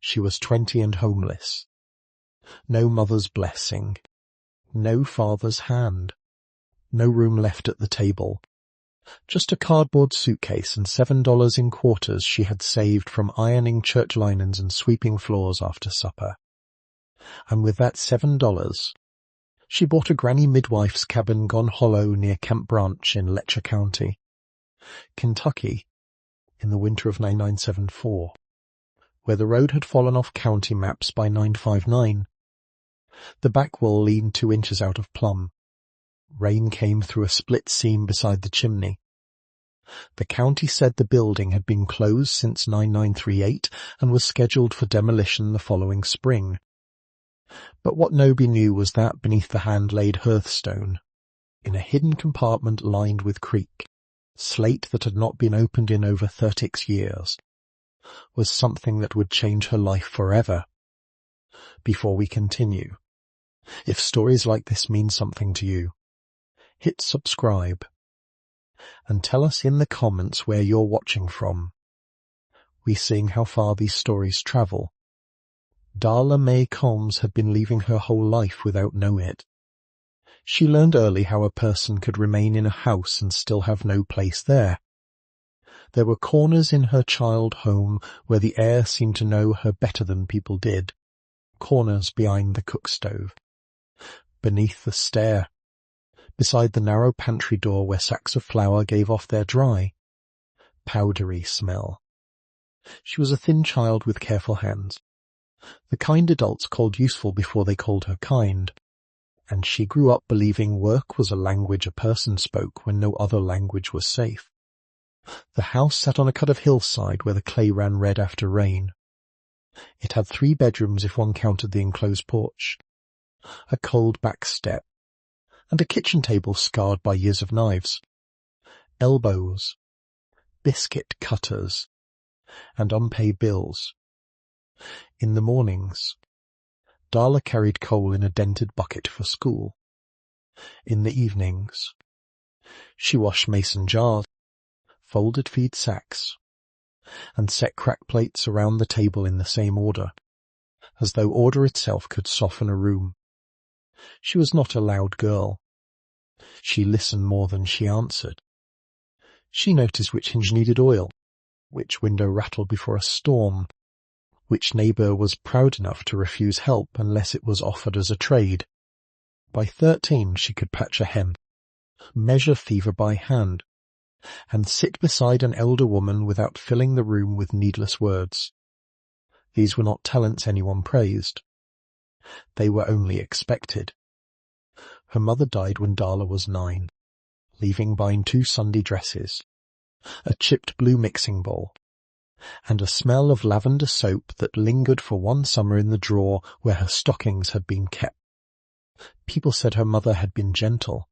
She was 20 and homeless. No mother's blessing. No father's hand. No room left at the table. Just a cardboard suitcase and $7 in quarters she had saved from ironing church linens and sweeping floors after supper. And with that $7, she bought a granny midwife's cabin gone hollow near Camp Branch in Letcher County, Kentucky, in the winter of 1974, where the road had fallen off county maps by 959. The back wall leaned 2 inches out of plumb. Rain came through a split seam beside the chimney. The county said the building had been closed since 9938 and was scheduled for demolition the following spring. But what nobody knew was that beneath the hand-laid hearthstone, in a hidden compartment lined with creek, slate that had not been opened in over 36 years, was something that would change her life forever. Before we continue, if stories like this mean something to you, hit subscribe and tell us in the comments where you're watching from. We're seeing how far these stories travel. Darla Mae Combs had been leaving her whole life without knowing it. She learned early how a person could remain in a house and still have no place there. There were corners in her child home where the air seemed to know her better than people did. Corners behind the cook stove, beneath the stair, beside the narrow pantry door where sacks of flour gave off their dry, powdery smell. She was a thin child with careful hands, the kind adults called useful before they called her kind, and she grew up believing work was a language a person spoke when no other language was safe. The house sat on a cut of hillside where the clay ran red after rain. It had 3 bedrooms if one counted the enclosed porch, a cold back step, and a kitchen table scarred by years of knives, elbows, biscuit cutters, and unpaid bills. In the mornings, Darla carried coal in a dented bucket for school. In the evenings, she washed mason jars, folded feed sacks, and set crack plates around the table in the same order, as though order itself could soften a room. She was not a loud girl. She listened more than she answered. She noticed which hinge needed oil, which window rattled before a storm, which neighbour was proud enough to refuse help unless it was offered as a trade. By 13 she could patch a hem, measure fever by hand, and sit beside an elder woman without filling the room with needless words. These were not talents anyone praised. They were only expected. Her mother died when Darla was 9, leaving behind 2 Sunday dresses, a chipped blue mixing bowl, and a smell of lavender soap that lingered for one summer in the drawer where her stockings had been kept. People said her mother had been gentle.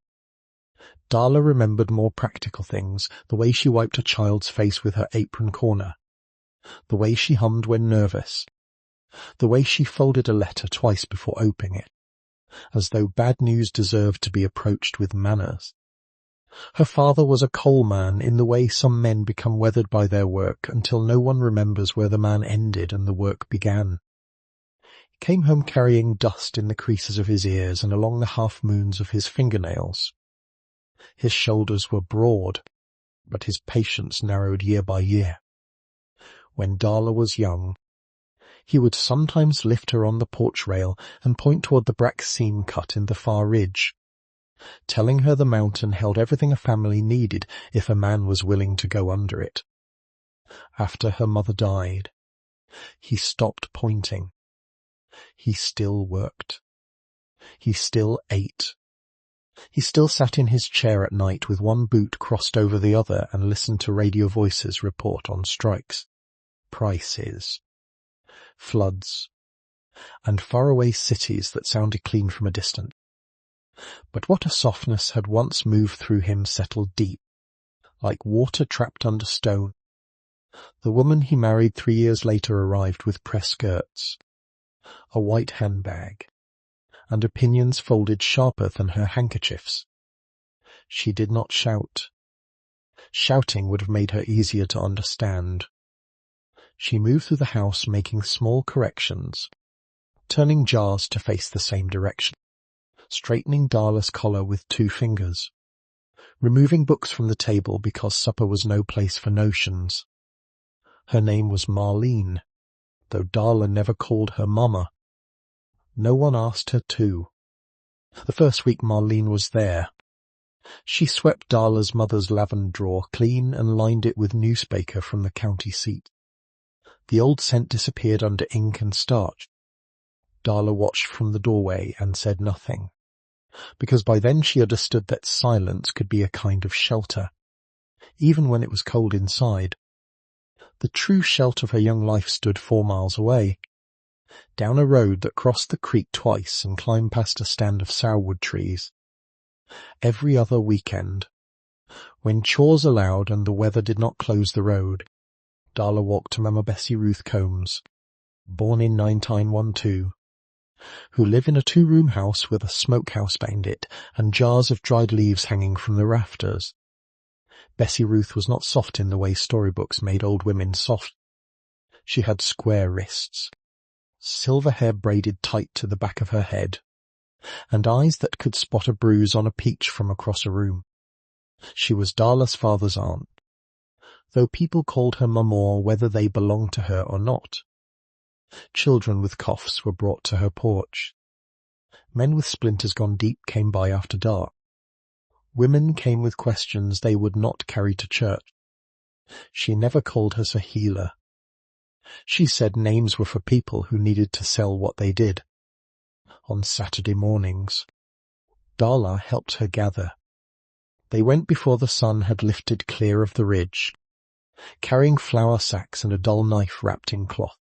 Darla remembered more practical things, the way she wiped a child's face with her apron corner, the way she hummed when nervous, the way she folded a letter twice before opening it, as though bad news deserved to be approached with manners. Her father was a coal man in the way some men become weathered by their work until no one remembers where the man ended and the work began. He came home carrying dust in the creases of his ears and along the half-moons of his fingernails. His shoulders were broad, but his patience narrowed year by year. When Darla was young, he would sometimes lift her on the porch rail and point toward the brack seam cut in the far ridge, telling her the mountain held everything a family needed if a man was willing to go under it. After her mother died, he stopped pointing. He still worked. He still ate. He still sat in his chair at night with one boot crossed over the other and listened to radio voices report on strikes, prices, floods, and faraway cities that sounded clean from a distance. But what a softness had once moved through him settled deep, like water trapped under stone. The woman he married 3 years later arrived with press skirts, a white handbag, and opinions folded sharper than her handkerchiefs. She did not shout. Shouting would have made her easier to understand. She moved through the house making small corrections, turning jars to face the same direction, straightening Darla's collar with 2 fingers, removing books from the table because supper was no place for notions. Her name was Marlene, though Darla never called her Mama. No one asked her to. The first week Marlene was there. She swept Darla's mother's lavender drawer clean and lined it with newspaper from the county seat. The old scent disappeared under ink and starch. Darla watched from the doorway and said nothing, because by then she understood that silence could be a kind of shelter, even when it was cold inside. The true shelter of her young life stood 4 miles away, down a road that crossed the creek twice and climbed past a stand of sourwood trees. Every other weekend, when chores allowed and the weather did not close the road, Darla walked to Mama Bessie Ruth Combs, born in 1912, who lived in a 2-room house with a smokehouse behind it and jars of dried leaves hanging from the rafters. Bessie Ruth was not soft in the way storybooks made old women soft. She had square wrists, silver hair braided tight to the back of her head, and eyes that could spot a bruise on a peach from across a room. She was Darla's father's aunt, though people called her Mamor whether they belonged to her or not. Children with coughs were brought to her porch. Men with splinters gone deep came by after dark. Women came with questions they would not carry to church. She never called her a healer. She said names were for people who needed to sell what they did. On Saturday mornings, Darla helped her gather. They went before the sun had lifted clear of the ridge, carrying flour sacks and a dull knife wrapped in cloth.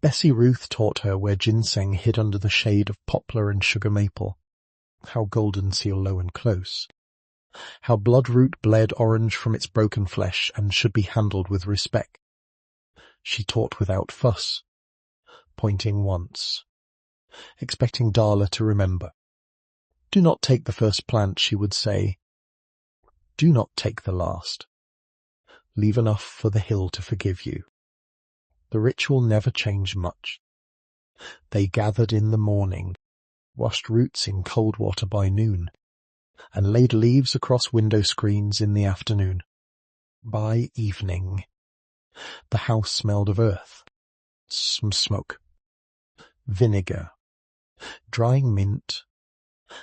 Bessie Ruth taught her where ginseng hid under the shade of poplar and sugar maple, how golden seal low and close, how bloodroot bled orange from its broken flesh and should be handled with respect. She taught without fuss, pointing once, expecting Darla to remember. Do not take the first plant, she would say. Do not take the last. Leave enough for the hill to forgive you. The ritual never changed much. They gathered in the morning, washed roots in cold water by noon, and laid leaves across window screens in the afternoon. By evening, the house smelled of earth, some smoke, vinegar, drying mint,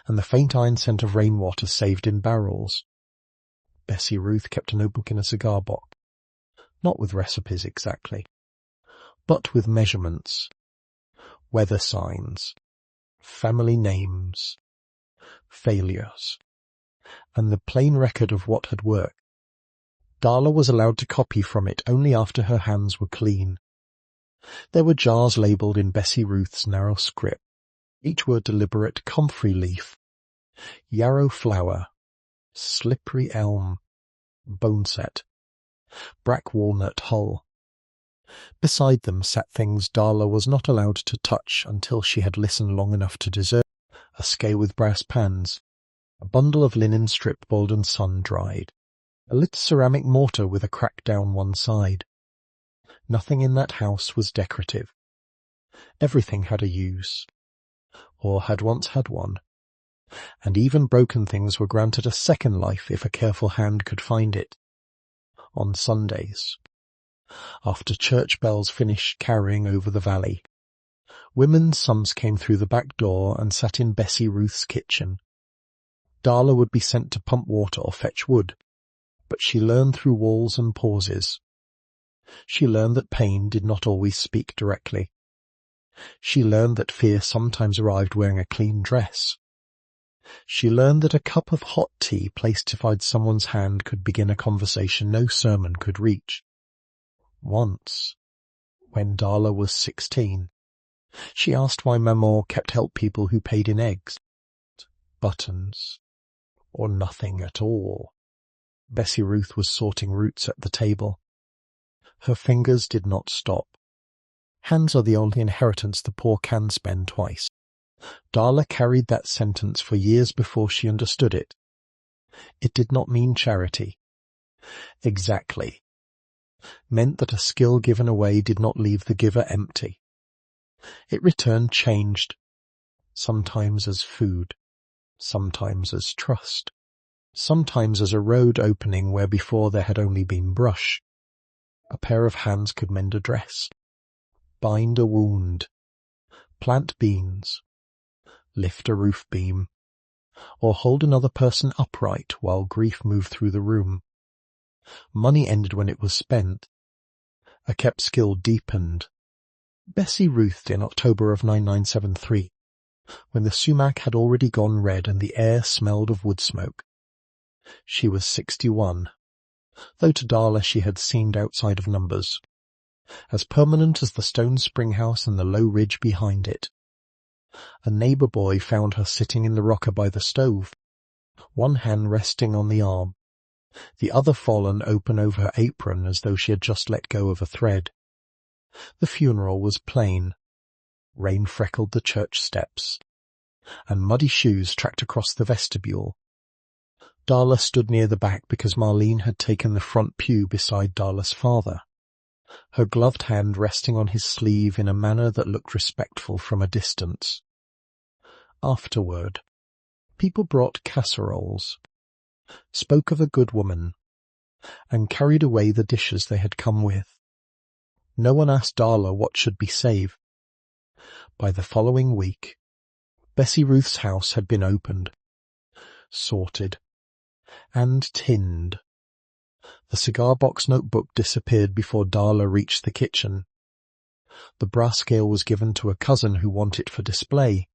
and the faint iron scent of rainwater saved in barrels. Bessie Ruth kept a notebook in a cigar box, not with recipes exactly, but with measurements, weather signs, family names, failures, and the plain record of what had worked. Darla was allowed to copy from it only after her hands were clean. There were jars labelled in Bessie Ruth's narrow script, each word deliberate: comfrey leaf, yarrow flower, slippery elm, boneset, brack walnut hull. Beside them sat things Darla was not allowed to touch until she had listened long enough to deserve: a skewer with brass pans, a bundle of linen stripped, boiled and sun-dried, a lit ceramic mortar with a crack down one side. Nothing in that house was decorative. Everything had a use, or had once had one, and even broken things were granted a second life if a careful hand could find it. On Sundays, after church bells finished carrying over the valley, women's sums came through the back door and sat in Bessie Ruth's kitchen. Darla would be sent to pump water or fetch wood, but she learned through walls and pauses. She learned that pain did not always speak directly. She learned that fear sometimes arrived wearing a clean dress. She learned that a cup of hot tea placed beside someone's hand could begin a conversation no sermon could reach. Once, when Darla was 16, she asked why Mamor kept help people who paid in eggs, buttons, or nothing at all. Bessie Ruth was sorting roots at the table. Her fingers did not stop. Hands are the only inheritance the poor can spend twice. Darla carried that sentence for years before she understood it. It did not mean charity. Exactly. meant that a skill given away did not leave the giver empty. It returned changed, sometimes as food, sometimes as trust, sometimes as a road opening where before there had only been brush. A pair of hands could mend a dress, bind a wound, plant beans, lift a roof beam, or hold another person upright while grief moved through the room. Money ended when it was spent. A kept skill deepened. Bessie Ruthed in October of 9973, when the sumac had already gone red and the air smelled of wood smoke. She was 61, though to Darla she had seemed outside of numbers, as permanent as the stone spring house and the low ridge behind it. A neighbour boy found her sitting in the rocker by the stove, one hand resting on the arm, the other fallen open over her apron as though she had just let go of a thread. The funeral was plain. Rain freckled the church steps, and muddy shoes tracked across the vestibule. Darla stood near the back because Marlene had taken the front pew beside Darla's father, her gloved hand resting on his sleeve in a manner that looked respectful from a distance. Afterward, people brought casseroles, spoke of a good woman, and carried away the dishes they had come with. No one asked Darla what should be saved. By the following week, Bessie Ruth's house had been opened, sorted, and tinned. The cigar box notebook disappeared before Darla reached the kitchen. The brass scale was given to a cousin who wanted it for display.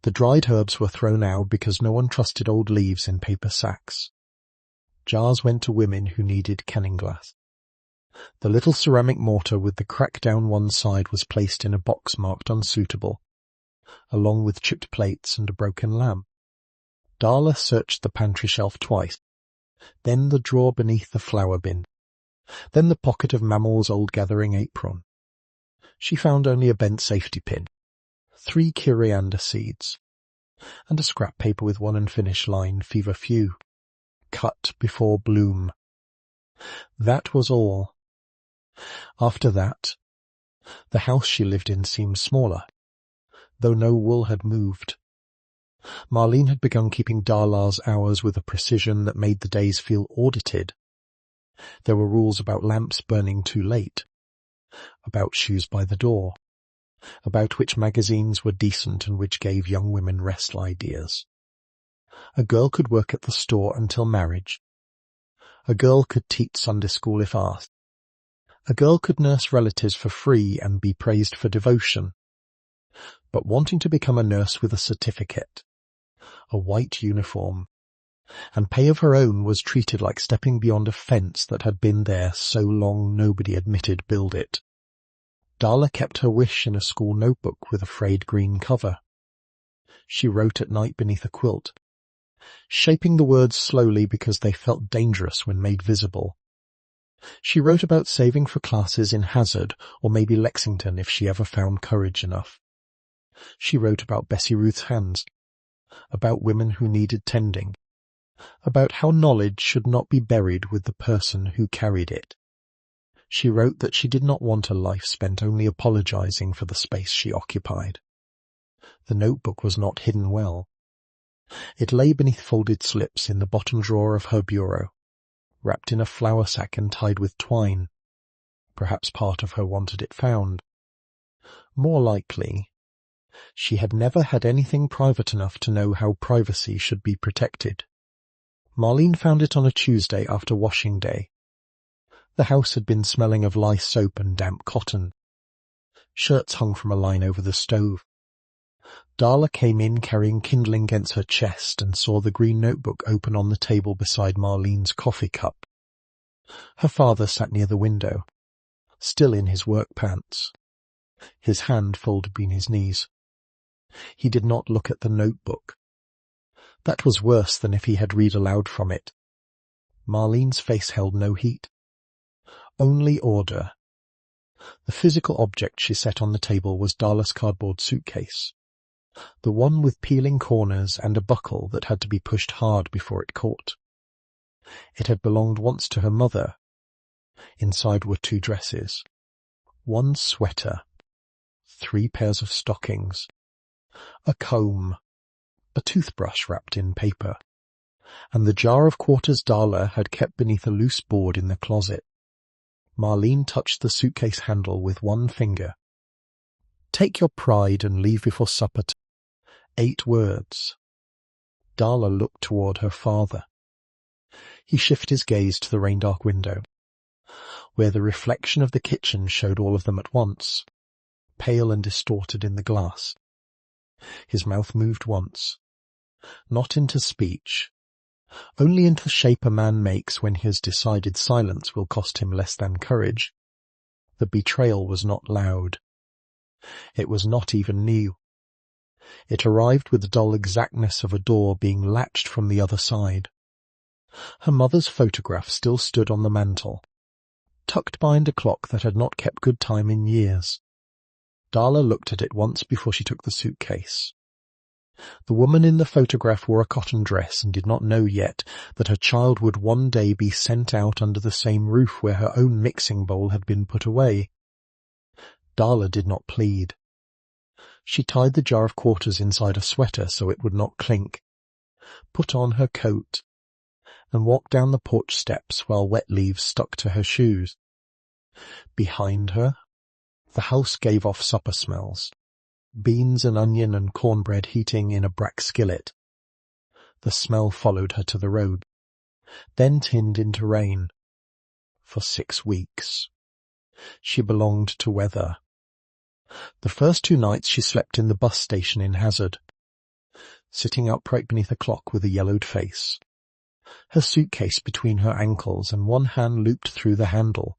The dried herbs were thrown out because no one trusted old leaves in paper sacks. Jars went to women who needed canning glass. The little ceramic mortar with the crack down one side was placed in a box marked unsuitable, along with chipped plates and a broken lamp. Darla searched the pantry shelf twice, then the drawer beneath the flour bin, then the pocket of Mammal's old gathering apron. She found only a bent safety pin, 3 coriander seeds, and a scrap paper with one unfinished line, feverfew, cut before bloom. That was all. After that, the house she lived in seemed smaller, though no wool had moved. Marlene had begun keeping Darla's hours with a precision that made the days feel audited. There were rules about lamps burning too late, about shoes by the door, about which magazines were decent and which gave young women rest ideas. A girl could work at the store until marriage. A girl could teach Sunday school if asked. A girl could nurse relatives for free and be praised for devotion. But wanting to become a nurse with a certificate, a white uniform, and pay of her own was treated like stepping beyond a fence that had been there so long nobody admitted build it. Darla kept her wish in a school notebook with a frayed green cover. She wrote at night beneath a quilt, shaping the words slowly because they felt dangerous when made visible. She wrote about saving for classes in Hazard or maybe Lexington if she ever found courage enough. She wrote about Bessie Ruth's hands, about women who needed tending, about how knowledge should not be buried with the person who carried it. She wrote that she did not want a life spent only apologizing for the space she occupied. The notebook was not hidden well. It lay beneath folded slips in the bottom drawer of her bureau, wrapped in a flour sack and tied with twine. Perhaps part of her wanted it found. More likely, she had never had anything private enough to know how privacy should be protected. Marlene found it on a Tuesday after washing day. The house had been smelling of lye soap and damp cotton. Shirts hung from a line over the stove. Darla came in carrying kindling against her chest and saw the green notebook open on the table beside Marlene's coffee cup. Her father sat near the window, still in his work pants, his hand folded between his knees. He did not look at the notebook. That was worse than if he had read aloud from it. Marlene's face held no heat, only order. The physical object she set on the table was Darla's cardboard suitcase, the one with peeling corners and a buckle that had to be pushed hard before it caught. It had belonged once to her mother. Inside were 2 dresses, 1 sweater, 3 pairs of stockings, a comb, a toothbrush wrapped in paper, and the jar of quarters Darla had kept beneath a loose board in the closet. Marlene touched the suitcase handle with 1 finger. "Take your pride and leave before supper." 8 words. Darla looked toward her father. He shifted his gaze to the rain-dark window, where the reflection of the kitchen showed all of them at once, pale and distorted in the glass. His mouth moved once, not into speech, only into the shape a man makes when he has decided silence will cost him less than courage. The betrayal was not loud. It was not even new. It arrived with the dull exactness of a door being latched from the other side. Her mother's photograph still stood on the mantel, tucked behind a clock that had not kept good time in years. Darla looked at it once before she took the suitcase. The woman in the photograph wore a cotton dress and did not know yet that her child would one day be sent out under the same roof where her own mixing bowl had been put away. Darla did not plead. She tied the jar of quarters inside a sweater so it would not clink, put on her coat, and walked down the porch steps while wet leaves stuck to her shoes. Behind her, the house gave off supper smells, beans and onion and cornbread heating in a brack skillet. The smell followed her to the road, then tinned into rain. For 6 weeks. She belonged to weather. The first 2 nights she slept in the bus station in Hazard, sitting upright beneath a clock with a yellowed face, her suitcase between her ankles and 1 hand looped through the handle.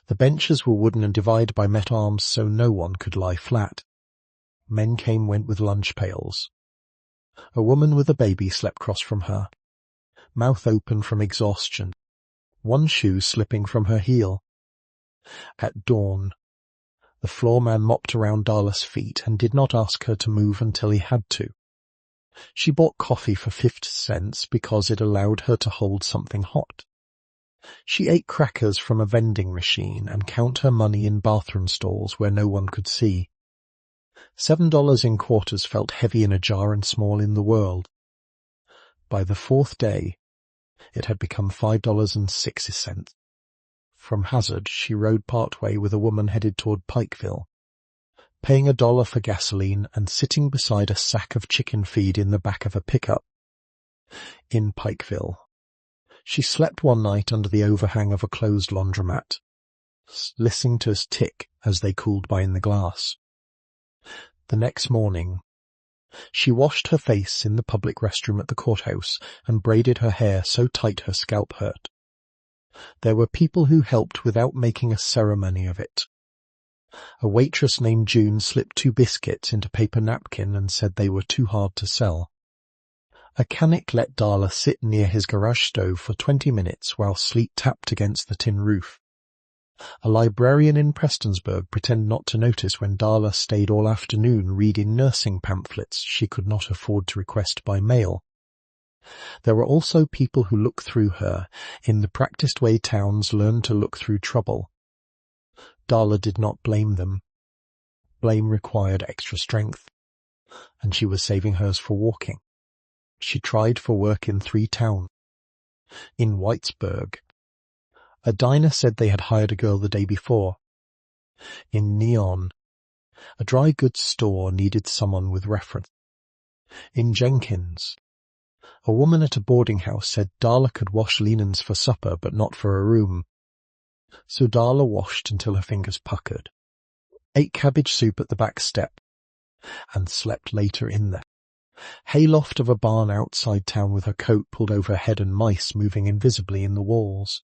The benches were wooden and divided by metal arms so no one could lie flat. Men went with lunch pails. A woman with a baby slept across from her, mouth open from exhaustion, 1 shoe slipping from her heel. At dawn, the floorman mopped around Darla's feet and did not ask her to move until he had to. She bought coffee for 50 cents because it allowed her to hold something hot. She ate crackers from a vending machine and count her money in bathroom stalls where no one could see. $7 in quarters felt heavy in a jar and small in the world. By the 4th day, it had become $5.60. From Hazard, she rode partway with a woman headed toward Pikeville, paying $1 for gasoline and sitting beside a sack of chicken feed in the back of a pickup. In Pikeville, she slept one night under the overhang of a closed laundromat, listening to us tick as they cooled by in the glass. The next morning, she washed her face in the public restroom at the courthouse and braided her hair so tight her scalp hurt. There were people who helped without making a ceremony of it. A waitress named June slipped 2 biscuits into paper napkin and said they were too hard to sell. A canic let Darla sit near his garage stove for 20 minutes while sleet tapped against the tin roof. A librarian in Prestonsburg pretended not to notice when Darla stayed all afternoon reading nursing pamphlets she could not afford to request by mail. There were also people who looked through her in the practiced way towns learn to look through trouble. Darla did not blame them. Blame required extra strength, and she was saving hers for walking. She tried for work in 3 towns. In Whitesburg, a diner said they had hired a girl the day before. In Neon, a dry goods store needed someone with reference. In Jenkins, a woman at a boarding house said Darla could wash linens for supper but not for a room. So Darla washed until her fingers puckered, ate cabbage soup at the back step, and slept later in the hayloft of a barn outside town with her coat pulled over her head and mice moving invisibly in the walls.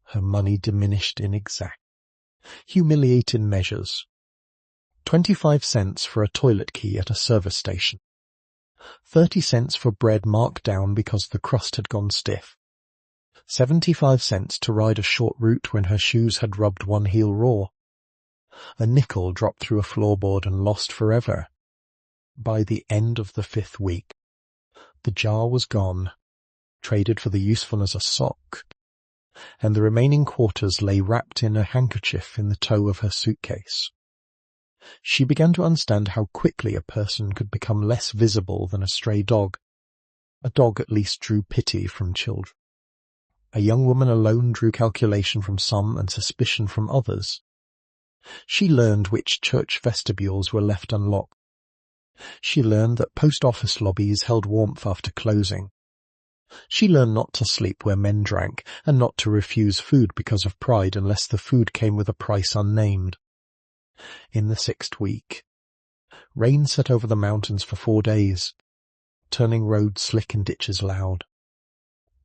Her money diminished in exact, humiliating measures. 25 cents for a toilet key at a service station. 30 cents for bread marked down because the crust had gone stiff. 75 cents to ride a short route when her shoes had rubbed 1 heel raw. A nickel dropped through a floorboard and lost forever. By the end of the 5th week, the jar was gone, traded for the usefulness of a sock. and the remaining quarters lay wrapped in a handkerchief in the toe of her suitcase. She began to understand how quickly a person could become less visible than a stray dog. A dog at least drew pity from children. A young woman alone drew calculation from some and suspicion from others. She learned which church vestibules were left unlocked. She learned that post office lobbies held warmth after closing. She learned not to sleep where men drank, and not to refuse food because of pride unless the food came with a price unnamed. In the 6th week, rain set over the mountains for 4 days, turning roads slick and ditches loud.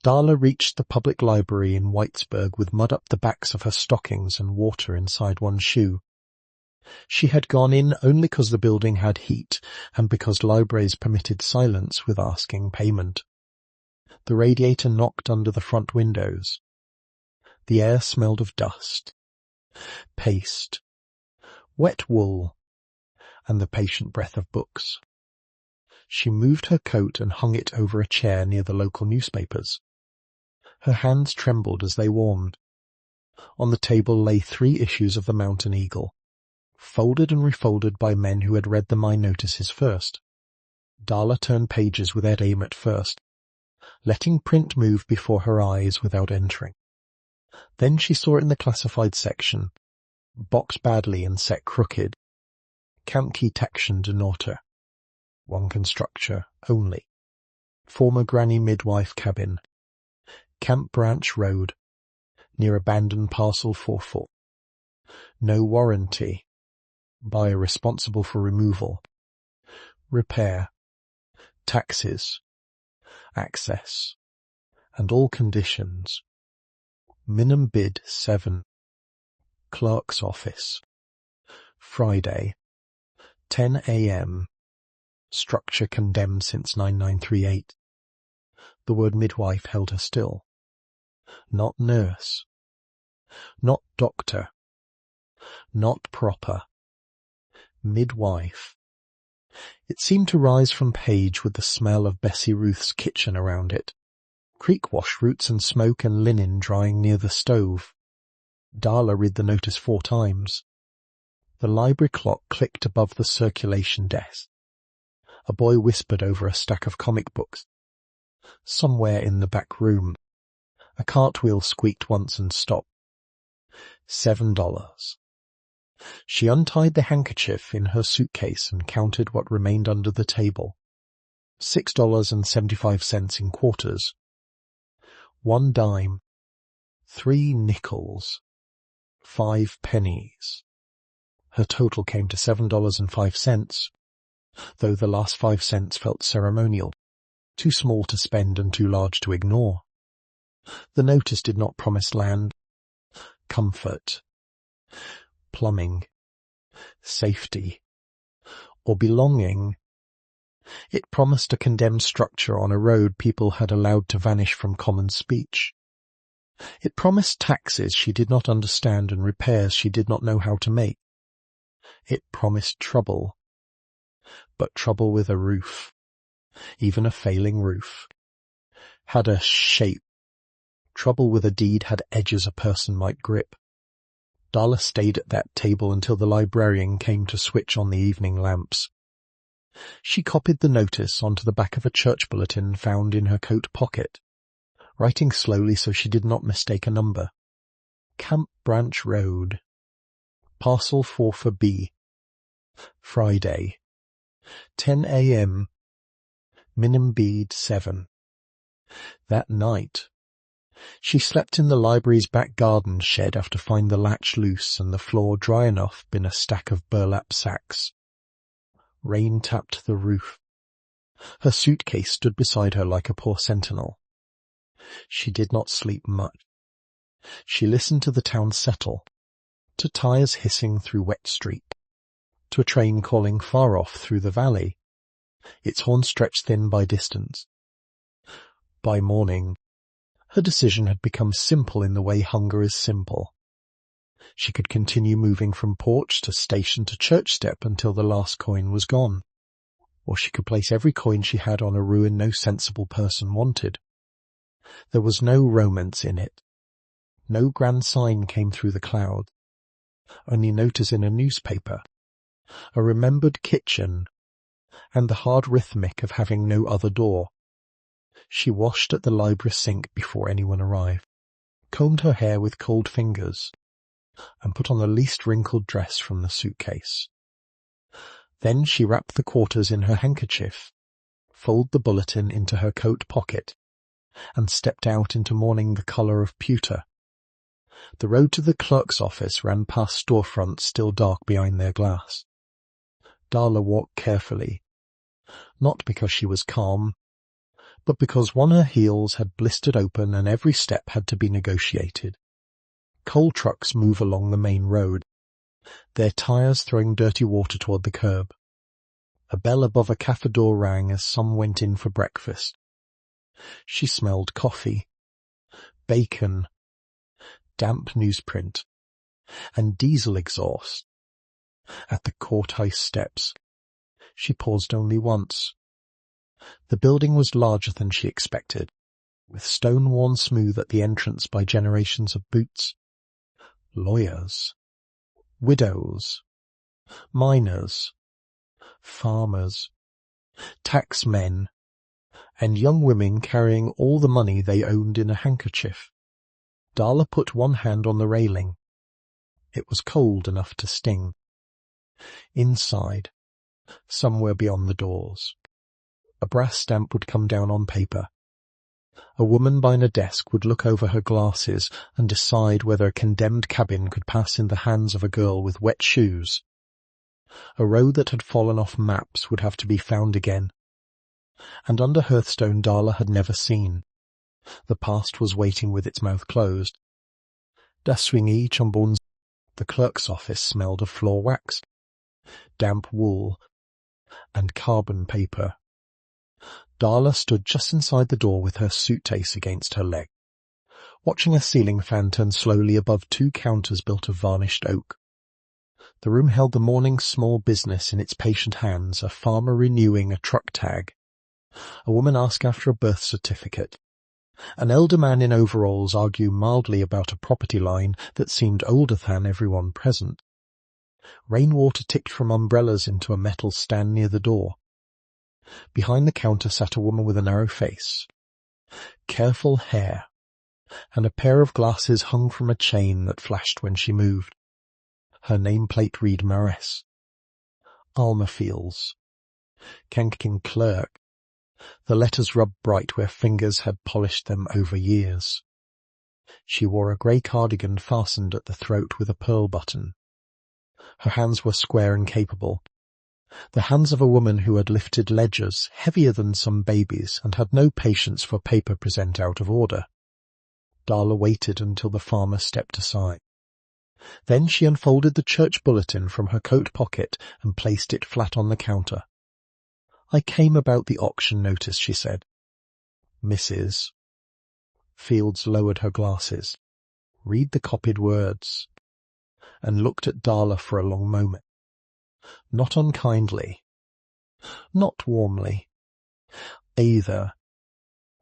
Darla reached the public library in Whitesburg with mud up the backs of her stockings and water inside one shoe. She had gone in only because the building had heat and because libraries permitted silence with asking payment. The radiator knocked under the front windows. The air smelled of dust, paste, wet wool, and the patient breath of books. She moved her coat and hung it over a chair near the local newspapers. Her hands trembled as they warmed. On the table lay 3 issues of the Mountain Eagle, folded and refolded by men who had read the My Notices first. Darla turned pages with that aim at first, letting print move before her eyes without entering. Then she saw in the classified section, boxed badly and set crooked, Camp Key Taction de Norte, one constructor only, former Granny Midwife cabin, Camp Branch Road, near abandoned parcel 44. No warranty. Buyer responsible for removal. Repair. Taxes. Access. And all conditions. Minimum bid 7. Clerk's office. Friday. 10 a.m. Structure condemned since 9938. The word midwife held her still. Not nurse. Not doctor. Not proper. Midwife. It seemed to rise from page with the smell of Bessie Ruth's kitchen around it. Creek wash roots and smoke and linen drying near the stove. Darla read the notice 4 times. The library clock clicked above the circulation desk. A boy whispered over a stack of comic books. Somewhere in the back room, a cartwheel squeaked once and stopped. $7. She untied the handkerchief in her suitcase and counted what remained under the table. $6.75 in quarters. 1 dime. 3 nickels. 5 pennies. Her total came to $7.05, though the last 5 cents felt ceremonial, too small to spend and too large to ignore. The notice did not promise land, comfort, plumbing, safety, or belonging. It promised a condemned structure on a road people had allowed to vanish from common speech. It promised taxes she did not understand and repairs she did not know how to make. It promised trouble, but trouble with a roof, even a failing roof, had a shape. Trouble with a deed had edges a person might grip. Darla stayed at that table until the librarian came to switch on the evening lamps. She copied the notice onto the back of a church bulletin found in her coat pocket, writing slowly so she did not mistake a number. Camp Branch Road. Parcel 4 for B. Friday. 10 a.m. Minimum bid 7. That night, she slept in the library's back garden shed after finding the latch loose and the floor dry enough in a stack of burlap sacks. Rain tapped the roof. Her suitcase stood beside her like a poor sentinel. She did not sleep much. She listened to the town settle, to tires hissing through wet street, to a train calling far off through the valley, its horn stretched thin by distance. By morning, her decision had become simple in the way hunger is simple. She could continue moving from porch to station to church step until the last coin was gone. Or she could place every coin she had on a ruin no sensible person wanted. There was no romance in it. No grand sign came through the cloud. Only notice in a newspaper, a remembered kitchen, and the hard rhythmic of having no other door. She washed at the library sink before anyone arrived, combed her hair with cold fingers, and put on the least wrinkled dress from the suitcase. Then she wrapped the quarters in her handkerchief, folded the bulletin into her coat pocket, and stepped out into morning the colour of pewter. The road to the clerk's office ran past storefronts still dark behind their glass. Darla walked carefully, not because she was calm, but because one of her heels had blistered open and every step had to be negotiated. Coal trucks move along the main road, their tyres throwing dirty water toward the curb. A bell above a cafe door rang as some went in for breakfast. She smelled coffee, bacon, damp newsprint, and diesel exhaust. At the courthouse steps, she paused only once. The building was larger than she expected, with stone worn smooth at the entrance by generations of boots. Lawyers, widows, miners, farmers, taxmen, and young women carrying all the money they owned in a handkerchief. Darla put one hand on the railing. It was cold enough to sting. Inside, somewhere beyond the doors, a brass stamp would come down on paper. A woman behind a desk would look over her glasses and decide whether a condemned cabin could pass in the hands of a girl with wet shoes. A road that had fallen off maps would have to be found again. And under hearthstone Darla had never seen. The past was waiting with its mouth closed. Daswingi Chombons. The clerk's office smelled of floor wax, damp wool, and carbon paper. Darla stood just inside the door with her suitcase against her leg, watching a ceiling fan turn slowly above two counters built of varnished oak. The room held the morning's small business in its patient hands, a farmer renewing a truck tag, a woman ask after a birth certificate, an elder man in overalls argue mildly about a property line that seemed older than everyone present. Rainwater ticked from umbrellas into a metal stand near the door. Behind the counter sat a woman with a narrow face, careful hair, and a pair of glasses hung from a chain that flashed when she moved. Her nameplate read Maress. Almafields. Kankin Clerk. The letters rubbed bright where fingers had polished them over years. She wore a grey cardigan fastened at the throat with a pearl button. Her hands were square and capable, the hands of a woman who had lifted ledgers heavier than some babies and had no patience for paper present out of order. Darla waited until the farmer stepped aside. Then she unfolded the church bulletin from her coat pocket and placed it flat on the counter. "I came about the auction notice," she said. "Mrs." Fields lowered her glasses, read the copied words, and looked at Darla for a long moment. Not unkindly, not warmly, either.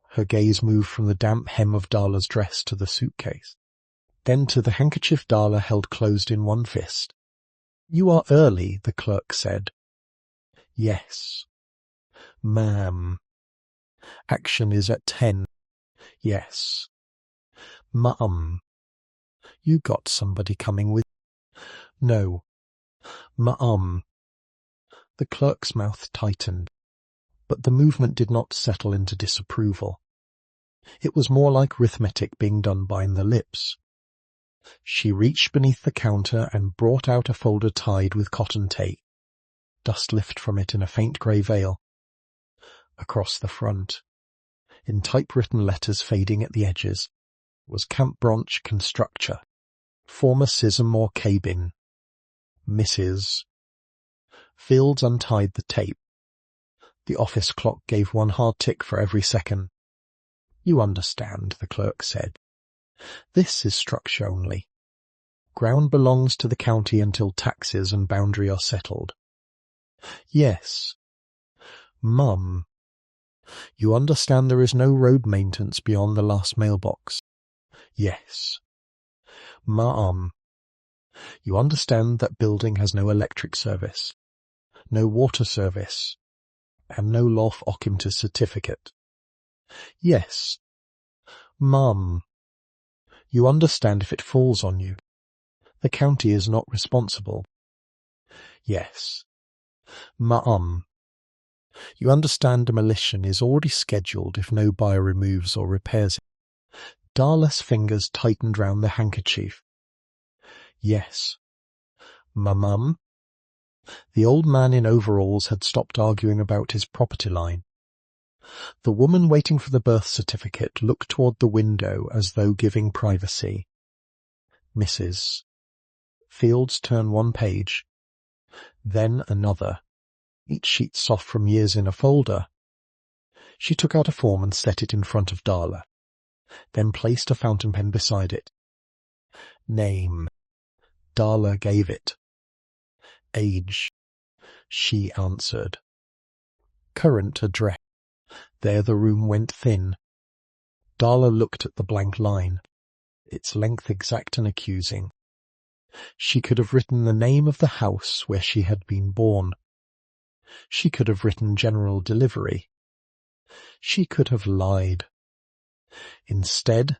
Her gaze moved from the damp hem of Darla's dress to the suitcase, then to the handkerchief Darla held closed in one fist. "You are early," the clerk said. "Yes." "Ma'am." "Action is at 10. "Yes." "Ma'am." "You got somebody coming with—" "No." "Ma'am." The clerk's mouth tightened, but the movement did not settle into disapproval. It was more like arithmetic being done behind the lips. She reached beneath the counter and brought out a folder tied with cotton tape. Dust lifted from it in a faint grey veil. Across the front, in typewritten letters fading at the edges, was Camp Branch Constructor, former Sizemore Cabin, Mrs. Fields untied the tape. The office clock gave one hard tick for every second. "You understand," the clerk said. "This is structure only. Ground belongs to the county until taxes and boundary are settled." "Yes." "Mum, you understand there is no road maintenance beyond the last mailbox." "Yes." Ma'am, you understand that building has no electric service, no water service, and no loft occupancy certificate. Yes. Ma'am, you understand if it falls on you, the county is not responsible. Yes. Ma'am, you understand demolition is already scheduled if no buyer removes or repairs it. Darla's fingers tightened round the handkerchief. Yes. Ma'am. The old man in overalls had stopped arguing about his property line. The woman waiting for the birth certificate looked toward the window as though giving privacy. Mrs. Fields turned one page, then another, each sheet soft from years in a folder. She took out a form and set it in front of Darla, then placed a fountain pen beside it. Name. Darla gave it. Age. She answered. Current address. There the room went thin. Darla looked at the blank line, its length exact and accusing. She could have written the name of the house where she had been born. She could have written general delivery. She could have lied. Instead,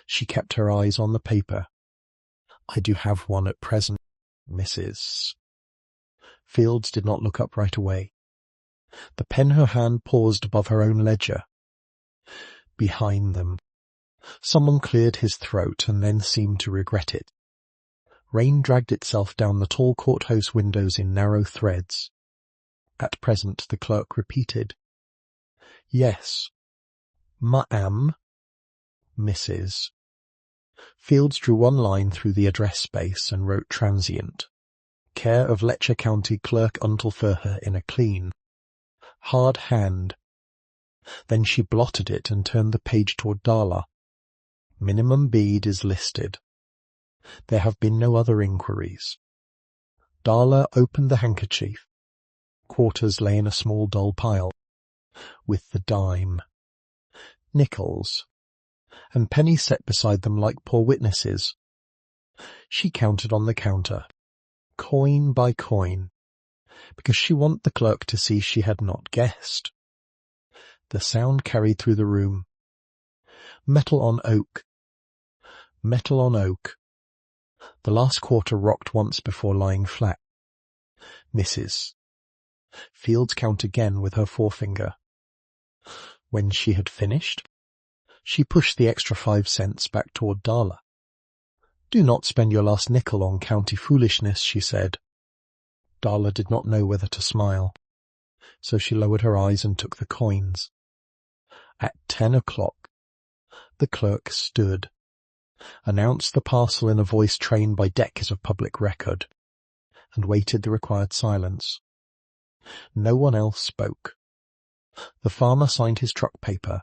she kept her eyes on the paper. I do have one at present, Mrs. Fields did not look up right away. The pen her hand paused above her own ledger. Behind them, someone cleared his throat and then seemed to regret it. Rain dragged itself down the tall courthouse windows in narrow threads. At present, the clerk repeated. Yes. Ma'am. Mrs. Fields drew one line through the address space and wrote transient. Care of Letcher County Clerk Unterfurher in a clean, hard hand. Then she blotted it and turned the page toward Darla. Minimum bead is listed. There have been no other inquiries. Darla opened the handkerchief. Quarters lay in a small dull pile, with the dime, nickels, and pennies set beside them like poor witnesses. She counted on the counter, coin by coin, because she wanted the clerk to see she had not guessed. The sound carried through the room. Metal on oak. Metal on oak. The last quarter rocked once before lying flat. Mrs. Fields counted again with her forefinger. When she had finished, she pushed the extra 5 cents back toward Darla. Do not spend your last nickel on county foolishness, she said. Darla did not know whether to smile, so she lowered her eyes and took the coins. At 10 o'clock, the clerk stood, announced the parcel in a voice trained by decades of public record, and waited the required silence. No one else spoke. The farmer signed his truck paper.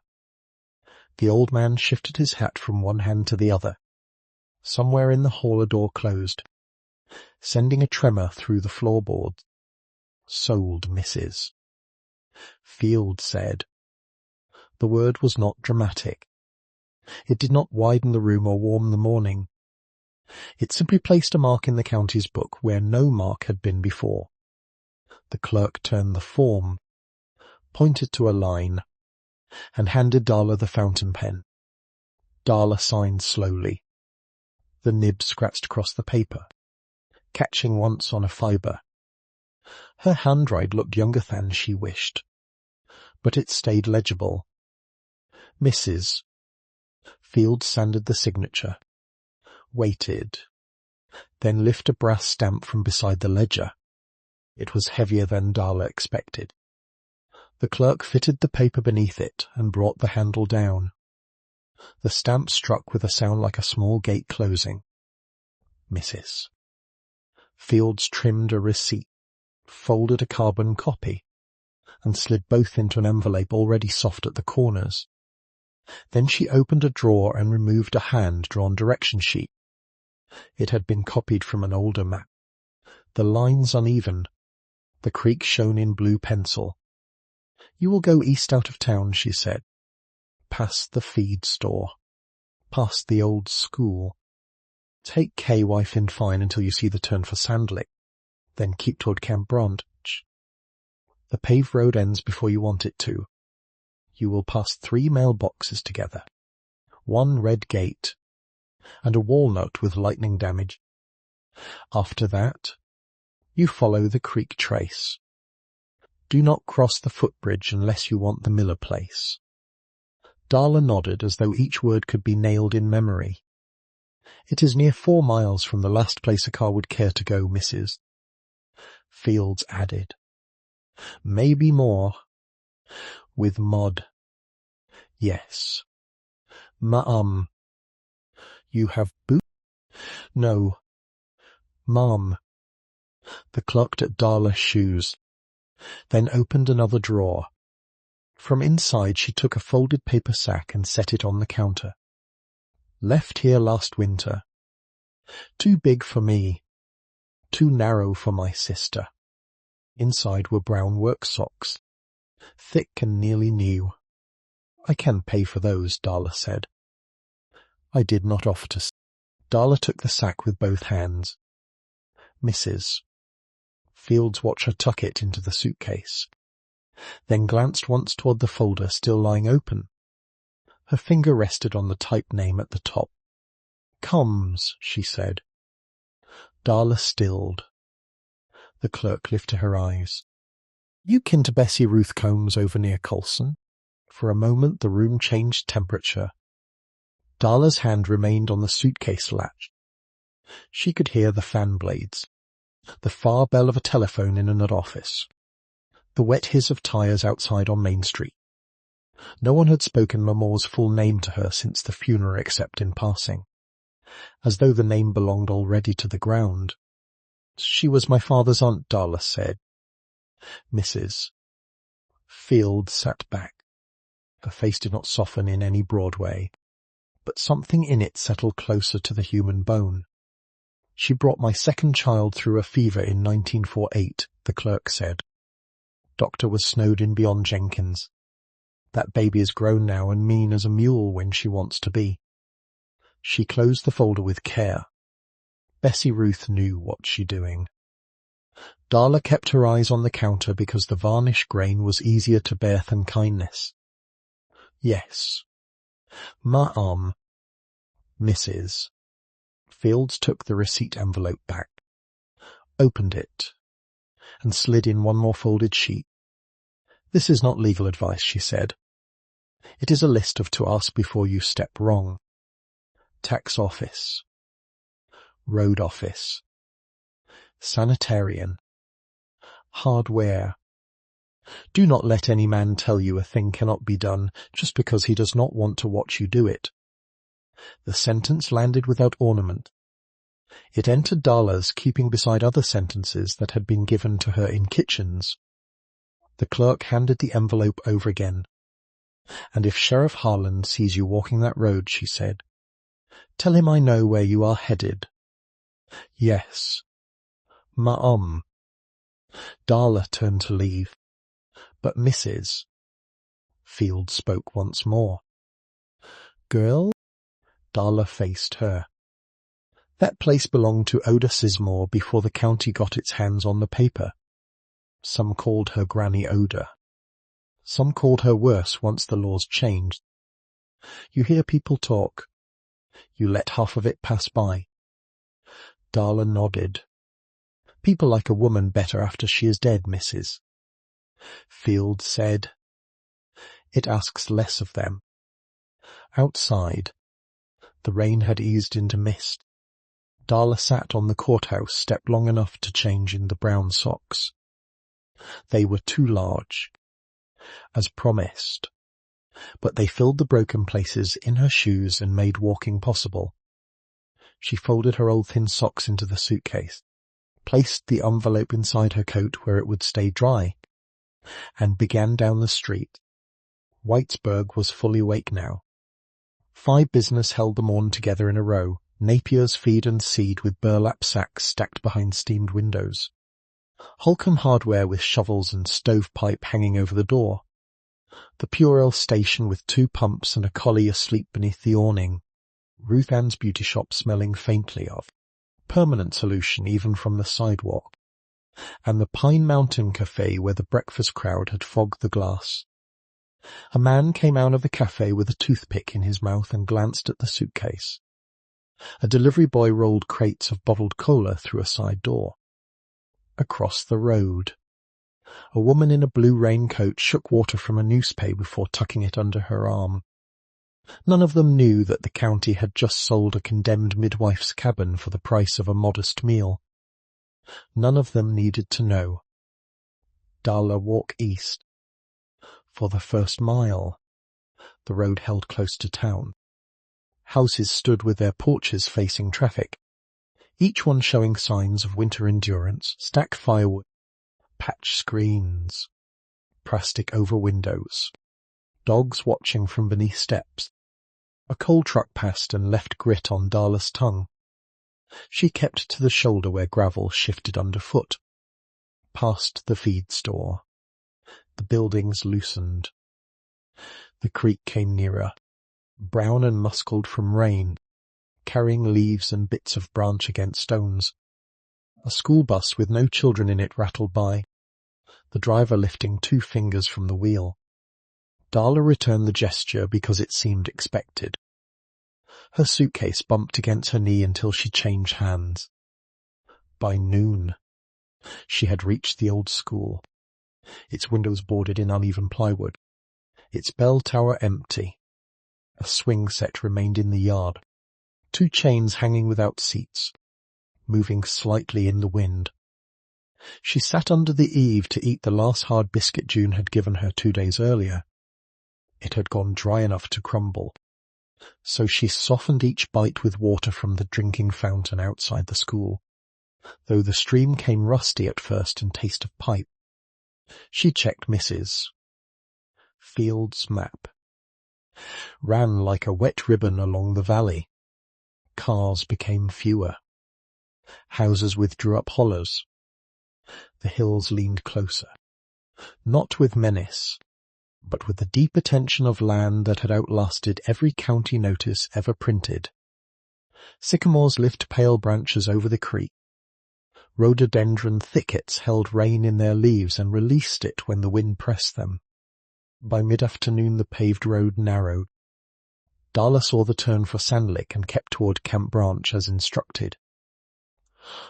The old man shifted his hat from one hand to the other. Somewhere in the hall a door closed, sending a tremor through the floorboards. Sold, Mrs. Field said. The word was not dramatic. It did not widen the room or warm the morning. It simply placed a mark in the county's book where no mark had been before. The clerk turned the form, pointed to a line, and handed Darla the fountain pen. Darla signed slowly. The nib scratched across the paper, catching once on a fibre. Her handwriting looked younger than she wished, but it stayed legible. Mrs. Field sanded the signature, waited, then lifted a brass stamp from beside the ledger. It was heavier than Darla expected. The clerk fitted the paper beneath it and brought the handle down. The stamp struck with a sound like a small gate closing. Mrs. Fields trimmed a receipt, folded a carbon copy, and slid both into an envelope already soft at the corners. Then she opened a drawer and removed a hand-drawn direction sheet. It had been copied from an older map. The lines uneven, the creek shown in blue pencil. You will go east out of town, she said. Past the feed store. Past the old school. Take K-Wife in fine until you see the turn for Sandlick, then keep toward Camp Branch. The paved road ends before you want it to. You will pass 3 mailboxes together, 1 red gate, and a walnut with lightning damage. After that, you follow the creek trace. Do not cross the footbridge unless you want the Miller place. Darla nodded as though each word could be nailed in memory. It is near 4 miles from the last place a car would care to go, Mrs. Fields added. Maybe more. With mud. Yes. Ma'am. You have boots? No. Ma'am. The clerk at Darla's shoes, then opened another drawer. From inside she took a folded paper sack and set it on the counter. Left here last winter. Too big for me. Too narrow for my sister. Inside were brown work socks, thick and nearly new. I can pay for those, Darla said. I did not offer to. Darla took the sack with both hands. Mrs. Fields watched her tuck it into the suitcase, then glanced once toward the folder still lying open. Her finger rested on the typed name at the top. Combs, she said. Darla stilled. The clerk lifted her eyes. You kin to Bessie Ruth Combs over near Colson? For a moment the room changed temperature. Darla's hand remained on the suitcase latch. She could hear the fan blades, the far bell of a telephone in an office, the wet hiss of tires outside on Main Street. No one had spoken Mamore's full name to her since the funeral except in passing, as though the name belonged already to the ground. She was my father's aunt, Darla said. Mrs. Field sat back. Her face did not soften in any broad way, but something in it settled closer to the human bone. She brought my second child through a fever in 1948, the clerk said. Doctor was snowed in beyond Jenkins. That baby is grown now and mean as a mule when she wants to be. She closed the folder with care. Bessie Ruth knew what she doing. Darla kept her eyes on the counter because the varnish grain was easier to bear than kindness. Yes. Ma'am. Mrs. Fields took the receipt envelope back, opened it, and slid in one more folded sheet. This is not legal advice, she said. It is a list of to ask before you step wrong. Tax office. Road office. Sanitarian. Hardware. Do not let any man tell you a thing cannot be done just because he does not want to watch you do it. The sentence landed without ornament. It entered Darla's, keeping beside other sentences that had been given to her in kitchens. The clerk handed the envelope over again. And if Sheriff Harland sees you walking that road, she said, tell him I know where you are headed. Yes. Ma'am. Darla turned to leave, but Mrs. Field spoke once more. Girl? Darla faced her. That place belonged to Oda Sizemore before the county got its hands on the paper. Some called her Granny Oda. Some called her worse once the laws changed. You hear people talk. You let half of it pass by. Darla nodded. People like a woman better after she is dead, Mrs. Field said. It asks less of them. Outside, the rain had eased into mist. Darla sat on the courthouse step long enough to change in the brown socks. They were too large, as promised, but they filled the broken places in her shoes and made walking possible. She folded her old thin socks into the suitcase, placed the envelope inside her coat where it would stay dry, and began down the street. Whitesburg was fully awake now. 5 business held the morn together in a row, Napier's feed and seed with burlap sacks stacked behind steamed windows. Holcomb Hardware with shovels and stovepipe hanging over the door. The Purell station with 2 pumps and a collie asleep beneath the awning. Ruth Ann's beauty shop smelling faintly of permanent solution even from the sidewalk, and the Pine Mountain Cafe where the breakfast crowd had fogged the glass. A man came out of the cafe with a toothpick in his mouth and glanced at the suitcase. A delivery boy rolled crates of bottled cola through a side door. Across the road, a woman in a blue raincoat shook water from a newspaper before tucking it under her arm. None of them knew that the county had just sold a condemned midwife's cabin for the price of a modest meal. None of them needed to know. Darla walked east. For the first mile, the road held close to town. Houses stood with their porches facing traffic, each one showing signs of winter endurance: stacked firewood, patch screens, plastic over windows, dogs watching from beneath steps. A coal truck passed and left grit on Darla's tongue. She kept to the shoulder where gravel shifted underfoot. Past the feed store. The buildings loosened. The creek came nearer, brown and muscled from rain, carrying leaves and bits of branch against stones. A school bus with no children in it rattled by, the driver lifting 2 fingers from the wheel. Darla returned the gesture because it seemed expected. Her suitcase bumped against her knee until she changed hands. By noon, she had reached the old school, its windows boarded in uneven plywood, its bell tower empty. A swing set remained in the yard, 2 chains hanging without seats, moving slightly in the wind. She sat under the eave to eat the last hard biscuit June had given her 2 days earlier. It had gone dry enough to crumble, so she softened each bite with water from the drinking fountain outside the school, though the stream came rusty at first and taste of pipe. She checked Mrs. Field's map. Ran like a wet ribbon along the valley. Cars became fewer. Houses withdrew up hollows. The hills leaned closer, not with menace, but with the deep attention of land that had outlasted every county notice ever printed. Sycamores lift pale branches over the creek. Rhododendron thickets held rain in their leaves and released it when the wind pressed them. By mid-afternoon the paved road narrowed. Darla saw the turn for Sandlick and kept toward Camp Branch as instructed.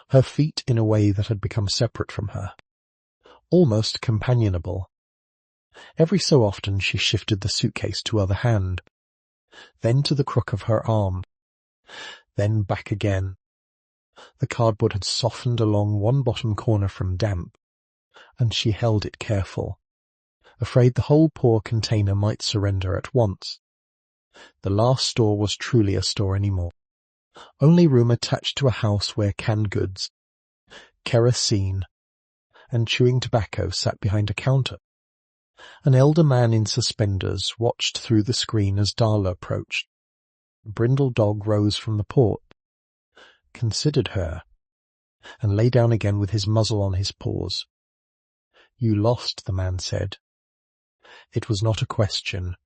Her feet in a way that had become separate from her, almost companionable. Every so often she shifted the suitcase to other hand, then to the crook of her arm, then back again. The cardboard had softened along one bottom corner from damp, and she held it careful, afraid the whole poor container might surrender at once. The last store was truly a store anymore. Only room attached to a house where canned goods, kerosene, and chewing tobacco sat behind a counter. An elder man in suspenders watched through the screen as Darla approached. A brindle dog rose from the porch, considered her, and lay down again with his muzzle on his paws. "You lost," the man said. It was not a question.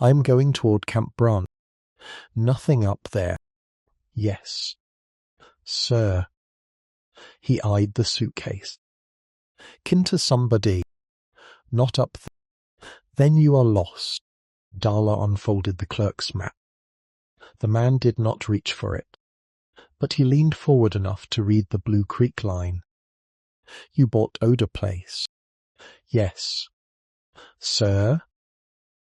"I am going toward Camp Branch. Nothing up there." "Yes." "Sir." He eyed the suitcase. "Kin to somebody." "Not up there." "Then you are lost." Darla unfolded the clerk's map. The man did not reach for it, but he leaned forward enough to read the Blue Creek line. "You bought Oda Place." "Yes." "Sir?"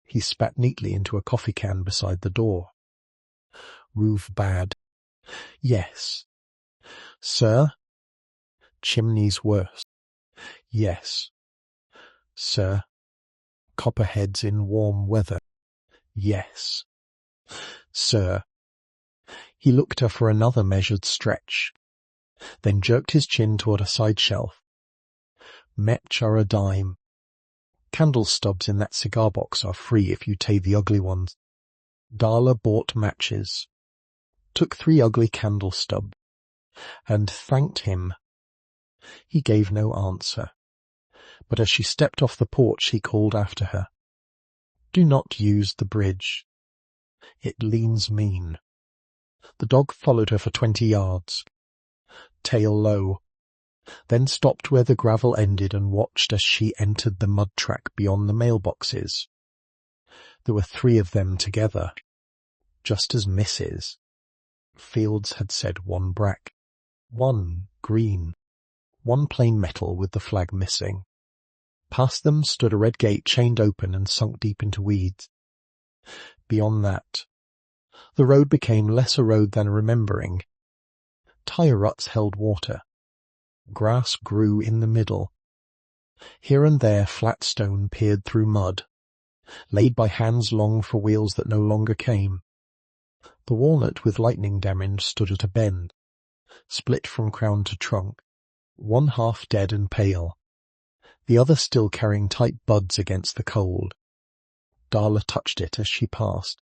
He spat neatly into a coffee can beside the door. "Roof bad." "Yes." "Sir?" "Chimneys worse." "Yes." "Sir?" "Copperheads in warm weather." "Yes." "Sir?" He looked her for another measured stretch, then jerked his chin toward a side shelf. "Metch are a dime. Candle stubs in that cigar box are free if you take the ugly ones." Darla bought matches, took 3 ugly candle stubs, and thanked him. He gave no answer, but as she stepped off the porch he called after her, "Do not use the bridge. It leans mean." The dog followed her for 20 yards, tail low, then stopped where the gravel ended and watched as she entered the mud track beyond the mailboxes. There were 3 of them together, just as Mrs. Fields had said, 1 black, 1 green, 1 plain metal with the flag missing. Past them stood a red gate chained open and sunk deep into weeds. Beyond that, the road became less a road than a remembering. Tire ruts held water. Grass grew in the middle. Here and there flat stone peered through mud, laid by hands long for wheels that no longer came. The walnut with lightning damage stood at a bend, split from crown to trunk, one half dead and pale, the other still carrying tight buds against the cold. Darla touched it as she passed.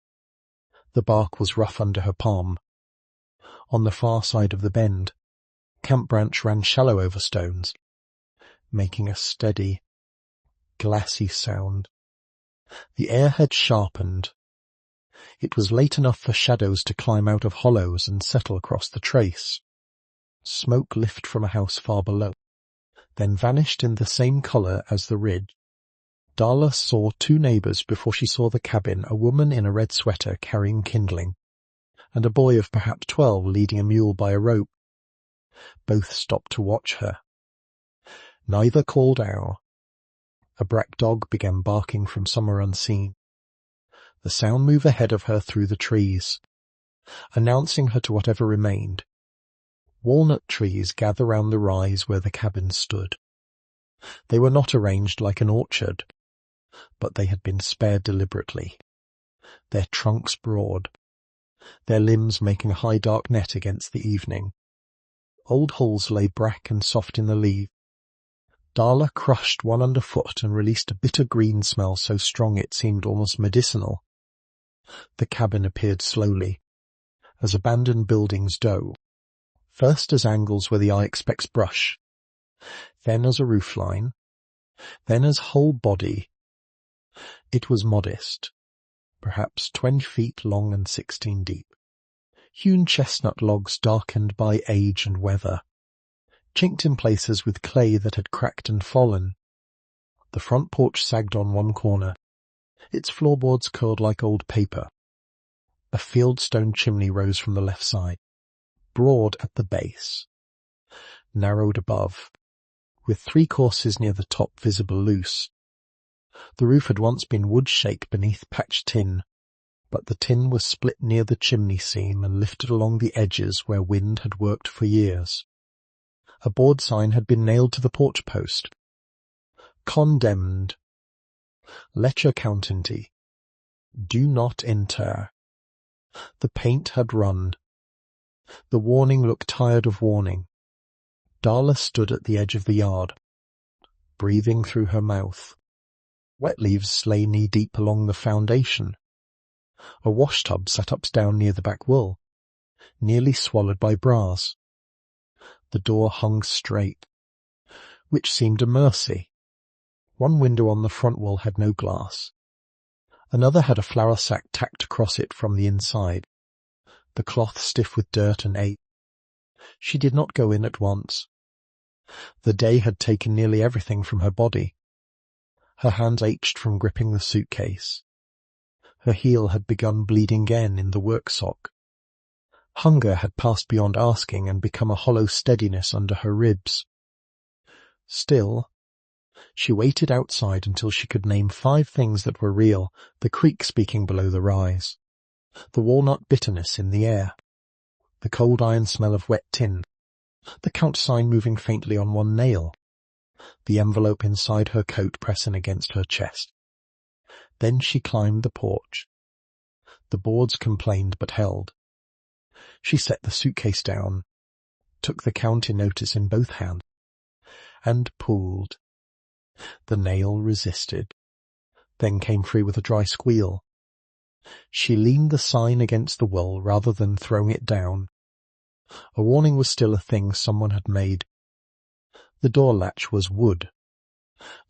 The bark was rough under her palm. On the far side of the bend, Camp Branch ran shallow over stones, making a steady, glassy sound. The air had sharpened. It was late enough for shadows to climb out of hollows and settle across the trace. Smoke lifted from a house far below, then vanished in the same colour as the ridge. Darla saw 2 neighbours before she saw the cabin, a woman in a red sweater carrying kindling, and a boy of perhaps 12 leading a mule by a rope. Both stopped to watch her. Neither called out. A black dog began barking from somewhere unseen. The sound moved ahead of her through the trees, announcing her to whatever remained. Walnut trees gathered round the rise where the cabin stood. They were not arranged like an orchard, but they had been spared deliberately, their trunks broad, their limbs making a high dark net against the evening. Old hulls lay black and soft in the leaves. Darla crushed one underfoot and released a bitter green smell so strong it seemed almost medicinal. The cabin appeared slowly, as abandoned buildings do, first as angles where the eye expects brush, then as a roofline, then as whole body. It was modest, perhaps 20 feet long and 16 deep. Hewn chestnut logs darkened by age and weather, chinked in places with clay that had cracked and fallen. The front porch sagged on one corner, its floorboards curled like old paper. A fieldstone chimney rose from the left side, broad at the base, narrowed above, with 3 courses near the top visible loose. The roof had once been wood-shake beneath patched tin, but the tin was split near the chimney seam and lifted along the edges where wind had worked for years. A board sign had been nailed to the porch post. Condemned. Letcher County. Do not enter. The paint had run. The warning looked tired of warning. Darla stood at the edge of the yard, breathing through her mouth. Wet leaves lay knee-deep along the foundation. A washtub sat upsdown near the back wall, nearly swallowed by brass. The door hung straight, which seemed a mercy. One window on the front wall had no glass. Another had a flour sack tacked across it from the inside, the cloth stiff with dirt and age. She did not go in at once. The day had taken nearly everything from her body. Her hands ached from gripping the suitcase. Her heel had begun bleeding again in the work sock. Hunger had passed beyond asking and become a hollow steadiness under her ribs. Still, she waited outside until she could name 5 things that were real, the creek speaking below the rise, the walnut bitterness in the air, the cold iron smell of wet tin, the countersign moving faintly on one nail, the envelope inside her coat pressing against her chest. Then she climbed the porch. The boards complained but held. She set the suitcase down, took the county notice in both hands, and pulled. The nail resisted, then came free with a dry squeal. She leaned the sign against the wall rather than throwing it down. A warning was still a thing someone had made. The door latch was wood,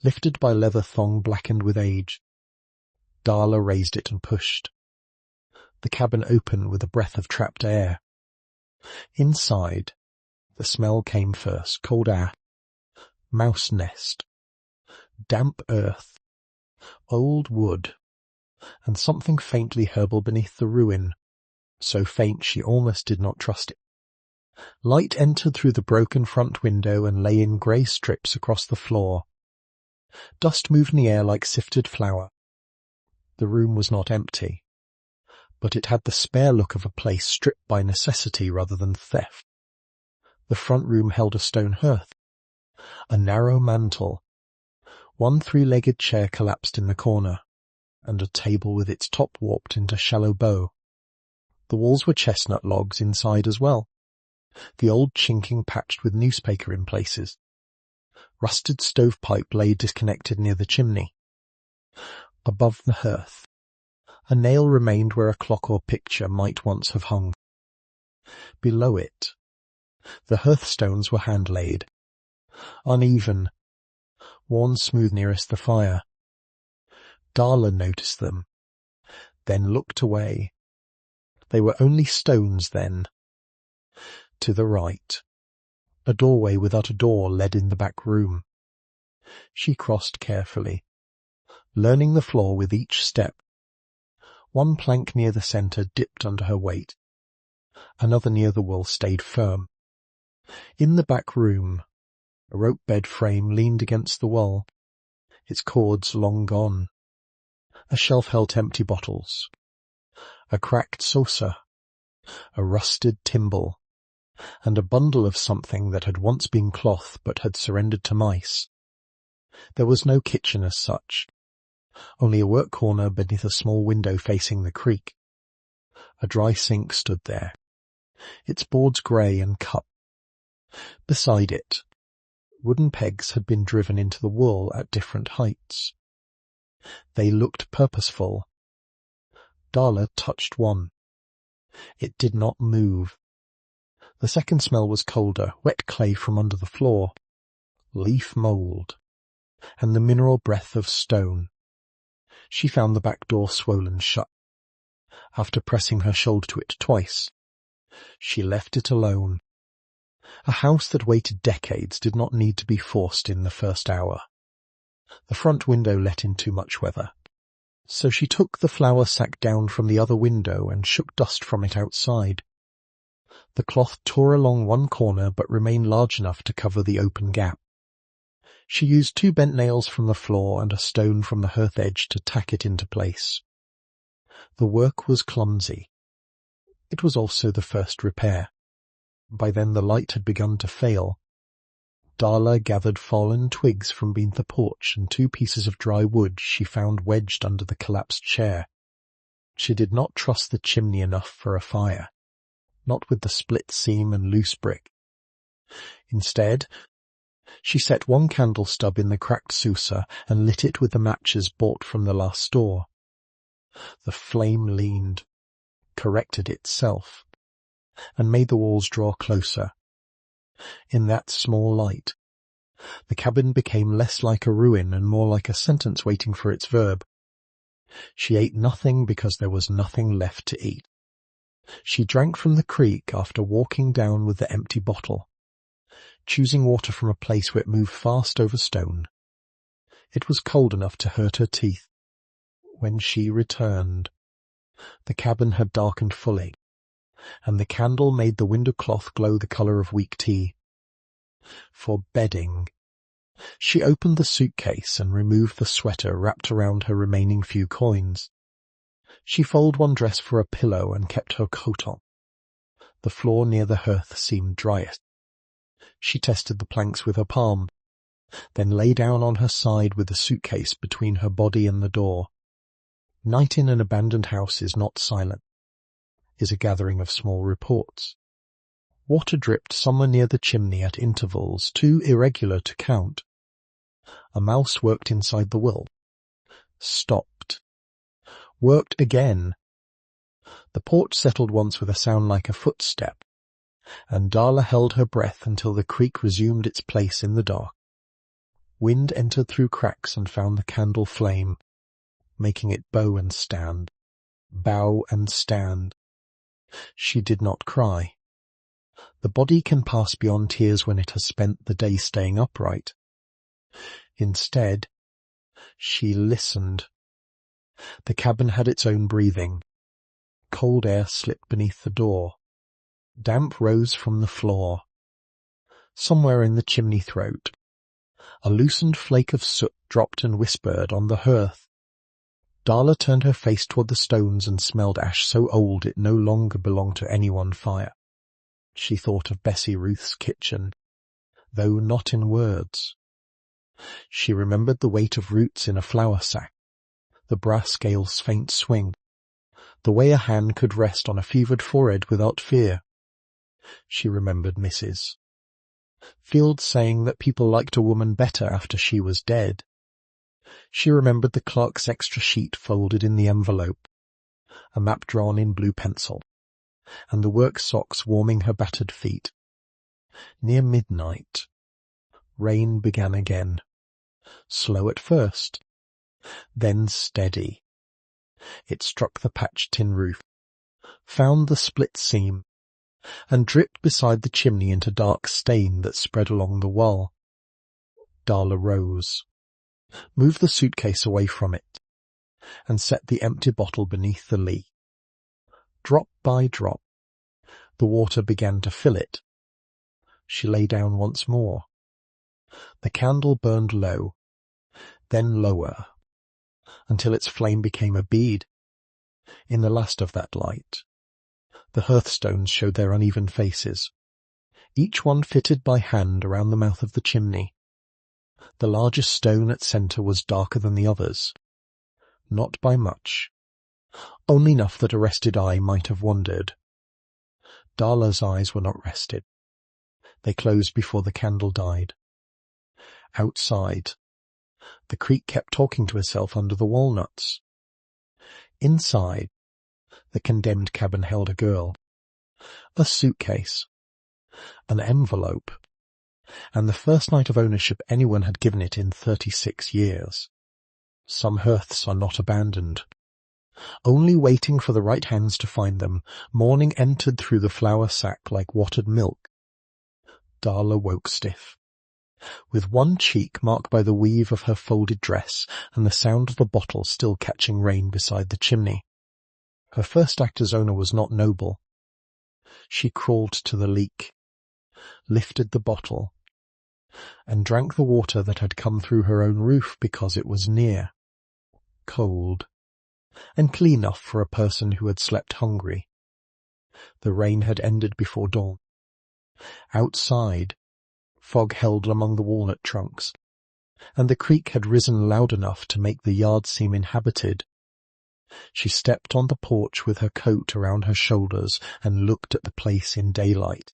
lifted by leather thong blackened with age. Darla raised it and pushed. The cabin opened with a breath of trapped air. Inside, the smell came first: cold air, mouse nest, damp earth, old wood, and something faintly herbal beneath the ruin, so faint she almost did not trust it. Light entered through the broken front window and lay in grey strips across the floor. Dust moved in the air like sifted flour. The room was not empty, but it had the spare look of a place stripped by necessity rather than theft. The front room held a stone hearth, a narrow mantel, one three-legged chair collapsed in the corner, and a table with its top warped into shallow bow. The walls were chestnut logs inside as well, the old chinking patched with newspaper in places. Rusted stovepipe lay disconnected near the chimney. Above the hearth, a nail remained where a clock or picture might once have hung. Below it, the hearthstones were hand-laid, uneven, worn smooth nearest the fire. Darla noticed them, then looked away. They were only stones then. To the right, a doorway without a door led in the back room. She crossed carefully, learning the floor with each step. One plank near the centre dipped under her weight. Another near the wall stayed firm. In the back room, a rope bed frame leaned against the wall, its cords long gone. A shelf held empty bottles, a cracked saucer, a rusted thimble, and a bundle of something that had once been cloth but had surrendered to mice. There was no kitchen as such, only a work corner beneath a small window facing the creek. A dry sink stood there, its boards grey and cut. Beside it, wooden pegs had been driven into the wall at different heights. They looked purposeful. Darla touched one. It did not move. The second smell was colder, wet clay from under the floor, leaf mould, and the mineral breath of stone. She found the back door swollen shut. After pressing her shoulder to it twice, she left it alone. A house that waited decades did not need to be forced in the first hour. The front window let in too much weather, so she took the flour sack down from the other window and shook dust from it outside. The cloth tore along one corner but remained large enough to cover the open gap. She used 2 bent nails from the floor and a stone from the hearth edge to tack it into place. The work was clumsy. It was also the first repair. By then the light had begun to fail. Darla gathered fallen twigs from beneath the porch and 2 pieces of dry wood she found wedged under the collapsed chair. She did not trust the chimney enough for a fire, not with the split seam and loose brick. Instead, she set 1 candle stub in the cracked saucer and lit it with the matches bought from the last store. The flame leaned, corrected itself, and made the walls draw closer. In that small light, the cabin became less like a ruin and more like a sentence waiting for its verb. She ate nothing because there was nothing left to eat. She drank from the creek after walking down with the empty bottle, choosing water from a place where it moved fast over stone. It was cold enough to hurt her teeth. When she returned, the cabin had darkened fully, and the candle made the window cloth glow the colour of weak tea. For bedding, she opened the suitcase and removed the sweater wrapped around her remaining few coins. She folded 1 dress for a pillow and kept her coat on. The floor near the hearth seemed driest. She tested the planks with her palm, then lay down on her side with the suitcase between her body and the door. Night in an abandoned house is not silent, is a gathering of small reports. Water dripped somewhere near the chimney at intervals too irregular to count. A mouse worked inside the will. Stopped. Worked again. The porch settled once with a sound like a footstep, and Darla held her breath until the creek resumed its place in the dark. Wind entered through cracks and found the candle flame, making it bow and stand, bow and stand. She did not cry. The body can pass beyond tears when it has spent the day staying upright. Instead, she listened. The cabin had its own breathing. Cold air slipped beneath the door. Damp rose from the floor. Somewhere in the chimney throat, a loosened flake of soot dropped and whispered on the hearth. Darla turned her face toward the stones and smelled ash so old it no longer belonged to any one fire. She thought of Bessie Ruth's kitchen, though not in words. She remembered the weight of roots in a flour sack, the brass scale's faint swing, the way a hand could rest on a fevered forehead without fear. She remembered Mrs. Field saying that people liked a woman better after she was dead. She remembered the clerk's extra sheet folded in the envelope, a map drawn in blue pencil, and the work socks warming her battered feet. Near midnight, rain began again, slow at first, then steady. It struck the patched tin roof, found the split seam, and dripped beside the chimney into dark stain that spread along the wall. Darla rose, moved the suitcase away from it, and set the empty bottle beneath the lee. Drop by drop, the water began to fill it. She lay down once more. The candle burned low, then lower, until its flame became a bead. In the last of that light, the hearthstones showed their uneven faces, each one fitted by hand around the mouth of the chimney. The largest stone at centre was darker than the others, not by much, only enough that a rested eye might have wondered. Darla's eyes were not rested. They closed before the candle died. Outside, the creek kept talking to herself under the walnuts. Inside, the condemned cabin held a girl, a suitcase, an envelope, and the first night of ownership anyone had given it in 36 years. Some hearths are not abandoned. Only waiting for the right hands to find them, morning entered through the flour sack like watered milk. Darla woke stiff, with one cheek marked by the weave of her folded dress and the sound of the bottle still catching rain beside the chimney. Her first act as owner was not noble. She crawled to the leak, lifted the bottle, and drank the water that had come through her own roof because it was near, cold, and clean enough for a person who had slept hungry. The rain had ended before dawn. Outside, fog held among the walnut trunks, and the creek had risen loud enough to make the yard seem inhabited. She stepped on the porch with her coat around her shoulders and looked at the place in daylight.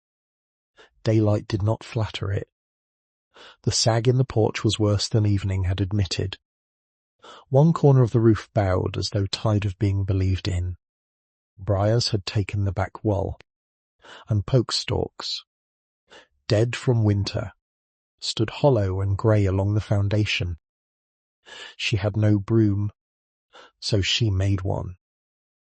Daylight did not flatter it. The sag in the porch was worse than evening had admitted. One corner of the roof bowed as though tired of being believed in. Briars had taken the back wall, and poke stalks, dead from winter, stood hollow and grey along the foundation. She had no broom, so she made one.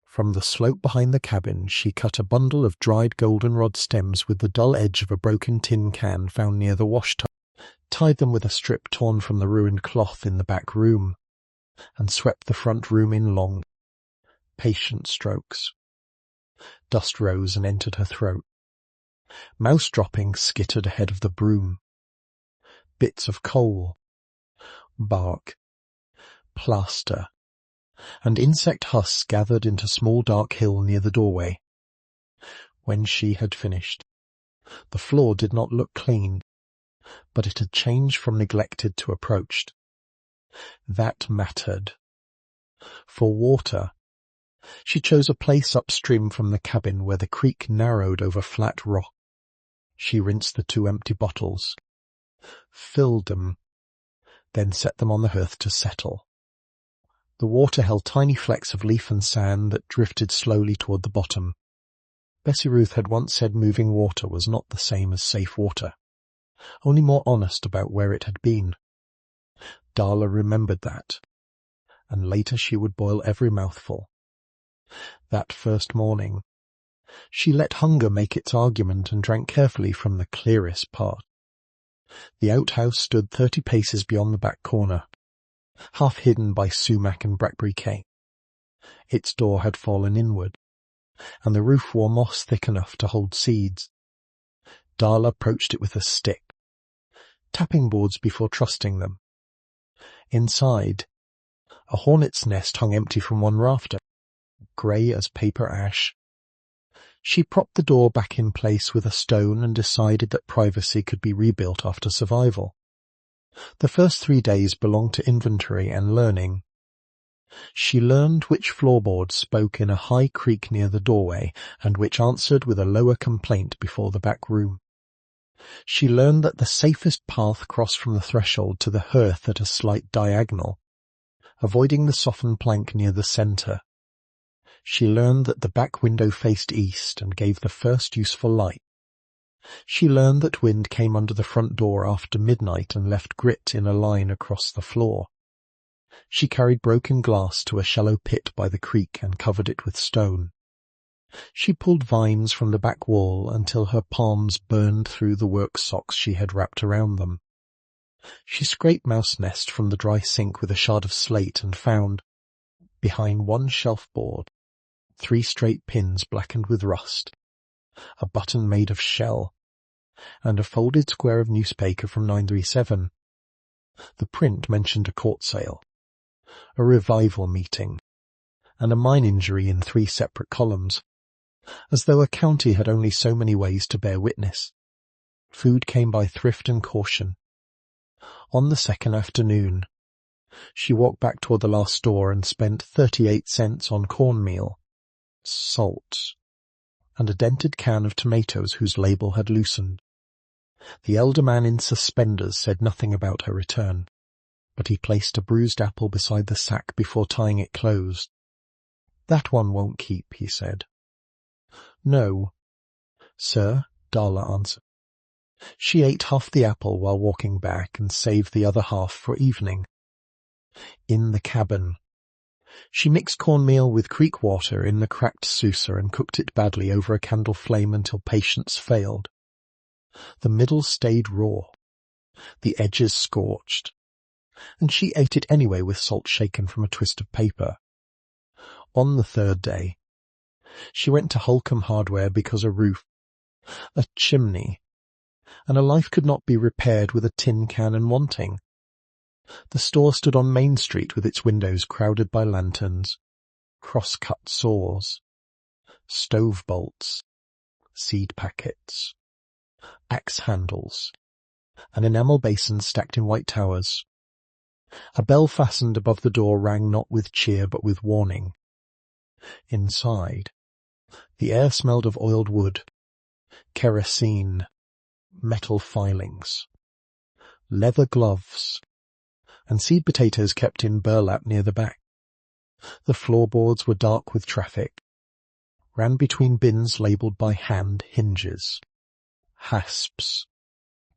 From the slope behind the cabin she cut a bundle of dried goldenrod stems with the dull edge of a broken tin can found near the wash tub, tied them with a strip torn from the ruined cloth in the back room, and swept the front room in long, patient strokes. Dust rose and entered her throat. Mouse droppings skittered ahead of the broom. Bits of coal, bark, plaster, and insect husks gathered into small dark hill near the doorway. When she had finished, the floor did not look clean, but it had changed from neglected to approached. That mattered. For water, she chose a place upstream from the cabin where the creek narrowed over flat rock. She rinsed the 2 empty bottles, filled them, then set them on the hearth to settle. The water held tiny flecks of leaf and sand that drifted slowly toward the bottom. Bessie Ruth had once said moving water was not the same as safe water, only more honest about where it had been. Darla remembered that, and later she would boil every mouthful. That first morning, She let hunger make its argument and drank carefully from the clearest part. The outhouse stood 30 paces beyond the back corner, half hidden by sumac and blackberry cane. Its door had fallen inward, and the roof wore moss thick enough to hold seeds. Darla approached it with a stick, tapping boards before trusting them. Inside, a hornet's nest hung empty from one rafter, grey as paper ash. She propped the door back in place with a stone and decided that privacy could be rebuilt after survival. The first 3 days belonged to inventory and learning. She learned which floorboards spoke in a high creak near the doorway and which answered with a lower complaint before the back room. She learned that the safest path crossed from the threshold to the hearth at a slight diagonal, avoiding the softened plank near the centre. She learned that the back window faced east and gave the first useful light. She learned that wind came under the front door after midnight and left grit in a line across the floor. She carried broken glass to a shallow pit by the creek and covered it with stone. She pulled vines from the back wall until her palms burned through the work socks she had wrapped around them. She scraped mouse nest from the dry sink with a shard of slate and found, behind one shelf board, 3 straight pins blackened with rust, a button made of shell, and a folded square of newspaper from 937. The print mentioned a court sale, a revival meeting, and a mine injury in 3 separate columns, as though a county had only so many ways to bear witness. Food came by thrift and caution. On the second afternoon, she walked back toward the last store and spent 38 cents on cornmeal, salt, and a dented can of tomatoes whose label had loosened. The elder man in suspenders said nothing about her return, but he placed a bruised apple beside the sack before tying it closed. "That one won't keep," he said. "No, sir," Darla answered. She ate half the apple while walking back and saved the other half for evening. In the cabin, she mixed cornmeal with creek water in the cracked saucer and cooked it badly over a candle flame until patience failed. The middle stayed raw, the edges scorched, and she ate it anyway with salt shaken from a twist of paper. On the 3rd day, she went to Holcomb Hardware because a roof, a chimney, and a life could not be repaired with a tin can and wanting. The store stood on Main Street with its windows crowded by lanterns, cross-cut saws, stove bolts, seed packets, axe handles, an enamel basin stacked in white towers. A bell fastened above the door rang not with cheer but with warning. Inside, the air smelled of oiled wood, kerosene, metal filings, leather gloves, and seed potatoes kept in burlap near the back. The floorboards were dark with traffic, ran between bins labelled by hand hinges, hasps,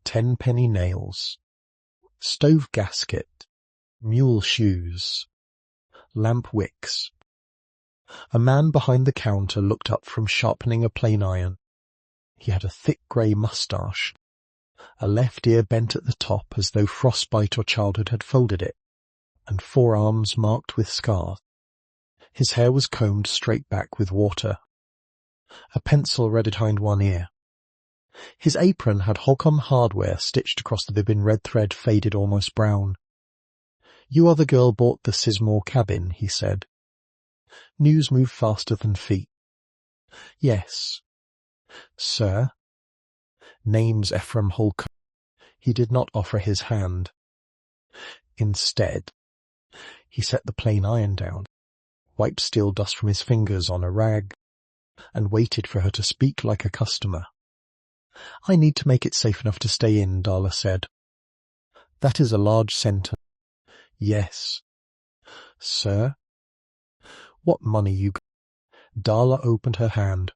10-penny nails, stove gasket, mule shoes, lamp wicks. A man behind the counter looked up from sharpening a plain iron. He had a thick grey moustache, a left ear bent at the top as though frostbite or childhood had folded it, and forearms marked with scars. His hair was combed straight back with water. A pencil read behind one ear. His apron had Holcomb Hardware stitched across the bib in red thread faded almost brown. "You are the girl bought the Sizemore cabin," he said. News moved faster than feet. "Yes." "Sir?" "Name's Ephraim Holcomb." He did not offer his hand. Instead, he set the plain iron down, wiped steel dust from his fingers on a rag, and waited for her to speak like a customer. "I need to make it safe enough to stay in," Darla said. "That is a large sentence." "Yes." "Sir?" "What money you got?" Darla opened her hand.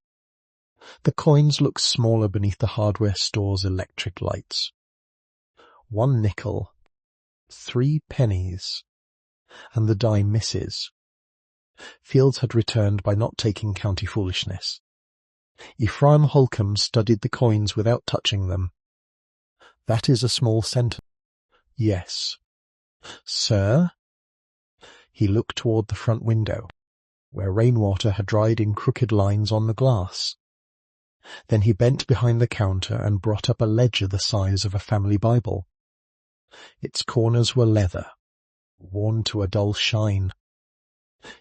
The coins looked smaller beneath the hardware store's electric lights. 1 nickel, 3 pennies, and the dime misses. Fields had returned by not taking county foolishness. Ephraim Holcomb studied the coins without touching them. That is a small sentence. Yes. Sir? He looked toward the front window, where rainwater had dried in crooked lines on the glass. Then he bent behind the counter and brought up a ledger the size of a family Bible. Its corners were leather, worn to a dull shine.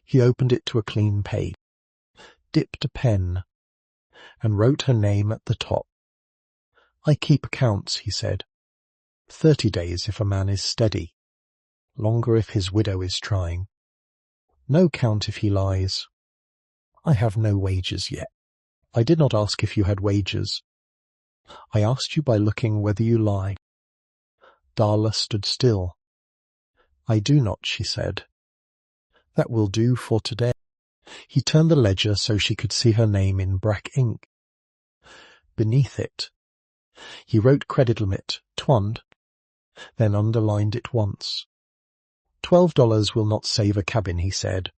He opened it to a clean page, dipped a pen, and wrote her name at the top. I keep accounts, he said. 30 days if a man is steady. Longer if his widow is trying. No count if he lies. I have no wages yet. I did not ask if you had wages. I asked you by looking whether you lie. Darla stood still. I do not, she said. That will do for today. He turned the ledger so she could see her name in black ink. Beneath it, he wrote credit limit, £20, then underlined it once. $12 will not save a cabin, he said.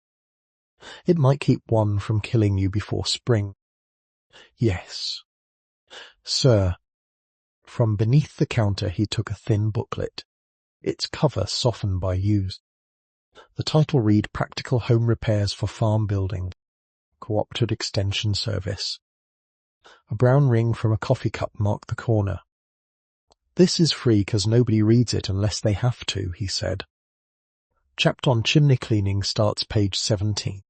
It might keep one from killing you before spring. Yes. Sir. From beneath the counter he took a thin booklet, its cover softened by use. The title read Practical Home Repairs for Farm Building, Cooperative Extension Service. A brown ring from a coffee cup marked the corner. This is free because nobody reads it unless they have to, he said. Chapter on chimney cleaning starts page 17.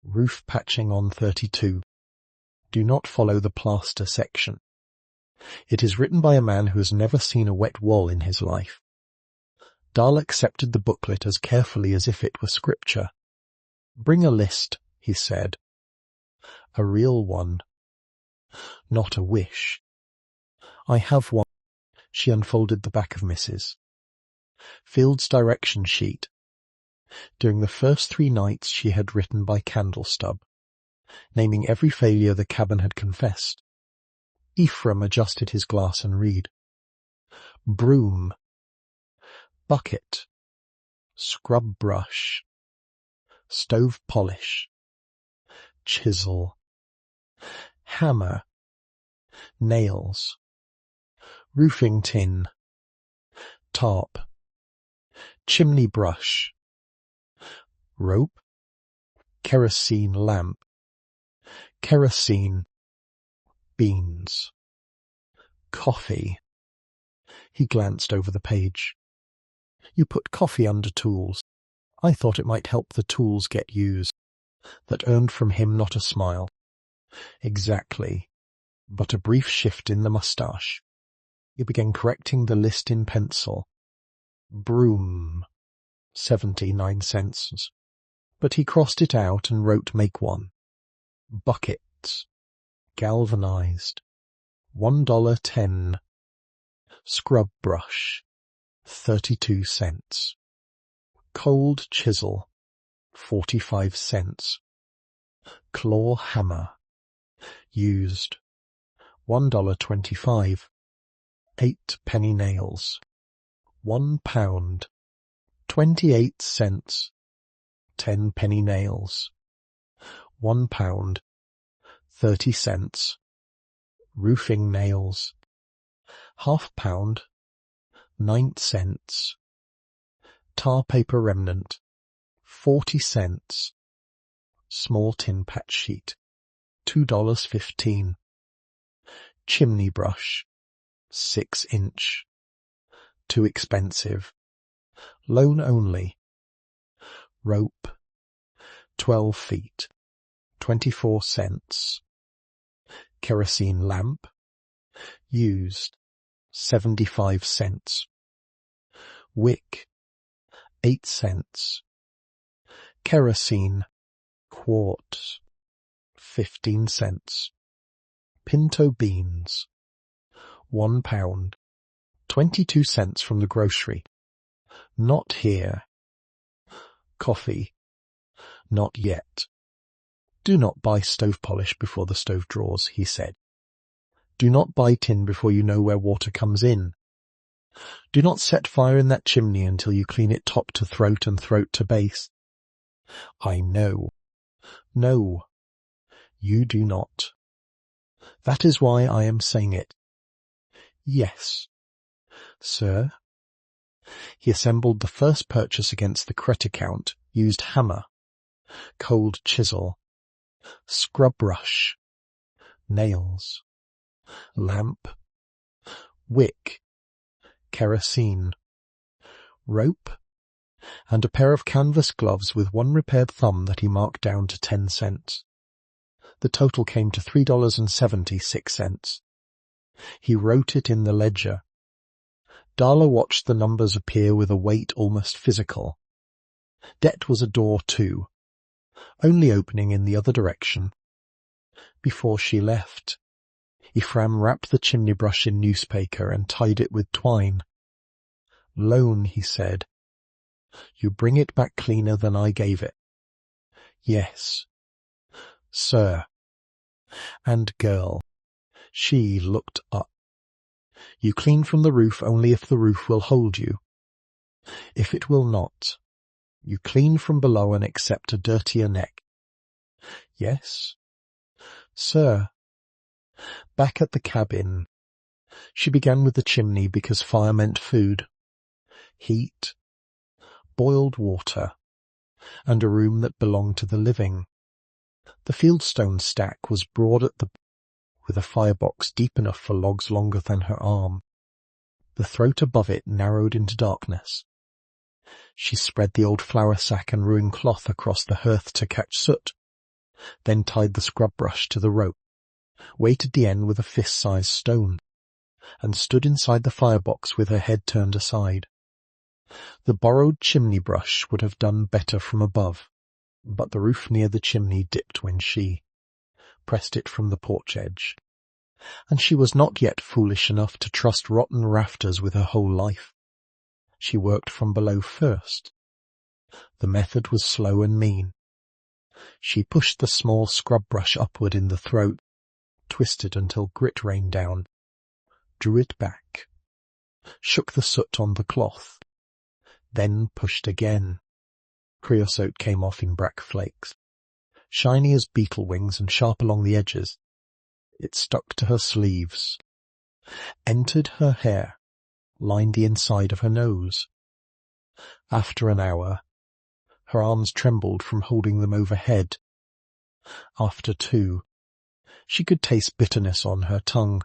Roof patching on 32. Do not follow the plaster section. It is written by a man who has never seen a wet wall in his life. Darla accepted the booklet as carefully as if it were scripture. Bring a list, he said. A real one. Not a wish. I have one. She unfolded the back of Mrs. Field's direction sheet. During the first 3 nights she had written by candle stub, naming every failure the cabin had confessed. Ephraim adjusted his glass and read. Broom. Bucket. Scrub brush. Stove polish. Chisel. Hammer. Nails. Roofing tin. Tarp. Chimney brush. Rope. Kerosene lamp. Kerosene. Beans. Coffee. He glanced over the page. You put coffee under tools. I thought it might help the tools get used. That earned from him not a smile. Exactly. But a brief shift in the moustache. He began correcting the list in pencil. Broom. 79 cents. But he crossed it out and wrote make one. Buckets. Galvanized. $1.10. Scrub brush. 32 cents. Cold chisel. 45 cents. Claw hammer. Used. $1.25. 8 penny nails. £1. 28 cents. 10 penny nails. £1. 30 cents. Roofing nails. £half. 9 cents. Tar paper remnant. 40 cents. Small tin patch sheet. $2.15. Chimney brush. 6-inch. Too expensive. Loan only. Rope. 12 feet. 24 cents. Kerosene lamp. Used. 75 cents. Wick. 8 cents. Kerosene. Quarts. 15 cents. Pinto beans. £1. 22 cents from the grocery. Not here. Coffee. Not yet. Do not buy stove polish before the stove draws, he said. Do not buy tin before you know where water comes in. Do not set fire in that chimney until you clean it top to throat and throat to base. I know. No, you do not. That is why I am saying it. Yes. Sir? He assembled the first purchase against the credit account, used hammer, cold chisel, scrub brush, nails, lamp, wick, kerosene, rope, and a pair of canvas gloves with one repaired thumb that he marked down to 10 cents. The total came to $3.76. He wrote it in the ledger. Darla watched the numbers appear with a weight almost physical. Debt was a door too, only opening in the other direction. Before she left, Ephraim wrapped the chimney brush in newspaper and tied it with twine. Loan, he said. You bring it back cleaner than I gave it. Yes. Sir. And girl. She looked up. You clean from the roof only if the roof will hold you. If it will not, you clean from below and accept a dirtier neck. Yes. Sir. Back at the cabin, she began with the chimney because fire meant food, heat, boiled water, and a room that belonged to the living. The fieldstone stack was broad at the with a firebox deep enough for logs longer than her arm. The throat above it narrowed into darkness. She spread the old flour sack and ruined cloth across the hearth to catch soot, then tied the scrub brush to the rope, weighted the end with a fist-sized stone, and stood inside the firebox with her head turned aside. The borrowed chimney brush would have done better from above, but the roof near the chimney dipped when she pressed it from the porch edge, and she was not yet foolish enough to trust rotten rafters with her whole life. She worked from below first. The method was slow and mean. She pushed the small scrub brush upward in the throat, twisted until grit rained down, drew it back, shook the soot on the cloth, then pushed again. Creosote came off in black flakes, shiny as beetle wings and sharp along the edges. It stuck to her sleeves, entered her hair, lined the inside of her nose. After an hour, her arms trembled from holding them overhead. After 2, she could taste bitterness on her tongue.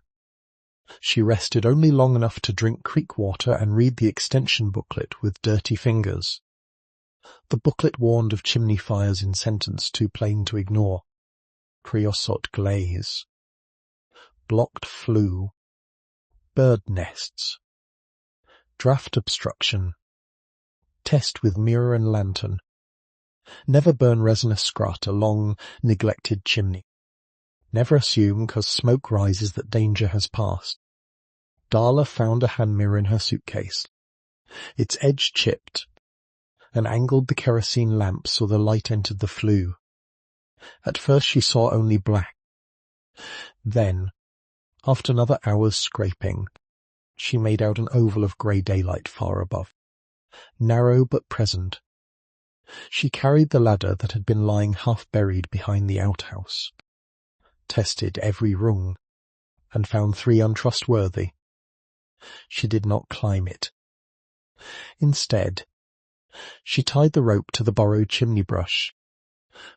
She rested only long enough to drink creek water and read the extension booklet with dirty fingers. The booklet warned of chimney fires in sentence too plain to ignore. Creosote glaze. Blocked flue. Bird nests. Draft obstruction. Test with mirror and lantern. Never burn resinous scrot a long, neglected chimney. Never assume 'cause smoke rises that danger has passed. Darla found a hand mirror in her suitcase. Its edge chipped, and angled the kerosene lamp so the light entered the flue. At first she saw only black. Then, after another hour's scraping, she made out an oval of grey daylight far above, narrow but present. She carried the ladder that had been lying half-buried behind the outhouse, tested every rung, and found 3 untrustworthy. She did not climb it. Instead, she tied the rope to the borrowed chimney brush,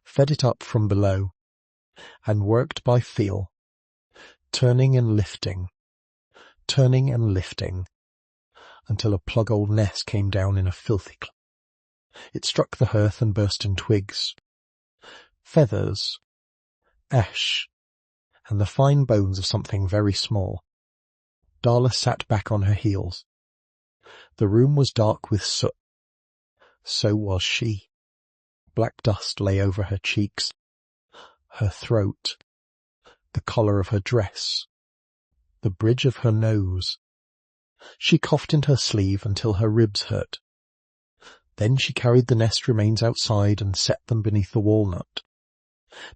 fed it up from below, and worked by feel, turning and lifting, until a plug-old nest came down in a filthy clump. It struck the hearth and burst in twigs, feathers, ash, and the fine bones of something very small. Darla sat back on her heels. The room was dark with soot. So was she. Black dust lay over her cheeks, her throat, the collar of her dress, the bridge of her nose. She coughed into her sleeve until her ribs hurt. Then she carried the nest remains outside and set them beneath the walnut,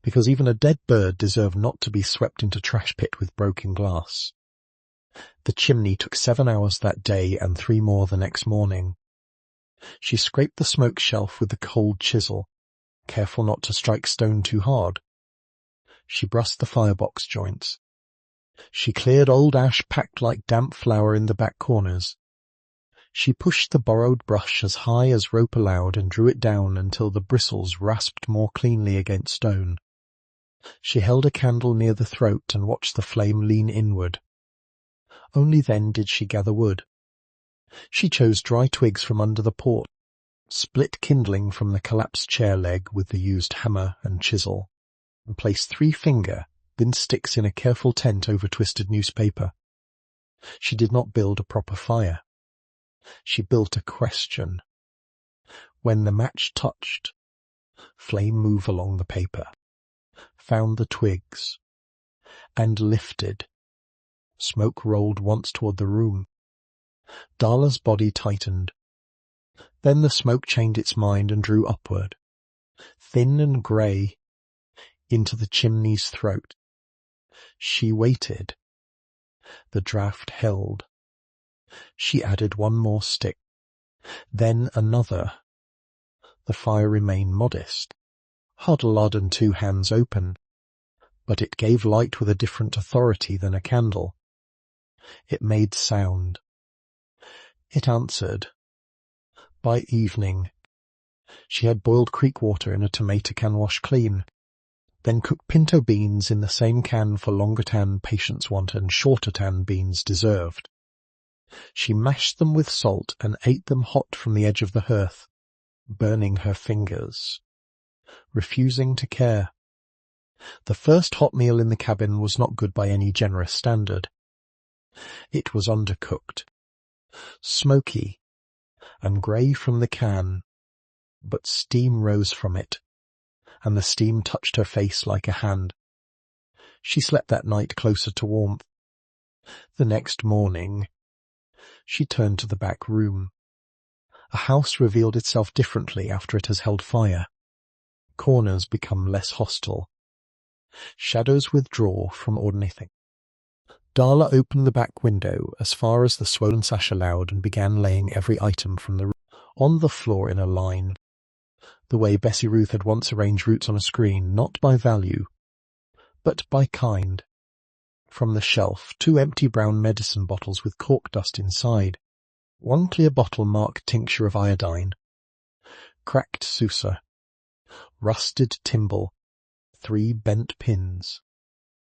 because even a dead bird deserved not to be swept into trash pit with broken glass. The chimney took 7 hours that day and 3 more the next morning. She scraped the smoke shelf with the cold chisel, careful not to strike stone too hard. She brushed the firebox joints, She cleared old ash packed like damp flour in the back corners. She pushed the borrowed brush as high as rope allowed and drew it down until the bristles rasped more cleanly against stone. She held a candle near the throat and watched the flame lean inward. Only then did she gather wood. She chose dry twigs from under the port, split kindling from the collapsed chair leg with the used hammer and chisel, and placed 3-finger, thin sticks in a careful tent over twisted newspaper. She did not build a proper fire. She built a question. When the match touched, flame moved along the paper, found the twigs, and lifted. Smoke rolled once toward the room. Darla's body tightened. Then the smoke chained its mind and drew upward, thin and grey, into the chimney's throat. She waited. The draught held. She added 1 more stick, then another. The fire remained modest, huddled and 2 hands open, but it gave light with a different authority than a candle. It made sound. It answered. By evening, she had boiled creek water in a tomato can washed clean, then cooked pinto beans in the same can for longer tan patients wanted and shorter tan beans deserved. She mashed them with salt and ate them hot from the edge of the hearth, burning her fingers, refusing to care. The first hot meal in the cabin was not good by any generous standard. It was undercooked, smoky, and grey from the can, but steam rose from it, and the steam touched her face like a hand. She slept that night closer to warmth. The next morning, she turned to the back room. A house revealed itself differently after it has held fire. Corners become less hostile. Shadows withdraw from ordinary things. Darla opened the back window as far as the swollen sash allowed and began laying every item from the room on the floor in a line, the way Bessie Ruth had once arranged roots on a screen, not by value, but by kind. From the shelf, 2 empty brown medicine bottles with cork dust inside, 1 clear bottle marked tincture of iodine, cracked sousa, rusted timble, 3 bent pins,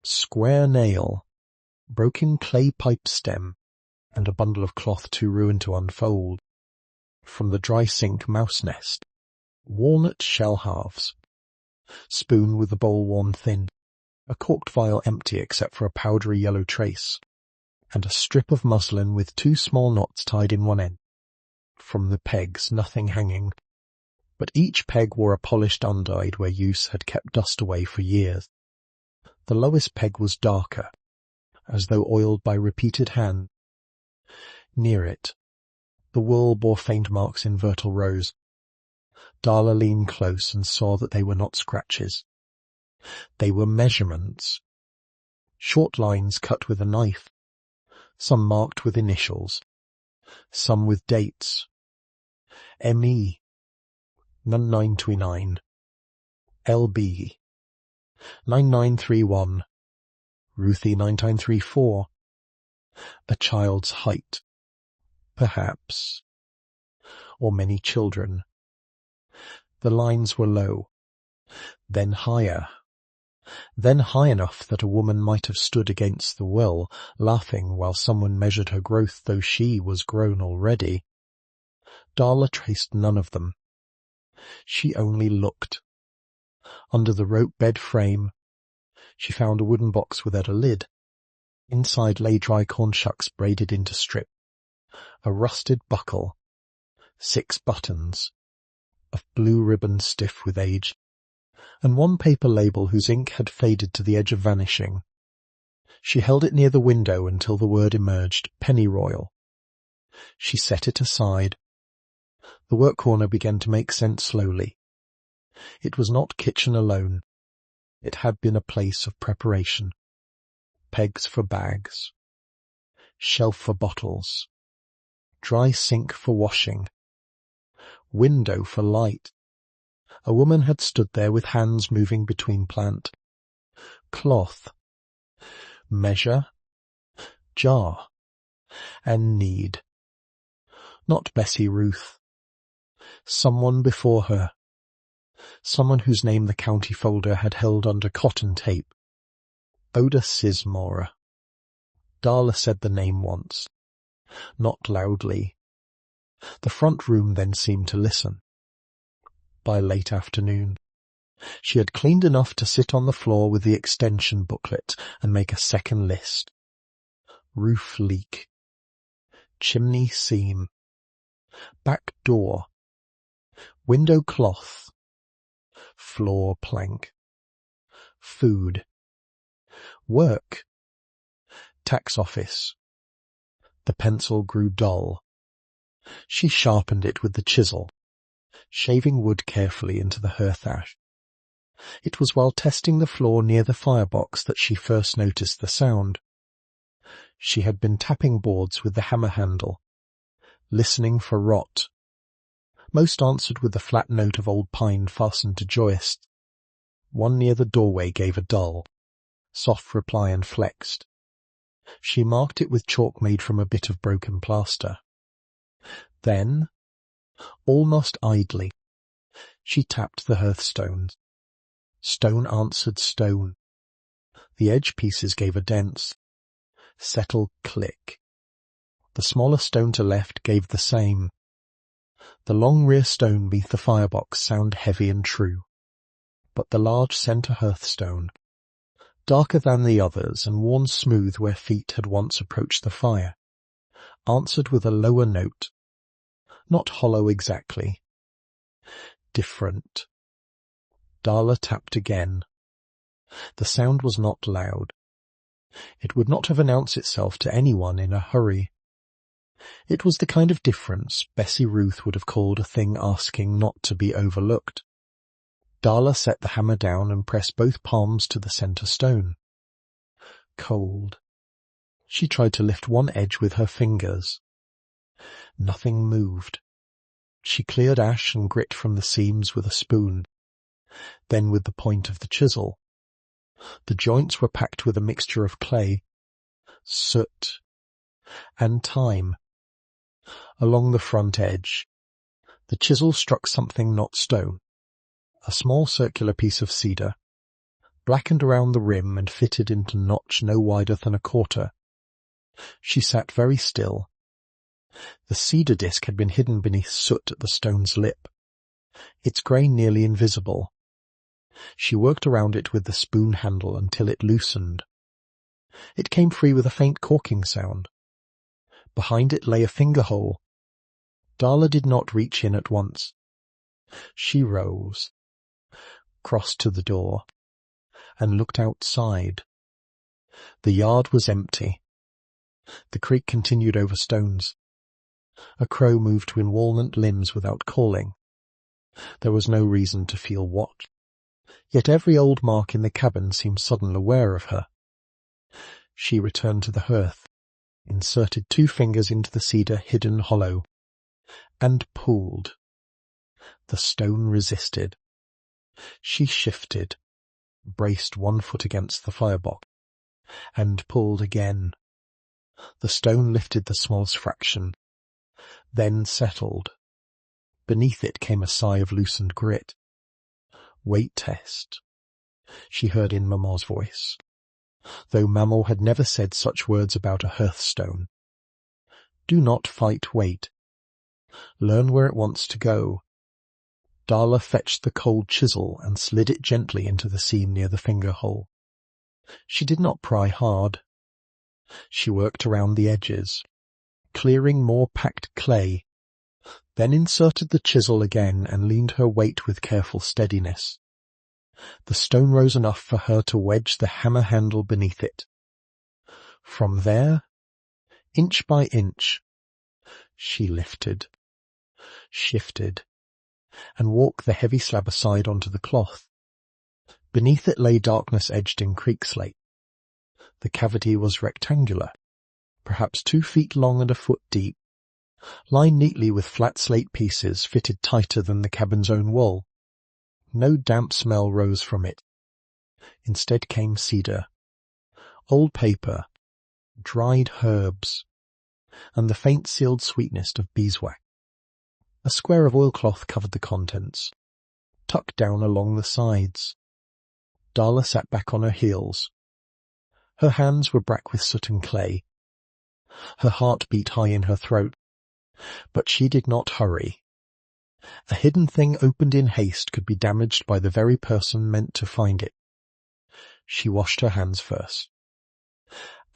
square nail, broken clay pipe stem, and a bundle of cloth too ruined to unfold. From the dry sink mouse nest, walnut shell halves, spoon with the bowl worn thin, a corked vial empty except for a powdery yellow trace, and a strip of muslin with 2 small knots tied in one end. From the pegs nothing hanging, but each peg wore a polished undyed where use had kept dust away for years. The lowest peg was darker, as though oiled by repeated hand. Near it, the wool bore faint marks in vertical rows. Darla leaned close and saw that they were not scratches. They were measurements. Short lines cut with a knife, some marked with initials, some with dates. M.E. 9929, L.B. 9931, Ruthie 9934. A child's height, perhaps, or many children. The lines were low, then higher, then high enough that a woman might have stood against the well, laughing while someone measured her growth, though she was grown already. Darla traced none of them. She only looked. Under the rope bed frame, she found a wooden box without a lid. Inside lay dry corn shucks braided into strip, a rusted buckle, 6 buttons, of blue ribbon stiff with age, and 1 paper label whose ink had faded to the edge of vanishing. She held it near the window until the word emerged, pennyroyal. She set it aside. The work corner began to make sense slowly. It was not kitchen alone. It had been a place of preparation. Pegs for bags, shelf for bottles, dry sink for washing, window for light. A woman had stood there with hands moving between plant. Cloth. Measure, jar. And need. Not Bessie Ruth. Someone before her. Someone whose name the county folder had held under cotton tape. Oda Sizemore. Darla said the name once. Not loudly. The front room then seemed to listen. By late afternoon, she had cleaned enough to sit on the floor with the extension booklet and make a second list. Roof leak. Chimney seam. Back door. Window cloth. Floor plank. Food. Work. Tax office. The pencil grew dull. She sharpened it with the chisel, shaving wood carefully into the hearth ash. It was while testing the floor near the firebox that she first noticed the sound. She had been tapping boards with the hammer handle, listening for rot. Most answered with the flat note of old pine fastened to joists. One near the doorway gave a dull, soft reply and flexed. She marked it with chalk made from a bit of broken plaster. Then, almost idly, she tapped the hearthstones. Stone answered stone. The edge pieces gave a dense, settled click. The smaller stone to left gave the same. The long rear stone beneath the firebox sounded heavy and true. But the large centre hearthstone, darker than the others and worn smooth where feet had once approached the fire, answered with a lower note. Not hollow exactly. Different. Darla tapped again. The sound was not loud. It would not have announced itself to anyone in a hurry. It was the kind of difference Bessie Ruth would have called a thing asking not to be overlooked. Darla set the hammer down and pressed both palms to the centre stone. Cold. She tried to lift one edge with her fingers. Nothing moved. She cleared ash and grit from the seams with a spoon, then with the point of the chisel. The joints were packed with a mixture of clay, soot, and time. Along the front edge, the chisel struck something not stone, a small circular piece of cedar, blackened around the rim and fitted into a notch no wider than a quarter. She sat very still. The cedar disc had been hidden beneath soot at the stone's lip, its grain nearly invisible. She worked around it with the spoon handle until it loosened. It came free with a faint corking sound. Behind it lay a finger hole. Darla did not reach in at once. She rose, crossed to the door, and looked outside. The yard was empty. The creek continued over stones. A crow moved between walnut limbs without calling. There was no reason to feel watched. Yet every old mark in the cabin seemed suddenly aware of her. She returned to the hearth, inserted 2 fingers into the cedar hidden hollow, and pulled. The stone resisted. She shifted, braced one foot against the firebox, and pulled again. The stone lifted the smallest fraction, then settled. Beneath it came a sigh of loosened grit. Weight test, she heard in Mamma's voice, though Mamma had never said such words about a hearthstone. Do not fight weight. Learn where it wants to go. Darla fetched the cold chisel and slid it gently into the seam near the finger hole. She did not pry hard. She worked around the edges, clearing more packed clay, then inserted the chisel again and leaned her weight with careful steadiness. The stone rose enough for her to wedge the hammer handle beneath it. From there, inch by inch, she lifted, shifted, and walked the heavy slab aside onto the cloth. Beneath it lay darkness edged in creek slate. The cavity was rectangular, perhaps 2 feet long and a foot deep, lined neatly with flat slate pieces fitted tighter than the cabin's own wall. No damp smell rose from it. Instead came cedar, old paper, dried herbs, and the faint sealed sweetness of beeswax. A square of oilcloth covered the contents, tucked down along the sides. Darla sat back on her heels. Her hands were black with soot and clay. Her heart beat high in her throat, but she did not hurry. A hidden thing opened in haste could be damaged by the very person meant to find it. She washed her hands first.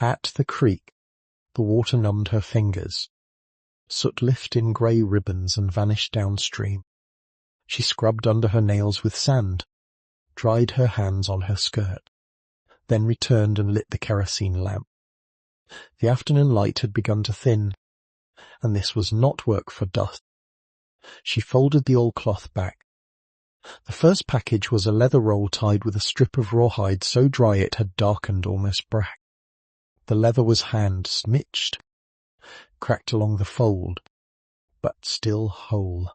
At the creek, the water numbed her fingers. Soot lifted in grey ribbons and vanished downstream. She scrubbed under her nails with sand, dried her hands on her skirt, then returned and lit the kerosene lamp. The afternoon light had begun to thin, and this was not work for dust. She folded the oilcloth back. The first package was a leather roll tied with a strip of rawhide so dry it had darkened almost black. The leather was hand-smitched, cracked along the fold, but still whole.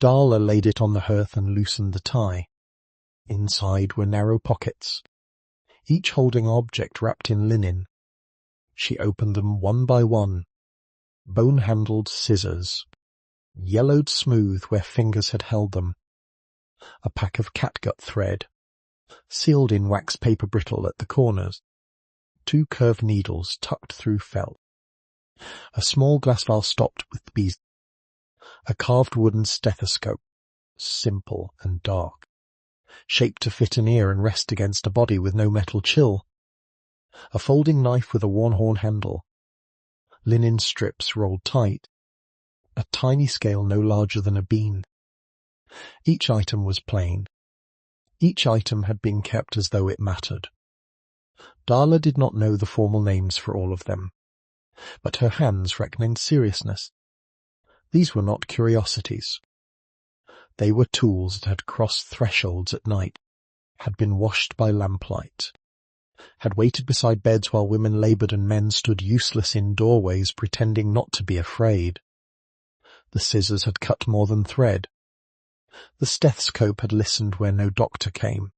Darla laid it on the hearth and loosened the tie. Inside were narrow pockets, each holding an object wrapped in linen. She opened them one by one. Bone-handled scissors, yellowed smooth where fingers had held them. A pack of catgut thread, sealed in wax paper brittle at the corners. 2 curved needles tucked through felt. A small glass vial stopped with bees. A carved wooden stethoscope, simple and dark, shaped to fit an ear and rest against a body with no metal chill. A folding knife with a worn horn handle. Linen strips rolled tight. A tiny scale no larger than a bean. Each item was plain. Each item had been kept as though it mattered. Darla did not know the formal names for all of them, but her hands reckoned seriousness. These were not curiosities. They were tools that had crossed thresholds at night, had been washed by lamplight, had waited beside beds while women laboured and men stood useless in doorways pretending not to be afraid. The scissors had cut more than thread. The stethoscope had listened where no doctor came.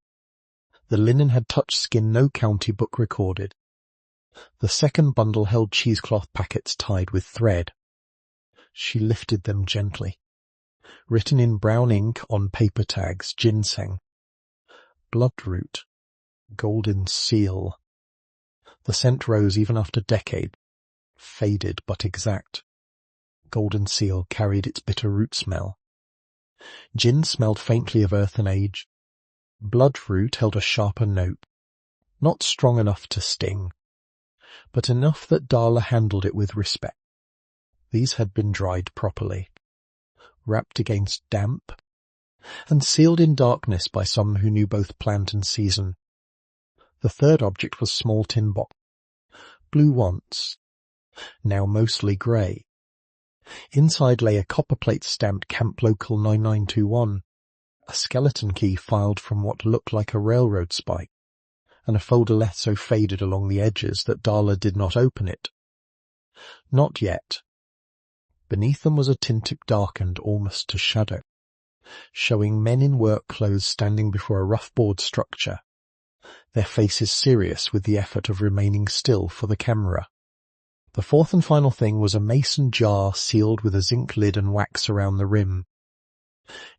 The linen had touched skin no county book recorded. The second bundle held cheesecloth packets tied with thread. She lifted them gently. Written in brown ink on paper tags, ginseng, bloodroot, golden seal. The scent rose even after decade, faded but exact. Golden seal carried its bitter root smell. Gin smelled faintly of earth and age. Bloodroot held a sharper note, not strong enough to sting, but enough that Darla handled it with respect. These had been dried properly, wrapped against damp, and sealed in darkness by some who knew both plant and season. The third object was a small tin box, blue once, now mostly grey. Inside lay a copper plate stamped Camp Local 9921, a skeleton key filed from what looked like a railroad spike, and a folderlet so faded along the edges that Darla did not open it. Not yet. Beneath them was a tintype darkened almost to shadow, showing men in work clothes standing before a rough board structure, their faces serious with the effort of remaining still for the camera. The fourth and final thing was a mason jar sealed with a zinc lid and wax around the rim.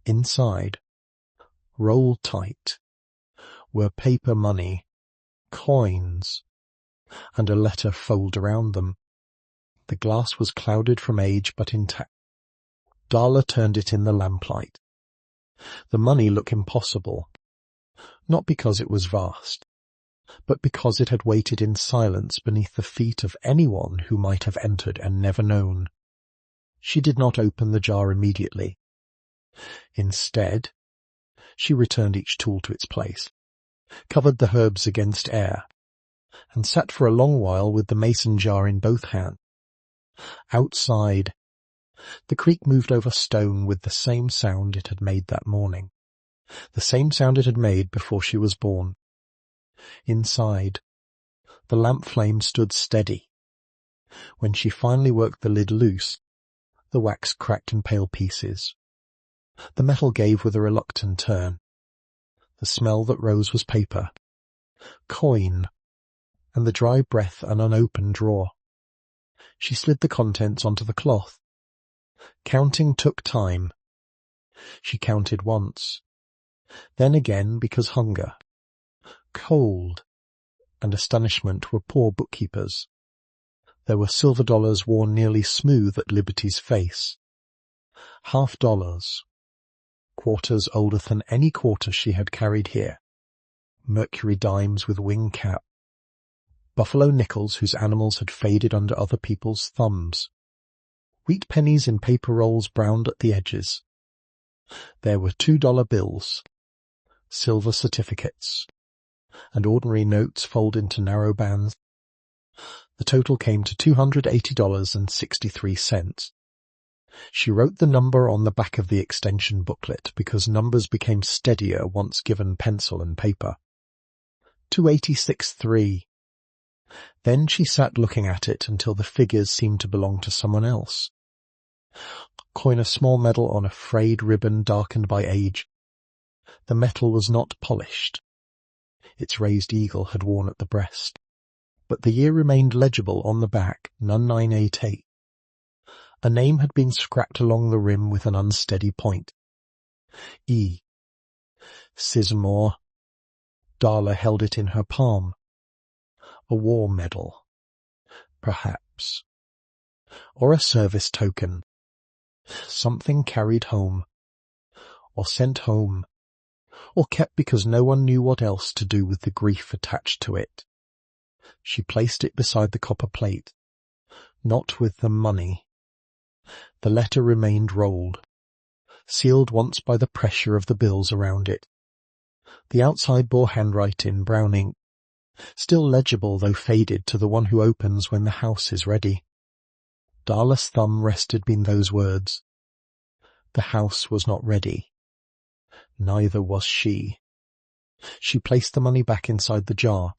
Inside, rolled tight, were paper money, coins, and a letter folded around them. The glass was clouded from age but intact. Darla turned it in the lamplight. The money looked impossible, not because it was vast, but because it had waited in silence beneath the feet of anyone who might have entered and never known. She did not open the jar immediately. Instead, she returned each tool to its place, covered the herbs against air, and sat for a long while with the mason jar in both hands. Outside, the creek moved over stone with the same sound it had made that morning, the same sound it had made before she was born. Inside, the lamp flame stood steady. When she finally worked the lid loose, the wax cracked in pale pieces. The metal gave with a reluctant turn. The smell that rose was paper, coin, and the dry breath an unopened drawer. She slid the contents onto the cloth. Counting took time. She counted once, then again because hunger, cold, and astonishment were poor bookkeepers. There were silver dollars worn nearly smooth at Liberty's face, $half, quarters older than any quarter she had carried here, mercury dimes with wing cap, buffalo nickels whose animals had faded under other people's thumbs, wheat pennies in paper rolls browned at the edges. There were $2 bills, silver certificates, and ordinary notes folded into narrow bands. The total came to $280.63. She wrote the number on the back of the extension booklet because numbers became steadier once given pencil and paper. 286.3. Then she sat looking at it until the figures seemed to belong to someone else. Coin a small medal on a frayed ribbon darkened by age. The metal was not polished. Its raised eagle had worn at the breast, but the year remained legible on the back, none 988. A name had been scrapped along the rim with an unsteady point. E. Sizemore. Darla held it in her palm. A war medal, perhaps, or a service token, something carried home, or sent home, or kept because no one knew what else to do with the grief attached to it. She placed it beside the copper plate, not with the money. The letter remained rolled, sealed once by the pressure of the bills around it. The outside bore handwriting in brown ink, still legible though faded to the one who opens when the house is ready. Darla's thumb rested between those words. The house was not ready. Neither was she. She placed the money back inside the jar,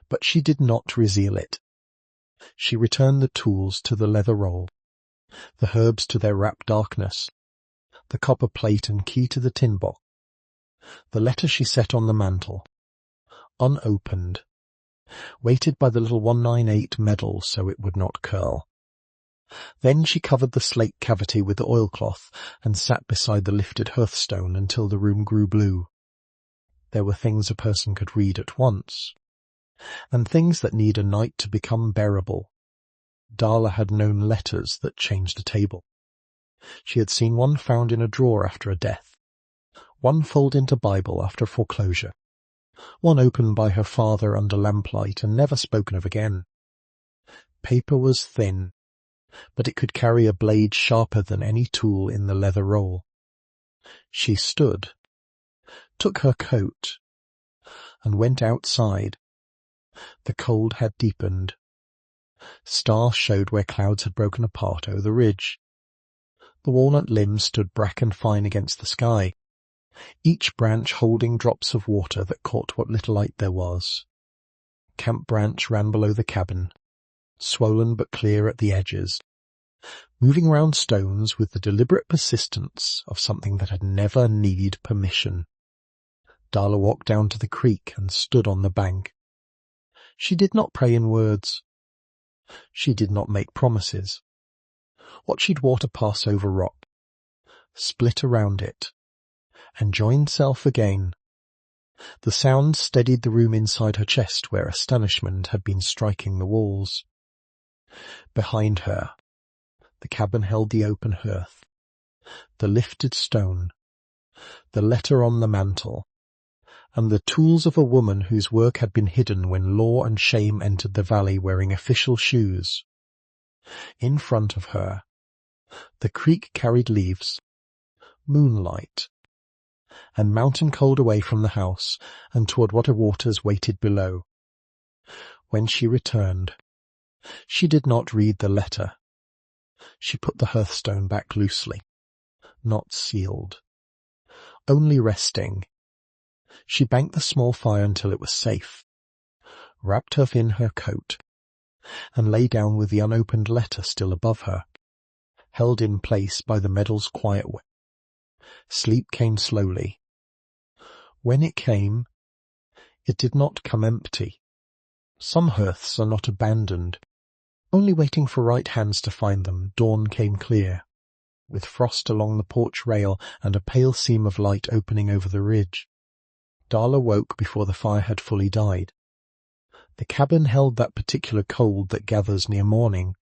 but she did not reseal it. She returned the tools to the leather roll, the herbs to their wrapped darkness, the copper plate and key to the tin box. The letter she set on the mantel, unopened, weighted by the little 198 medal so it would not curl. Then she covered the slate cavity with the oilcloth and sat beside the lifted hearthstone until the room grew blue. There were things a person could read at once, and things that need a night to become bearable. Darla had known letters that changed a table. She had seen one found in a drawer after a death, one folded into Bible after foreclosure, one opened by her father under lamplight and never spoken of again. Paper was thin, but it could carry a blade sharper than any tool in the leather roll. She stood, took her coat, and went outside. The cold had deepened. Stars showed where clouds had broken apart over the ridge. The walnut limbs stood bracken fine against the sky, each branch holding drops of water that caught what little light there was. Camp branch ran below the cabin, swollen but clear at the edges, moving round stones with the deliberate persistence of something that had never needed permission. Darla walked down to the creek and stood on the bank. She did not pray in words. She did not make promises. Watched water pass over rock, split around it, and join self again. The sound steadied the room inside her chest where astonishment had been striking the walls. Behind her, the cabin held the open hearth, the lifted stone, the letter on the mantel, and the tools of a woman whose work had been hidden when law and shame entered the valley wearing official shoes. In front of her, the creek carried leaves, moonlight, and mountain cold away from the house and toward what waters waited below. When she returned, she did not read the letter. She put the hearthstone back loosely, not sealed, only resting. She banked the small fire until it was safe, wrapped her in her coat, and lay down with the unopened letter still above her, held in place by the medal's quiet way. Sleep came slowly. When it came, it did not come empty. Some hearths are not abandoned, only waiting for right hands to find them. Dawn came clear, with frost along the porch rail and a pale seam of light opening over the ridge. Darla woke before the fire had fully died. The cabin held that particular cold that gathers near morning,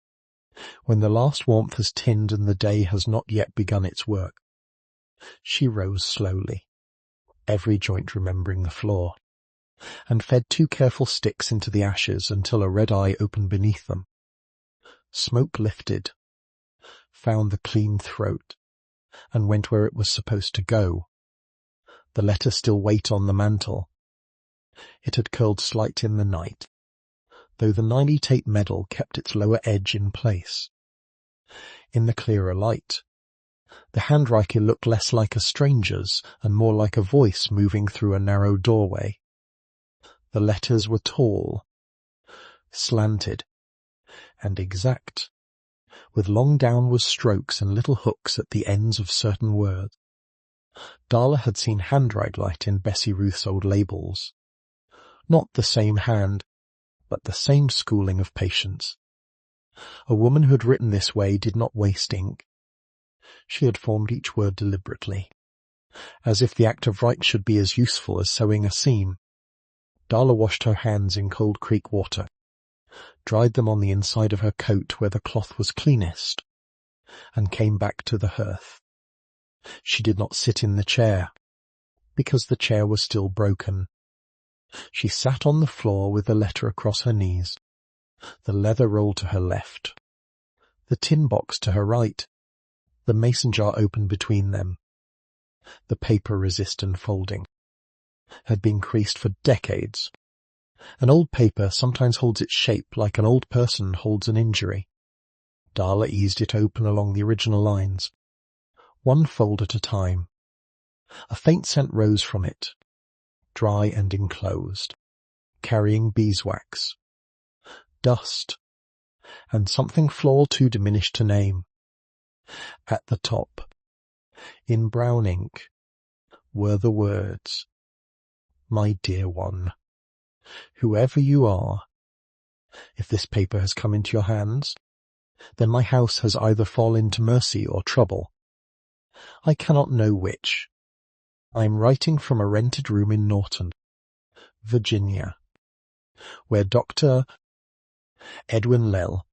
when the last warmth has tinned and the day has not yet begun its work. She rose slowly, every joint remembering the floor, and fed 2 careful sticks into the ashes until a red eye opened beneath them. Smoke lifted, found the clean throat, and went where it was supposed to go. The letter still wait on the mantel. It had curled slight in the night, though the 98 medal kept its lower edge in place. In the clearer light, the handwriting looked less like a stranger's and more like a voice moving through a narrow doorway. The letters were tall, slanted, and exact, with long downward strokes and little hooks at the ends of certain words. Darla had seen handwriting in Bessie Ruth's old labels. Not the same hand, but the same schooling of patience. A woman who had written this way did not waste ink. She had formed each word deliberately, as if the act of writing should be as useful as sewing a seam. Darla washed her hands in cold creek water, dried them on the inside of her coat where the cloth was cleanest, and came back to the hearth. She did not sit in the chair, because the chair was still broken. She sat on the floor with the letter across her knees, the leather roll to her left, the tin box to her right, the mason jar open between them. The paper resist unfolding, had been creased for decades. An old paper sometimes holds its shape like an old person holds an injury. Darla eased it open along the original lines, one fold at a time. A faint scent rose from it, dry and enclosed, carrying beeswax, dust, and something floral too diminished to name. At the top, in brown ink, were the words, "My dear one, whoever you are, if this paper has come into your hands, then my house has either fallen into mercy or trouble. I cannot know which. I am writing from a rented room in Norton, Virginia, where Dr. Edwin Lell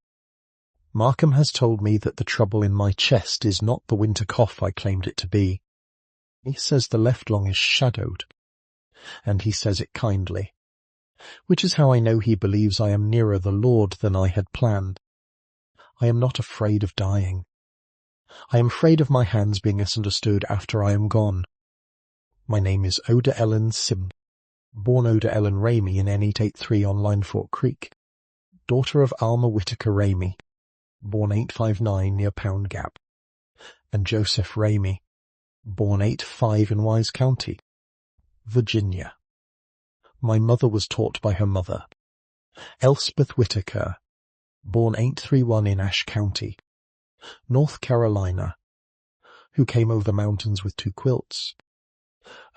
Markham has told me that the trouble in my chest is not the winter cough I claimed it to be. He says the left lung is shadowed, and he says it kindly, which is how I know he believes I am nearer the Lord than I had planned. I am not afraid of dying. I am afraid of my hands being misunderstood after I am gone. My name is Oda Ellen Sizemore, born Oda Ellen Ramey in N883 on Line Fork Creek, daughter of Alma Whitaker Ramey, born 859 near Pound Gap, and Joseph Ramey, born 85 in Wise County, Virginia. My mother was taught by her mother, Elspeth Whitaker, born 831 in Ashe County, North Carolina, who came over the mountains with 2 quilts,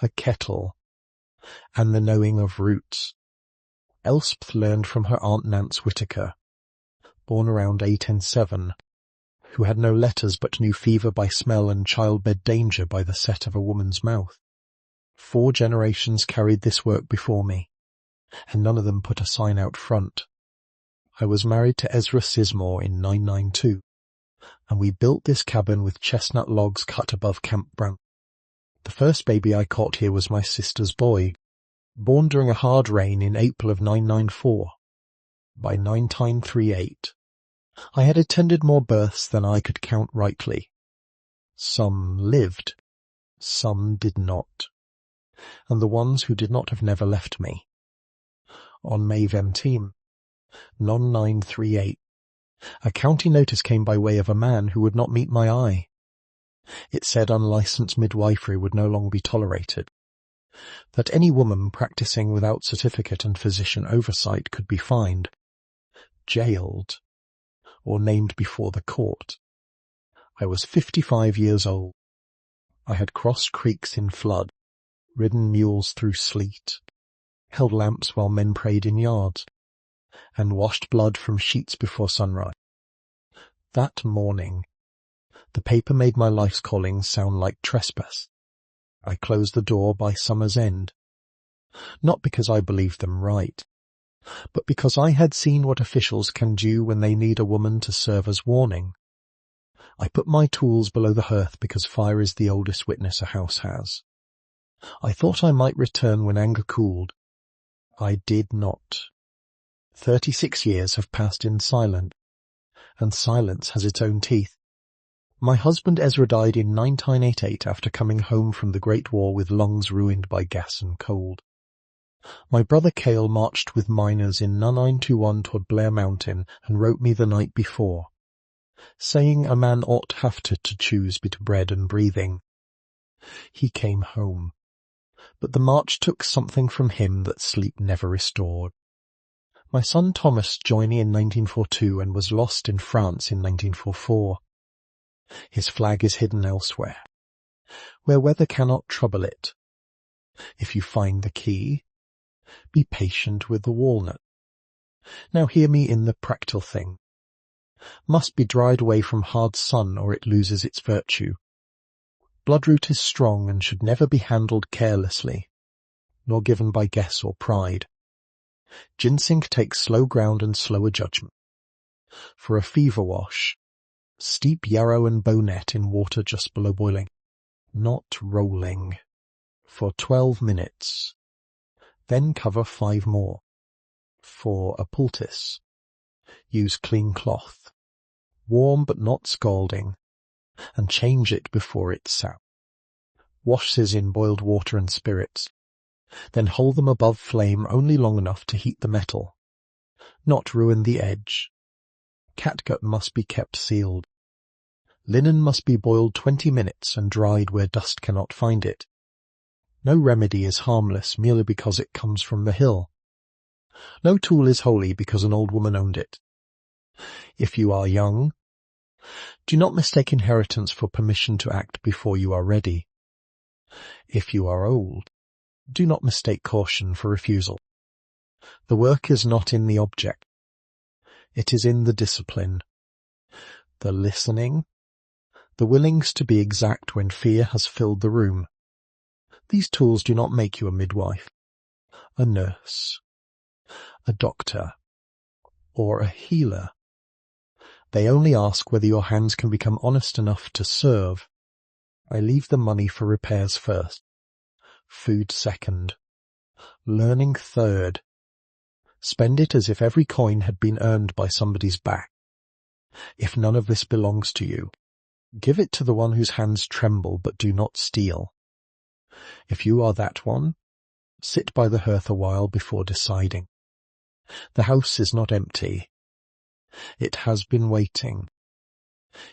a kettle, and the knowing of roots. Elspeth learned from her Aunt Nance Whitaker, born around 807, who had no letters but knew fever by smell and childbed danger by the set of a woman's mouth. 4 generations carried this work before me, and none of them put a sign out front. I was married to Ezra Sizemore in 992, and we built this cabin with chestnut logs cut above campground. The first baby I caught here was my sister's boy, born during a hard rain in April of 994. By 1938, I had attended more births than I could count rightly. Some lived, some did not, and the ones who did not have never left me. On May 17, 1938, a county notice came by way of a man who would not meet my eye. It said unlicensed midwifery would no longer be tolerated, that any woman practicing without certificate and physician oversight could be fined, jailed, or named before the court. I was 55 years old. I had crossed creeks in flood, ridden mules through sleet, held lamps while men prayed in yards, and washed blood from sheets before sunrise. That morning, the paper made my life's calling sound like trespass. I closed the door by summer's end, not because I believed them right, but because I had seen what officials can do when they need a woman to serve as warning. I put my tools below the hearth because fire is the oldest witness a house has. I thought I might return when anger cooled. I did not. 36 years have passed in silence, and silence has its own teeth. My husband Ezra died in 1988 after coming home from the Great War with lungs ruined by gas and cold. My brother Cale marched with miners in 1921 toward Blair Mountain and wrote me the night before, saying a man ought have to choose between bread and breathing. He came home, but the march took something from him that sleep never restored. My son Thomas joined me in 1942 and was lost in France in 1944. His flag is hidden elsewhere, where weather cannot trouble it. If you find the key, be patient with the walnut. Now hear me in the practical thing. Must be dried away from hard sun or it loses its virtue. Bloodroot is strong and should never be handled carelessly, nor given by guess or pride. Ginseng takes slow ground and slower judgment. For a fever wash, steep yarrow and bonet in water just below boiling, not rolling, for 12 minutes. Then cover 5 more. For a poultice, use clean cloth, warm but not scalding, and change it before it's sap. Wash these in boiled water and spirits. Then hold them above flame only long enough to heat the metal, not ruin the edge. Catgut must be kept sealed. Linen must be boiled 20 minutes and dried where dust cannot find it. No remedy is harmless merely because it comes from the hill. No tool is holy because an old woman owned it. If you are young, do not mistake inheritance for permission to act before you are ready. If you are old, do not mistake caution for refusal. The work is not in the object. It is in the discipline, the listening, the willings to be exact when fear has filled the room. These tools do not make you a midwife, a nurse, a doctor, or a healer. They only ask whether your hands can become honest enough to serve. I leave the money for repairs first, food second, learning third. Spend it as if every coin had been earned by somebody's back. If none of this belongs to you, give it to the one whose hands tremble but do not steal. If you are that one, sit by the hearth a while before deciding. The house is not empty. It has been waiting.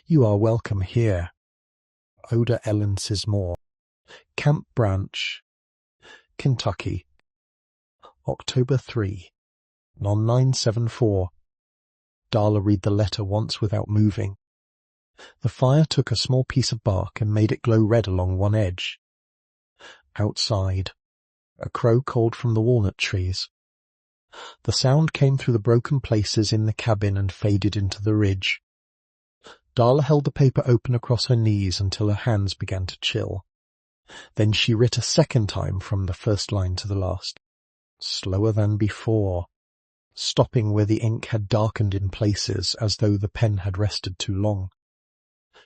You are welcome here. Oda Ellen Sizemore, Camp Branch, Kentucky, October 3, 1974. Darla read the letter once without moving. The fire took a small piece of bark and made it glow red along one edge. Outside, a crow called from the walnut trees. The sound came through the broken places in the cabin and faded into the ridge. Darla held the paper open across her knees until her hands began to chill. Then she writ a second time from the first line to the last, slower than before, stopping where the ink had darkened in places as though the pen had rested too long.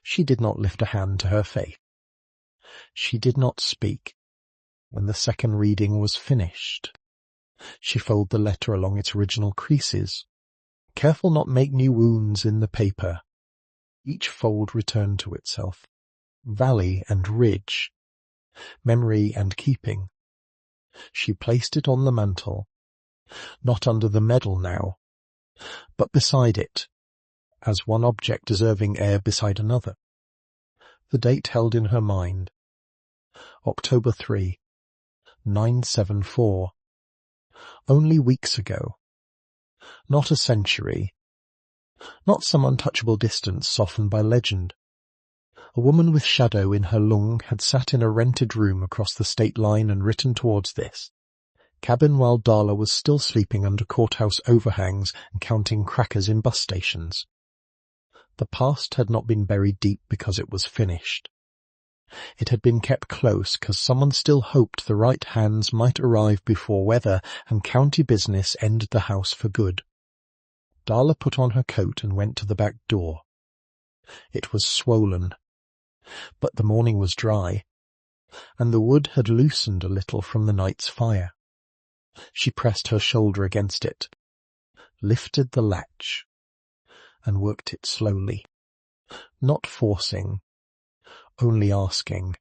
She did not lift a hand to her face. She did not speak. When the second reading was finished, she folded the letter along its original creases, careful not make new wounds in the paper. Each fold returned to itself, valley and ridge, memory and keeping. She placed it on the mantel, not under the medal now, but beside it, as one object deserving air beside another. The date held in her mind, October 3, 974. Only weeks ago. Not a century. Not some untouchable distance softened by legend. A woman with shadow in her lung had sat in a rented room across the state line and written towards this, cabin while Darla was still sleeping under courthouse overhangs and counting crackers in bus stations. The past had not been buried deep because it was finished. It had been kept close because someone still hoped the right hands might arrive before weather and county business ended the house for good. Darla put on her coat and went to the back door. It was swollen, but the morning was dry, and the wood had loosened a little from the night's fire. She pressed her shoulder against it, lifted the latch, and worked it slowly, not forcing, only asking.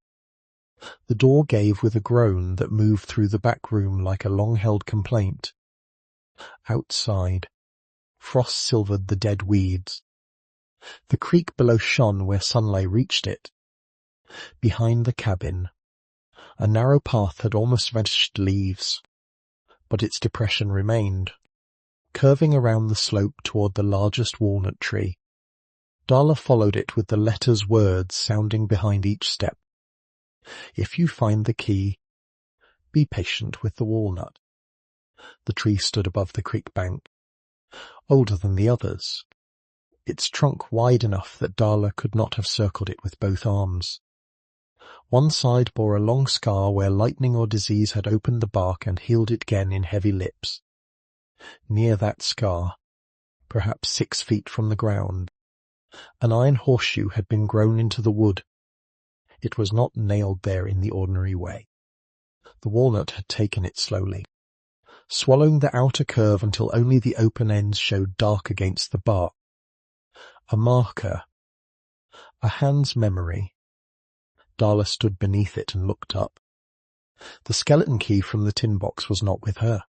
The door gave with a groan that moved through the back room like a long-held complaint. Outside, frost silvered the dead weeds. The creek below shone where sunlight reached it. Behind the cabin, a narrow path had almost vanished leaves, but its depression remained, curving around the slope toward the largest walnut tree. Darla followed it with the letter's words sounding behind each step. If you find the key, be patient with the walnut. The tree stood above the creek bank, older than the others, its trunk wide enough that Darla could not have circled it with both arms. One side bore a long scar where lightning or disease had opened the bark and healed it again in heavy lips. Near that scar, perhaps 6 feet from the ground, an iron horseshoe had been grown into the wood. It was not nailed there in the ordinary way. The walnut had taken it slowly, swallowing the outer curve until only the open ends showed dark against the bark. A marker, a hand's memory. Darla stood beneath it and looked up. The skeleton key from the tin box was not with her.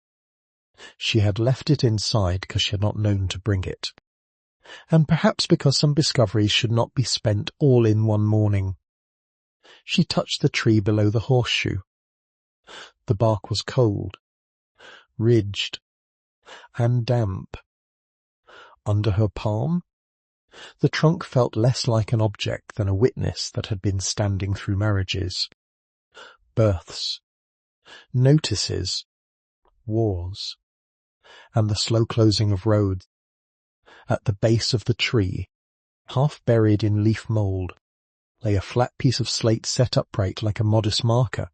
She had left it inside because she had not known to bring it, and perhaps because some discoveries should not be spent all in one morning. She touched the tree below the horseshoe. The bark was cold, ridged, and damp. Under her palm, the trunk felt less like an object than a witness that had been standing through marriages, births, notices, wars, and the slow closing of roads. At the base of the tree, half buried in leaf mould, lay a flat piece of slate set upright like a modest marker.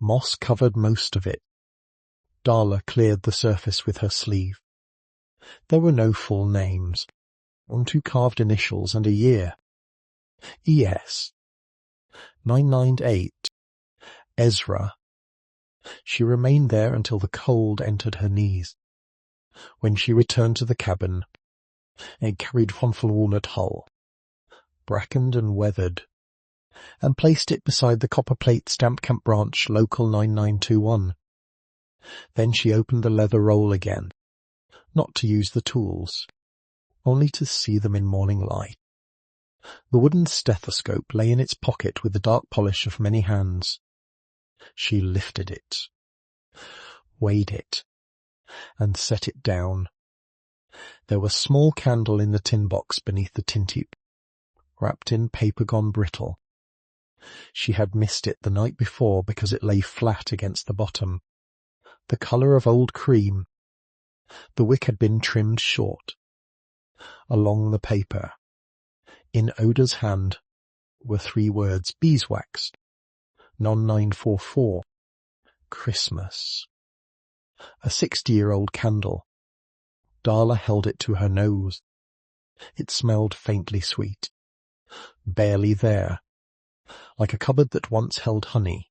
Moss covered most of it. Darla cleared the surface with her sleeve. There were no full names, only 2 carved initials and a year. E.S. 998. Ezra. She remained there until the cold entered her knees. When she returned to the cabin, it carried one full walnut hull, brackened and weathered, and placed it beside the copper plate Stamp Camp Branch Local 9921. Then she opened the leather roll again, not to use the tools, only to see them in morning light. The wooden stethoscope lay in its pocket with the dark polish of many hands. She lifted it, weighed it, and set it down. There was a small candle in the tin box beneath the tin tube, wrapped in paper gone brittle. She had missed it the night before because it lay flat against the bottom, the colour of old cream. The wick had been trimmed short. Along the paper, in Oda's hand, were 3 words, beeswax, non 944, Christmas. A 60-year-old candle. Darla held it to her nose. It smelled faintly sweet, barely there, like a cupboard that once held honey.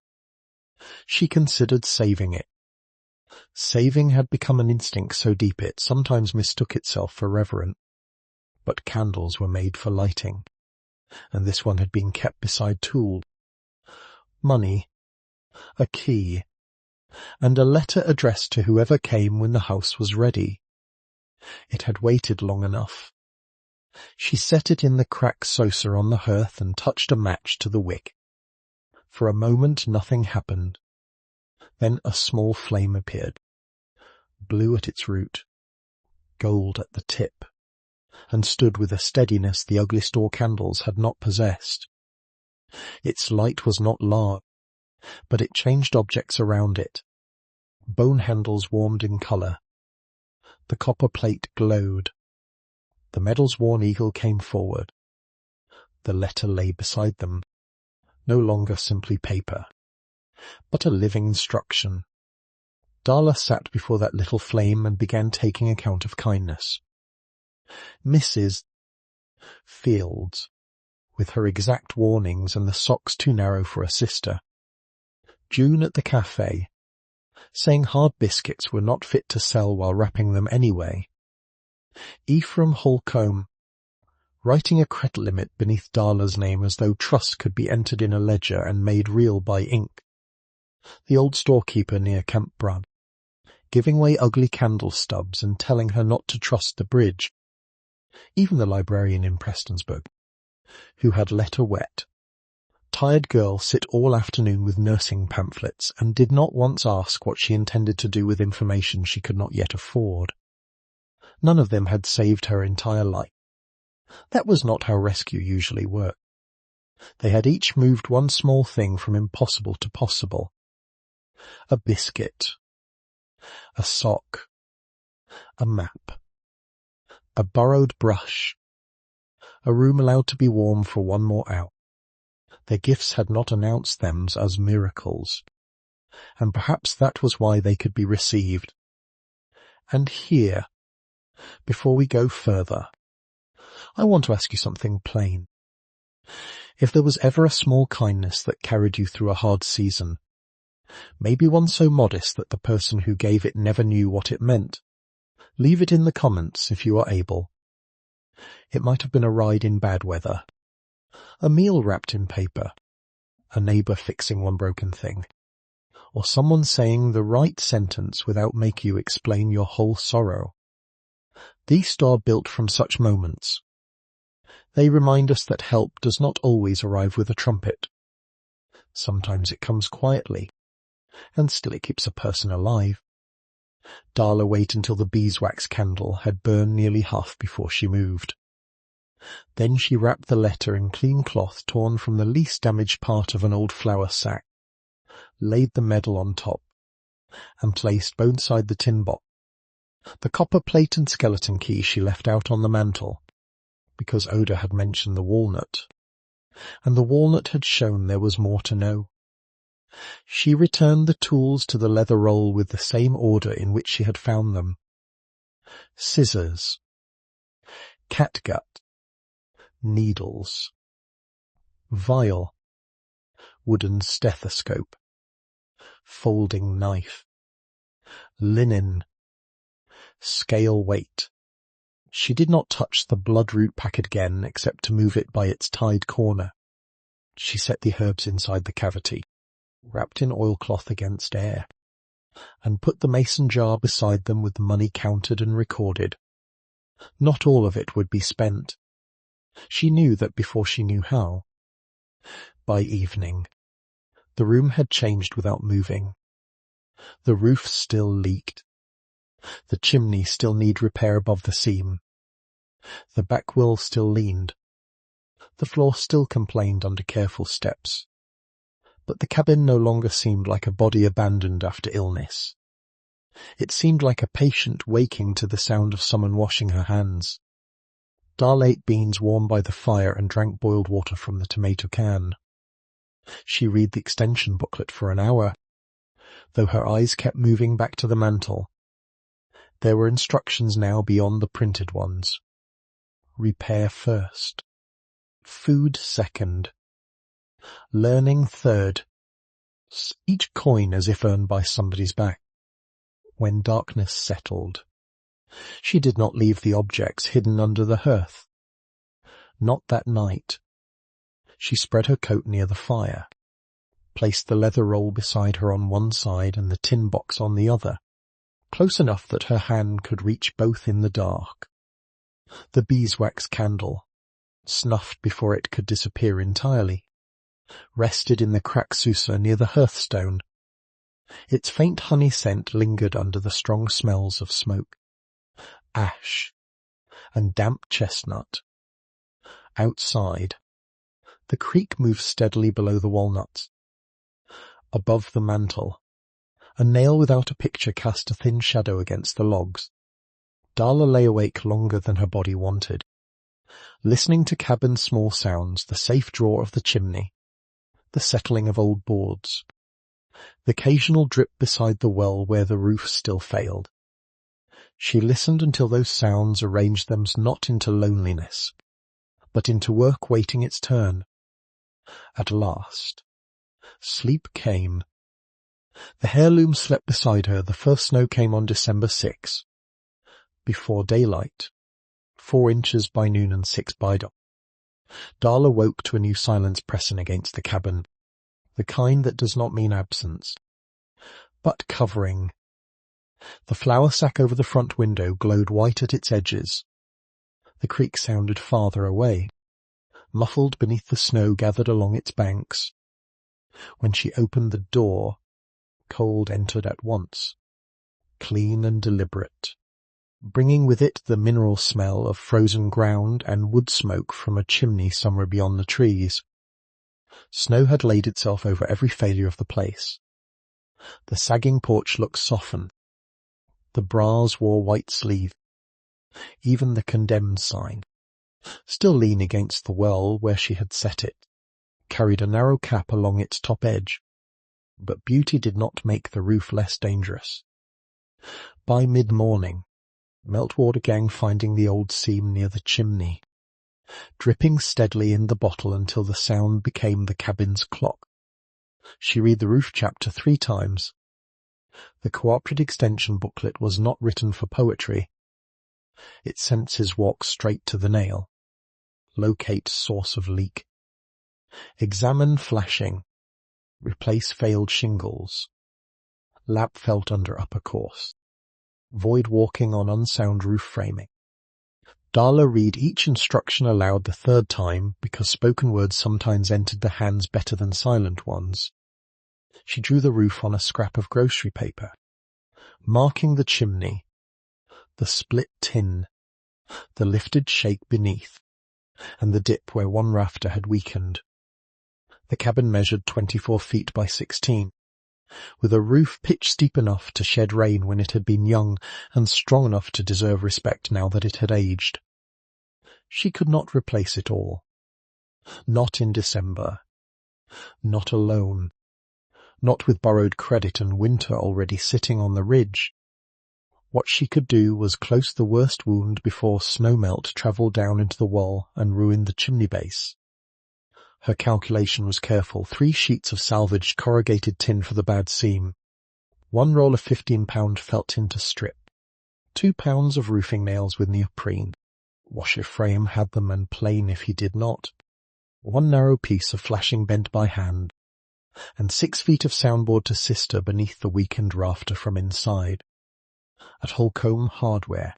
She considered saving it. Saving had become an instinct so deep it sometimes mistook itself for reverent. But candles were made for lighting, and this one had been kept beside tools. Money, a key, and a letter addressed to whoever came when the house was ready. It had waited long enough. She set it in the cracked saucer on the hearth and touched a match to the wick. For a moment nothing happened. Then a small flame appeared, blue at its root, gold at the tip, and stood with a steadiness the ugly store candles had not possessed. Its light was not large, but it changed objects around it. Bone handles warmed in colour. The copper plate glowed. The medal's worn eagle came forward. The letter lay beside them, no longer simply paper, but a living instruction. Darla sat before that little flame and began taking account of kindness. Mrs. Fields, with her exact warnings and the socks too narrow for a sister. June at the cafe, saying hard biscuits were not fit to sell while wrapping them anyway. Ephraim Holcomb, writing a credit limit beneath Darla's name as though trust could be entered in a ledger and made real by ink. The old storekeeper near Camp Brad, giving away ugly candle stubs and telling her not to trust the bridge. Even the librarian in Prestonsburg, who had let her wet. Tired girl sit all afternoon with nursing pamphlets and did not once ask what she intended to do with information she could not yet afford. None of them had saved her entire life. That was not how rescue usually worked. They had each moved one small thing from impossible to possible. A biscuit, a sock, a map, a borrowed brush, a room allowed to be warm for one more hour. Their gifts had not announced them as miracles, and perhaps that was why they could be received. And here, before we go further, I want to ask you something plain. If there was ever a small kindness that carried you through a hard season, maybe one so modest that the person who gave it never knew what it meant, leave it in the comments if you are able. It might have been a ride in bad weather, a meal wrapped in paper, a neighbour fixing one broken thing, or someone saying the right sentence without making you explain your whole sorrow. These are built from such moments. They remind us that help does not always arrive with a trumpet. Sometimes it comes quietly, and still it keeps a person alive. Darla waited until the beeswax candle had burned nearly half before she moved. Then she wrapped the letter in clean cloth torn from the least damaged part of an old flour sack, laid the medal on top, and placed beside the tin box. The copper plate and skeleton key she left out on the mantel, because Oda had mentioned the walnut, and the walnut had shown there was more to know. She returned the tools to the leather roll with the same order in which she had found them. Scissors, catgut, needles, vial, wooden stethoscope, folding knife, linen, scale weight. She did not touch the bloodroot packet again except to move it by its tied corner. She set the herbs inside the cavity, wrapped in oilcloth against air, and put the mason jar beside them with the money counted and recorded. Not all of it would be spent. She knew that before she knew how. By evening, the room had changed without moving. The roof still leaked. The chimney still needed repair above the seam. The back wall still leaned. The floor still complained under careful steps. But the cabin no longer seemed like a body abandoned after illness. It seemed like a patient waking to the sound of someone washing her hands. Darla ate beans warmed by the fire and drank boiled water from the tomato can. She read the extension booklet for an hour, though her eyes kept moving back to the mantel. There were instructions now beyond the printed ones. Repair first. Food second. Learning third. Each coin as if earned by somebody's back. When darkness settled, she did not leave the objects hidden under the hearth. Not that night. She spread her coat near the fire, placed the leather roll beside her on one side and the tin box on the other, close enough that her hand could reach both in the dark. The beeswax candle, snuffed before it could disappear entirely, rested in the crack sousa near the hearthstone. Its faint honey scent lingered under the strong smells of smoke, ash, and damp chestnut. Outside, the creek moved steadily below the walnuts. Above the mantel, A nail without a picture cast a thin shadow against the logs. Darla lay awake longer than her body wanted, listening to cabin small sounds, the safe drawer of the chimney, the settling of old boards, the occasional drip beside the well where the roof still failed. She listened until those sounds arranged them not into loneliness, but into work waiting its turn. At last, sleep came. The heirloom slept beside her. The first snow came on December 6, before daylight, 4 inches by noon and 6 by dawn. Darla woke to a new silence pressing against the cabin, the kind that does not mean absence, but covering. The flour sack over the front window glowed white at its edges. The creek sounded farther away, muffled beneath the snow gathered along its banks. When she opened the door, cold entered at once, clean and deliberate, bringing with it the mineral smell of frozen ground and wood smoke from a chimney somewhere beyond the trees. Snow had laid itself over every failure of the place. The sagging porch looked softened. The brass wore white sleeve. Even the condemned sign, still leaning against the well where she had set it, carried a narrow cap along its top edge. But beauty did not make the roof less dangerous. By mid-morning, Meltwater gang finding the old seam near the chimney, dripping steadily in the bottle until the sound became the cabin's clock. She read the roof chapter 3 times. The cooperative extension booklet was not written for poetry. Its senses walk straight to the nail. Locate source of leak. Examine flashing. Replace failed shingles. Lap felt under upper course. Avoid walking on unsound roof framing. Darla read each instruction aloud the 3rd time because spoken words sometimes entered the hands better than silent ones. She drew the roof on a scrap of grocery paper, marking the chimney, the split tin, the lifted shake beneath, and the dip where one rafter had weakened. The cabin measured 24 feet by 16, with a roof pitch steep enough to shed rain when it had been young and strong enough to deserve respect now that it had aged. She could not replace it all. Not in December. Not alone. Not with borrowed credit and winter already sitting on the ridge. What she could do was close the worst wound before snow melt travelled down into the wall and ruined the chimney base. Her calculation was careful. 3 sheets of salvaged corrugated tin for the bad seam. 1 roll of 15-pound felt tin to strip. 2 pounds of roofing nails with neoprene. Wash if Frame had them and plain if he did not. 1 narrow piece of flashing bent by hand. And 6 feet of soundboard to sister beneath the weakened rafter from inside. At Holcomb Hardware.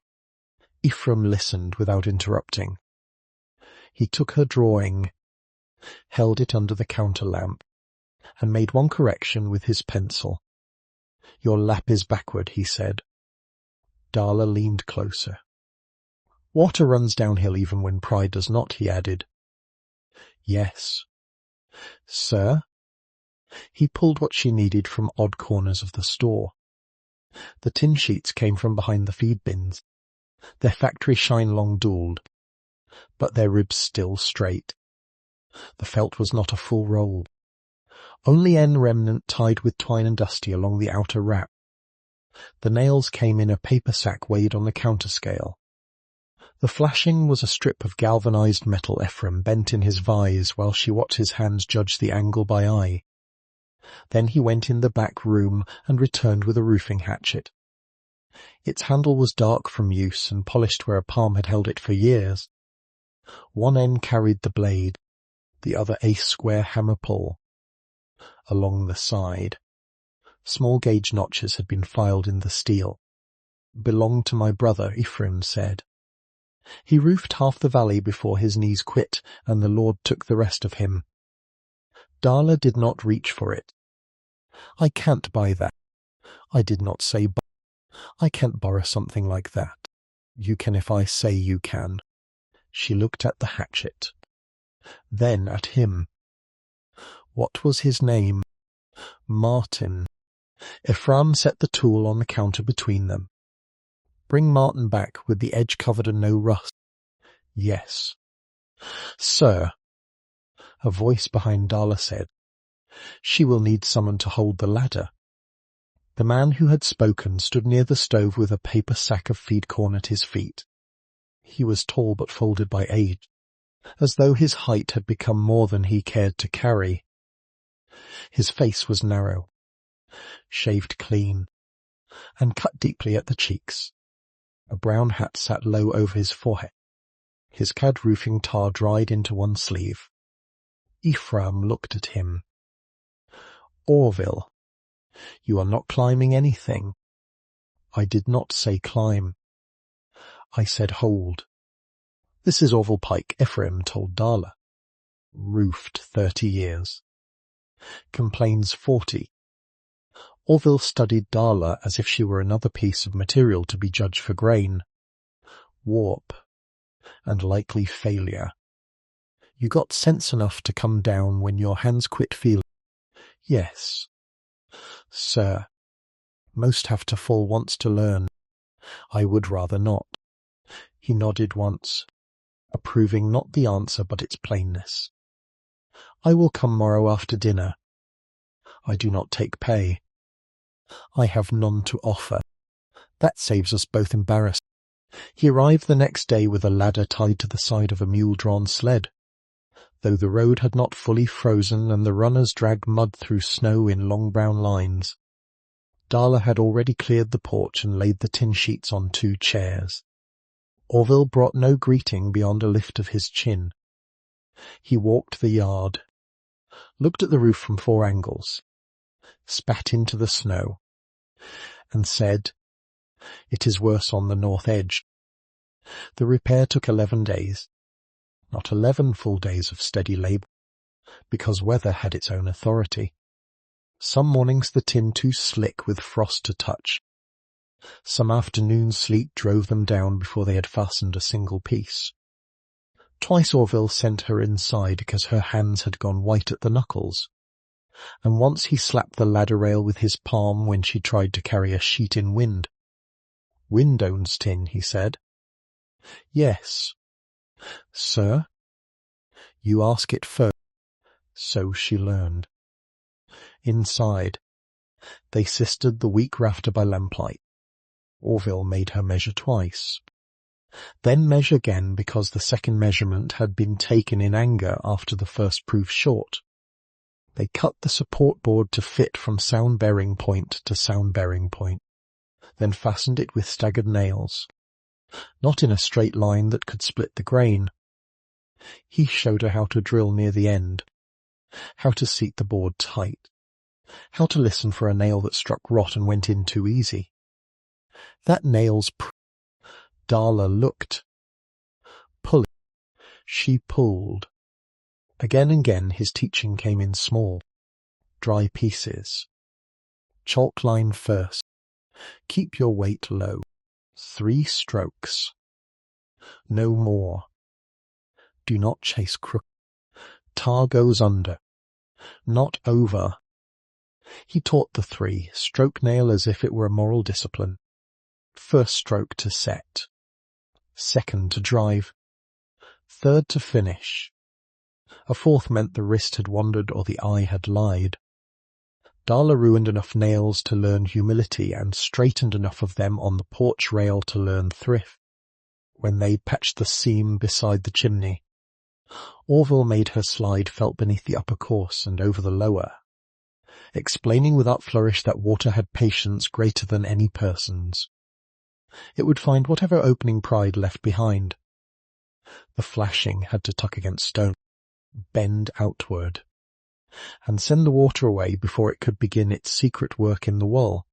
Ephraim listened without interrupting. He took her drawing, held it under the counter lamp, and made one correction with his pencil. "Your lap is backward," he said. Darla leaned closer. "Water runs downhill even when pride does not," he added. "Yes." "Sir?" He pulled what she needed from odd corners of the store. The tin sheets came from behind the feed bins, their factory shine long dulled, but their ribs still straight. The felt was not a full roll, only end remnant tied with twine and dusty along the outer wrap. The nails came in a paper sack weighed on the counter scale. The flashing was a strip of galvanized metal Ephraim bent in his vise while she watched his hands judge the angle by eye. Then he went in the back room and returned with a roofing hatchet. Its handle was dark from use and polished where a palm had held it for years. One end carried the blade, the other a square hammer pull. Along the side, small gauge notches had been filed in the steel. "Belonged to my brother," Ephraim said. "He roofed half the valley before his knees quit, and the Lord took the rest of him." Darla did not reach for it. "I can't buy that." "I did not say buy. I can't borrow something like that." "You can if I say you can." She looked at the hatchet, then at him. What was his name? Martin. Ephraim set the tool on the counter between them. Bring Martin back with the edge covered and no rust. Yes. Sir, a voice behind Darla said, she will need someone to hold the ladder. The man who had spoken stood near the stove with a paper sack of feed corn at his feet. He was tall but folded by age, as though his height had become more than he cared to carry. His face was narrow, shaved clean, and cut deeply at the cheeks. A brown hat sat low over his forehead. His cad roofing tar dried into one sleeve. Ephraim looked at him. Orville, you are not climbing anything. I did not say climb. I said hold. This is Orville Pike, Ephraim told Darla. Roofed 30 years. Complains 40. Orville studied Darla as if she were another piece of material to be judged for grain, warp, and likely failure. You got sense enough to come down when your hands quit feeling. Yes. Sir, most have to fall once to learn. I would rather not. He nodded once, approving not the answer but its plainness. I will come tomorrow after dinner. I do not take pay. I have none to offer. That saves us both embarrassment. He arrived the next day with a ladder tied to the side of a mule-drawn sled. Though the road had not fully frozen and the runners dragged mud through snow in long brown lines, Darla had already cleared the porch and laid the tin sheets on 2 chairs. Orville brought no greeting beyond a lift of his chin. He walked the yard, looked at the roof from 4 angles, spat into the snow, and said, "It is worse on the north edge." The repair took 11 days. Not 11 full days of steady labour, because weather had its own authority. Some mornings the tin too slick with frost to touch. Some afternoon sleet drove them down before they had fastened a single piece. Twice Orville sent her inside because her hands had gone white at the knuckles, and once he slapped the ladder rail with his palm when she tried to carry a sheet in wind. Wind owns tin, he said. Yes. Sir? You ask it first. So she learned. Inside, they sistered the weak rafter by lamplight. Orville made her measure twice. Then measure again because the second measurement had been taken in anger after the first proved short. They cut the support board to fit from sound-bearing point to sound-bearing point, then fastened it with staggered nails, not in a straight line that could split the grain. He showed her how to drill near the end, how to seat the board tight, how to listen for a nail that struck rot and went in too easy. That nail's Darla looked. Pull it. She pulled. Again and again his teaching came in small, dry pieces. Chalk line first. Keep your weight low. 3 strokes. No more. Do not chase crook. Tar goes under, not over. He taught the 3, stroke nail as if it were a moral discipline. First stroke to set, second to drive, third to finish. A 4th meant the wrist had wandered or the eye had lied. Darla ruined enough nails to learn humility and straightened enough of them on the porch rail to learn thrift. When they patched the seam beside the chimney, Orville made her slide felt beneath the upper course and over the lower, explaining without flourish that water had patience greater than any person's. It would find whatever opening pride left behind. The flashing had to tuck against stone, bend outward, and send the water away before it could begin its secret work in the wool.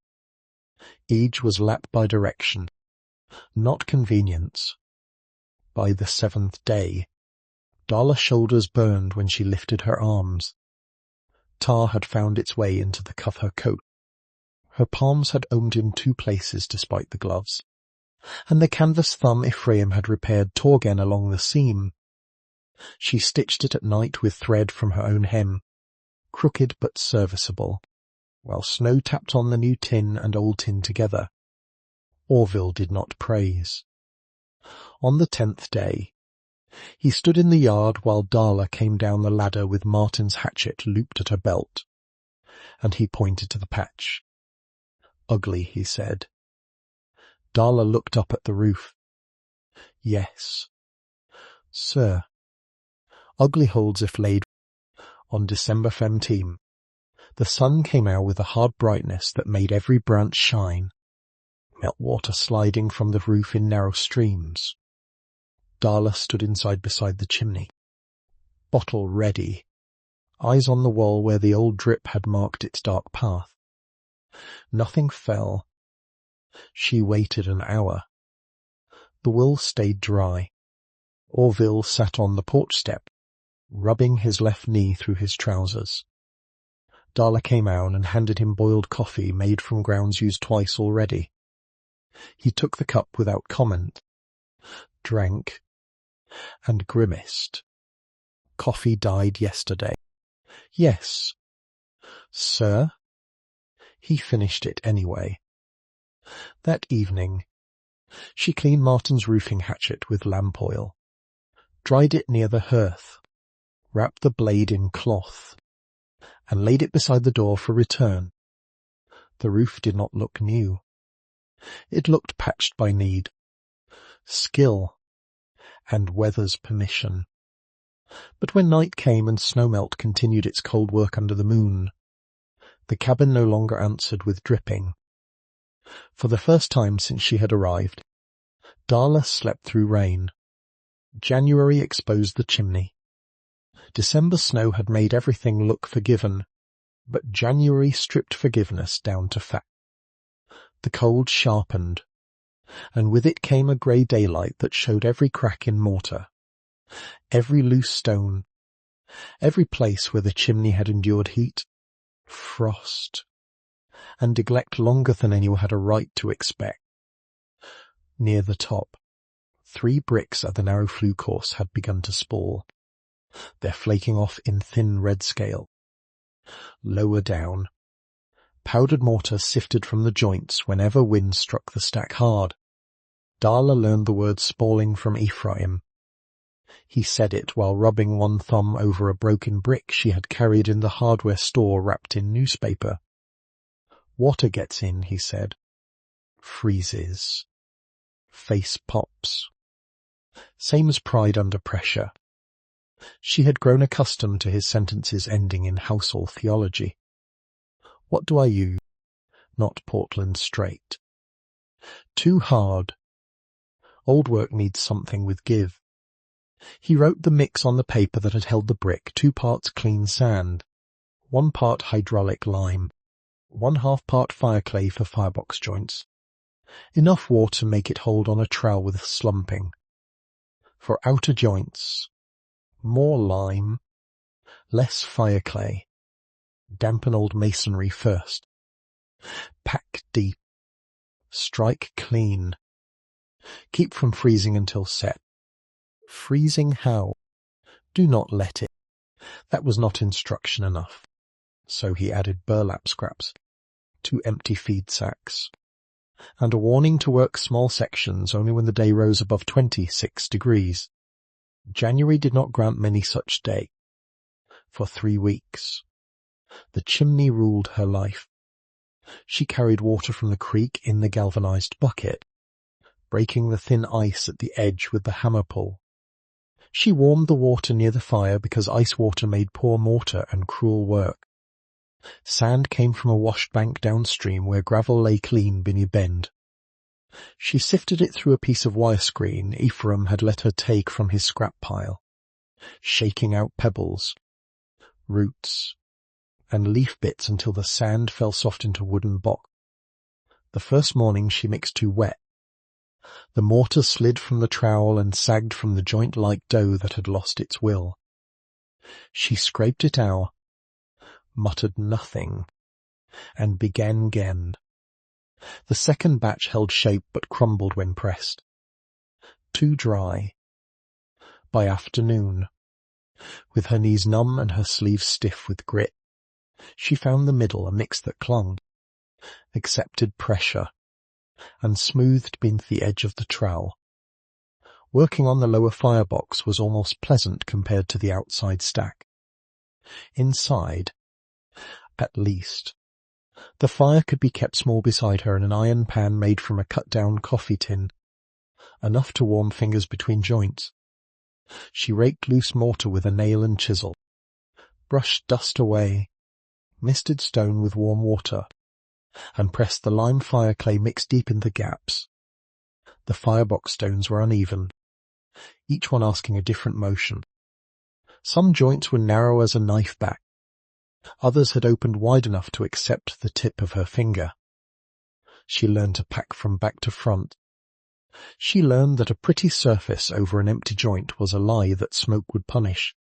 Each was lapped by direction, not convenience. By the 7th day, Darla's shoulders burned when she lifted her arms. Tar had found its way into the cuff of her coat. Her palms had owned in 2 places despite the gloves, and the canvas thumb Ephraim had repaired tore again along the seam. She stitched it at night with thread from her own hem, crooked but serviceable. while Snow tapped on the new tin and old tin together. Orville did not praise. On the 10th day, he stood in the yard while Darla came down the ladder with Martin's hatchet looped at her belt, and he pointed to the patch. "Ugly," he said. Darla looked up at the roof. "Yes, sir. Ugly holds if laid on December 15. The sun came out with a hard brightness that made every branch shine, meltwater sliding from the roof in narrow streams." Darla stood inside beside the chimney, bottle ready, eyes on the wall where the old drip had marked its dark path. Nothing fell. She waited an hour. The wool stayed dry. Orville sat on the porch step, rubbing his left knee through his trousers. Darla came out and handed him boiled coffee made from grounds used twice already. He took the cup without comment, drank, and grimaced. "Coffee died yesterday." "Yes, sir." He finished it anyway. That evening, she cleaned Martin's roofing hatchet with lamp oil, dried it near the hearth, wrapped the blade in cloth, and laid it beside the door for return. The roof did not look new. It looked patched by need, skill, and weather's permission. But when night came and snowmelt continued its cold work under the moon, the cabin no longer answered with dripping. For the first time since she had arrived, Darla slept through rain. January exposed the chimney. December snow had made everything look forgiven, but January stripped forgiveness down to fact. The cold sharpened, and with it came a grey daylight that showed every crack in mortar, every loose stone, every place where the chimney had endured heat, frost, and neglect longer than anyone had a right to expect. Near the top, 3 bricks at the narrow flue course had begun to spoil, their flaking off in thin red scale. Lower down, powdered mortar sifted from the joints whenever wind struck the stack hard. Darla learned the word spalling from Ephraim. He said it while rubbing one thumb over a broken brick she had carried in the hardware store wrapped in newspaper. "Water gets in," he said. "Freezes. Face pops." Same as pride under pressure. She had grown accustomed to his sentences ending in household theology. "What do I use?" "Not Portland straight." "Too hard. Old work needs something with give." He wrote the mix on the paper that had held the brick, 2 parts clean sand, 1 part hydraulic lime, 1/2 part fireclay for firebox joints. Enough water to make it hold on a trowel with slumping. For outer joints, more lime, less fireclay. Dampen old masonry first. Pack deep. Strike clean. Keep from freezing until set. Freezing how? Do not let it. That was not instruction enough. So he added burlap scraps, 2 empty feed sacks, and a warning to work small sections only when the day rose above 26 degrees. January did not grant many such days. For 3 weeks. The chimney ruled her life. She carried water from the creek in the galvanized bucket, breaking the thin ice at the edge with the hammer pull. She warmed the water near the fire because ice water made poor mortar and cruel work. Sand came from a washed bank downstream where gravel lay clean beneath bend. She sifted it through a piece of wire screen Ephraim had let her take from his scrap pile, shaking out pebbles, roots, and leaf bits until the sand fell soft into wooden box. The first morning she mixed too wet. The mortar slid from the trowel and sagged from the joint-like dough that had lost its will. She scraped it out, muttered nothing, and began again. The second batch held shape but crumbled when pressed. Too dry. By afternoon, with her knees numb and her sleeves stiff with grit, She found the middle, a mix that clung, accepted pressure, and smoothed beneath the edge of the trowel. Working on the lower firebox was almost pleasant compared to the outside stack. Inside, at least, the fire could be kept small beside her in an iron pan made from a cut-down coffee tin, enough to warm fingers between joints. She raked loose mortar with a nail and chisel, brushed dust away, misted stone with warm water, and pressed the lime fire clay mix deep in the gaps. The firebox stones were uneven, each one asking a different motion. Some joints were narrow as a knife back. Others had opened wide enough to accept the tip of her finger. She learned to pack from back to front. She learned that a pretty surface over an empty joint was a lie that smoke would punish.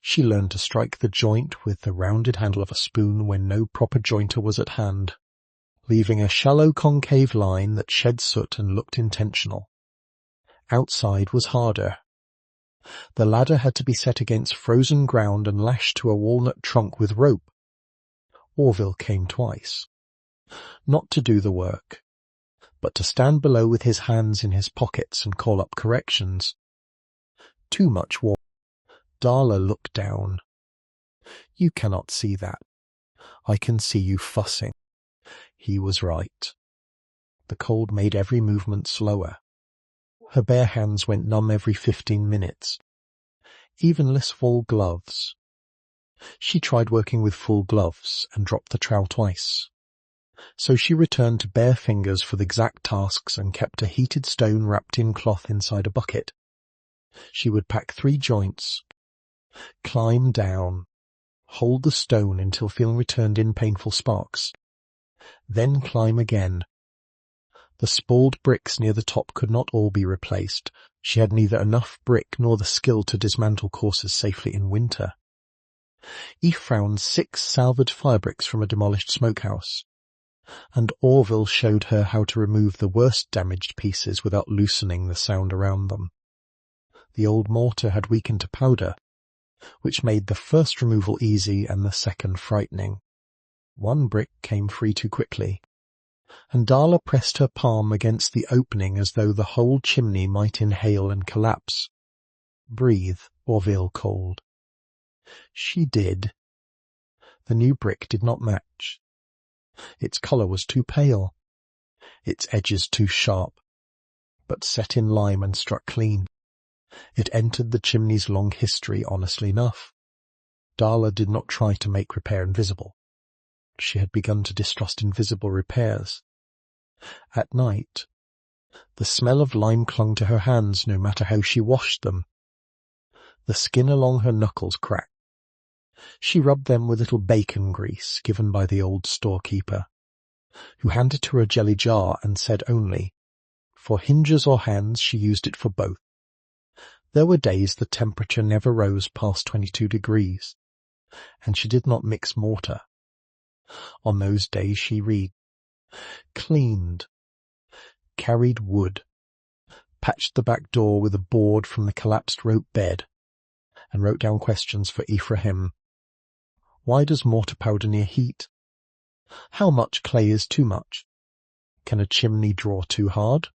She learned to strike the joint with the rounded handle of a spoon when no proper jointer was at hand, leaving a shallow concave line that shed soot and looked intentional. Outside was harder. The ladder had to be set against frozen ground and lashed to a walnut trunk with rope. Orville came twice. Not to do the work, but to stand below with his hands in his pockets and call up corrections. Too much war. Darla looked down. You cannot see that. I can see you fussing. He was right. The cold made every movement slower. Her bare hands went numb every 15 minutes. Even less full gloves. She tried working with full gloves and dropped the trowel twice. So she returned to bare fingers for the exact tasks and kept a heated stone wrapped in cloth inside a bucket. She would pack 3 joints, climb down, hold the stone until feeling returned in painful sparks, then climb again. The spalled bricks near the top could not all be replaced. She had neither enough brick nor the skill to dismantle courses safely in winter. Eve found 6 salvaged firebricks from a demolished smokehouse, and Orville showed her how to remove the worst damaged pieces without loosening the sound around them. The old mortar had weakened to powder, which made the first removal easy and the second frightening. 1 brick came free too quickly, and Darla pressed her palm against the opening as though the whole chimney might inhale and collapse. Breathe, Orville called. She did. The new brick did not match. Its colour was too pale, its edges too sharp, but set in lime and struck clean. It entered the chimney's long history honestly enough. Darla did not try to make repair invisible. She had begun to distrust invisible repairs. At night, the smell of lime clung to her hands no matter how she washed them. The skin along her knuckles cracked. She rubbed them with little bacon grease given by the old storekeeper, who handed her a jelly jar and said only, for hinges or hands she used it for both. There were days the temperature never rose past 22 degrees, and she did not mix mortar. On those days she read, cleaned, carried wood, patched the back door with a board from the collapsed rope bed, and wrote down questions for Ephraim. Why does mortar powder near heat? How much clay is too much? Can a chimney draw too hard?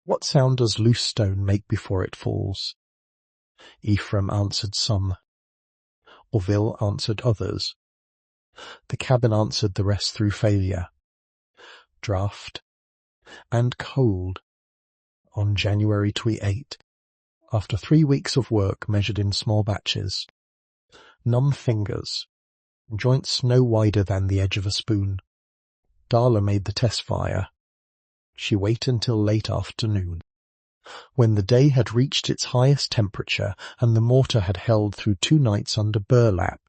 What sound does loose stone make before it falls? Ephraim answered some. Orville answered others. The cabin answered the rest through failure. Draught and cold. On January 28, after 3 weeks of work measured in small batches, numb fingers, joints no wider than the edge of a spoon, Darla made the test fire. She waited until late afternoon, when the day had reached its highest temperature and the mortar had held through 2 nights under burlap.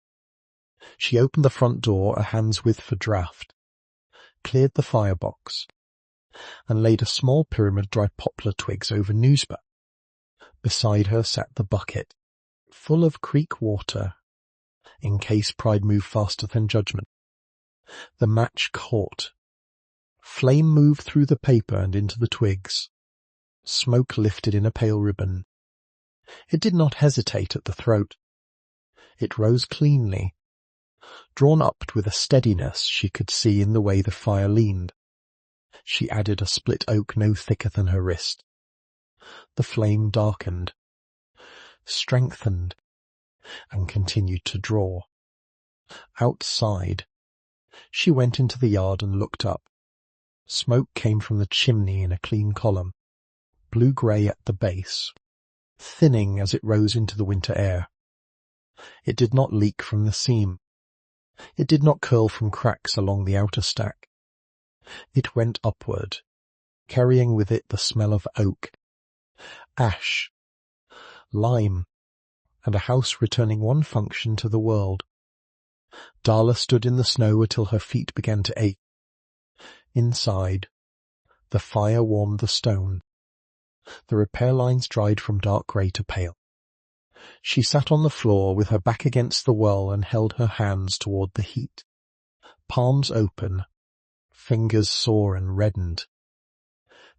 She opened the front door a hand's width for draught, cleared the firebox, and laid a small pyramid dried poplar twigs over newspaper. Beside her sat the bucket, full of creek water, in case pride moved faster than judgment. The match caught. Flame moved through the paper and into the twigs. Smoke lifted in a pale ribbon. It did not hesitate at the throat. It rose cleanly, drawn up with a steadiness she could see in the way the fire leaned. She added a split oak no thicker than her wrist. The flame darkened, strengthened, and continued to draw. Outside, she went into the yard and looked up. Smoke came from the chimney in a clean column, blue-grey at the base, thinning as it rose into the winter air. It did not leak from the seam. It did not curl from cracks along the outer stack. It went upward, carrying with it the smell of oak, ash, lime, and a house returning one function to the world. Darla stood in the snow until her feet began to ache. Inside, the fire warmed the stone. The repair lines dried from dark grey to pale. She sat on the floor with her back against the well and held her hands toward the heat, palms open, fingers sore and reddened.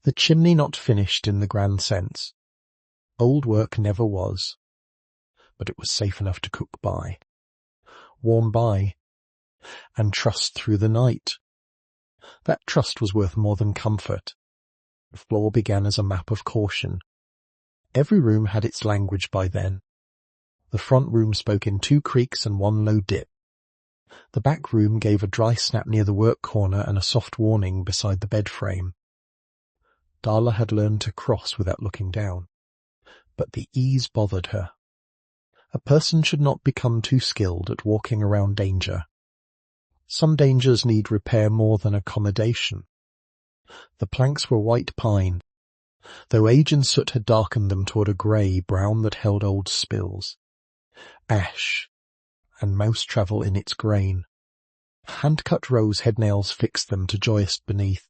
The chimney not finished in the grand sense. Old work never was, but it was safe enough to cook by, warm by, and trust through the night. That trust was worth more than comfort. The floor began as a map of caution. Every room had its language by then. The front room spoke in 2 creaks and 1 low dip. The back room gave a dry snap near the work corner and a soft warning beside the bed frame. Darla had learned to cross without looking down, but the ease bothered her. A person should not become too skilled at walking around danger. Some dangers need repair more than accommodation. The planks were white pine, though age and soot had darkened them toward a grey-brown that held old spills, ash, and mouse travel in its grain. Hand-cut rose head-nails fixed them to joist beneath,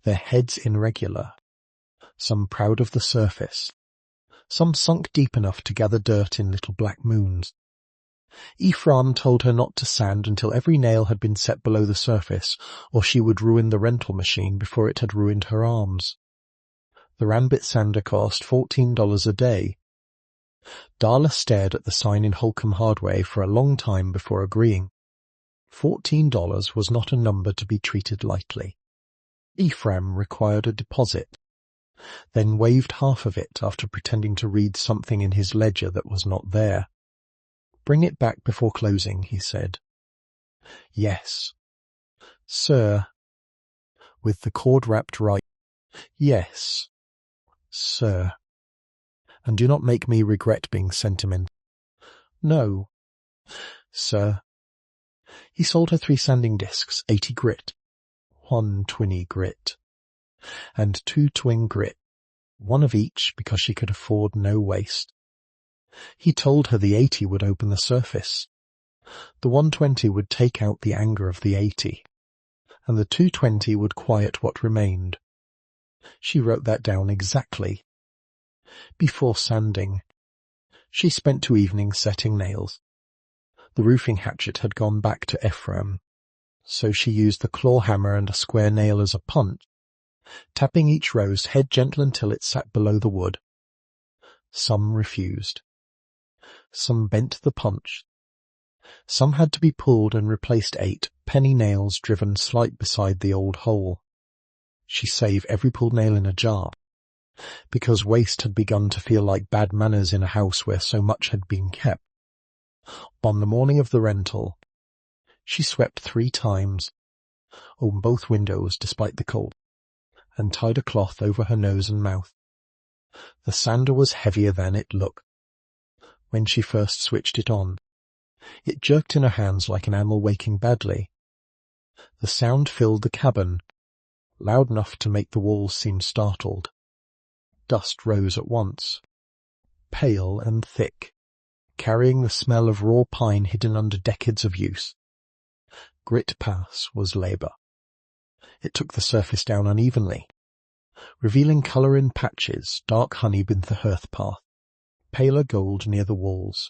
their heads irregular, some proud of the surface, some sunk deep enough to gather dirt in little black moons. Ephraim told her not to sand until every nail had been set below the surface, or she would ruin the rental machine before it had ruined her arms. The Rambit sander cost $14 a day. Darla stared at the sign in Holcomb Hardway for a long time before agreeing. $14 was not a number to be treated lightly. Ephraim required a deposit, then waived half of it after pretending to read something in his ledger that was not there. "Bring it back before closing," he said. "Yes, sir," with the cord wrapped right. "Yes, sir. And do not make me regret being sentimental." "No, sir." He sold her 3 sanding discs, 80 grit, 1 20 grit, and 2 twin grit, 1 of each because she could afford no waste. He told her the 80 would open the surface. The 120 would take out the anger of the 80, and the 220 would quiet what remained. She wrote that down exactly. Before sanding, she spent 2 evenings setting nails. The roofing hatchet had gone back to Ephraim, so she used the claw hammer and a square nail as a punch, tapping each rose head gentle until it sat below the wood. Some refused. Some bent the punch. Some had to be pulled and replaced 8 penny nails driven slight beside the old hole. She saved every pulled nail in a jar, because waste had begun to feel like bad manners in a house where so much had been kept. On the morning of the rental, she swept 3 times, on both windows despite the cold, and tied a cloth over her nose and mouth. The sander was heavier than it looked. When she first switched it on, it jerked in her hands like an animal waking badly. The sound filled the cabin, loud enough to make the walls seem startled. Dust rose at once, pale and thick, carrying the smell of raw pine hidden under decades of use. Grit pass was labour. It took the surface down unevenly, revealing colour in patches, dark honey beneath the hearth path, paler gold near the walls,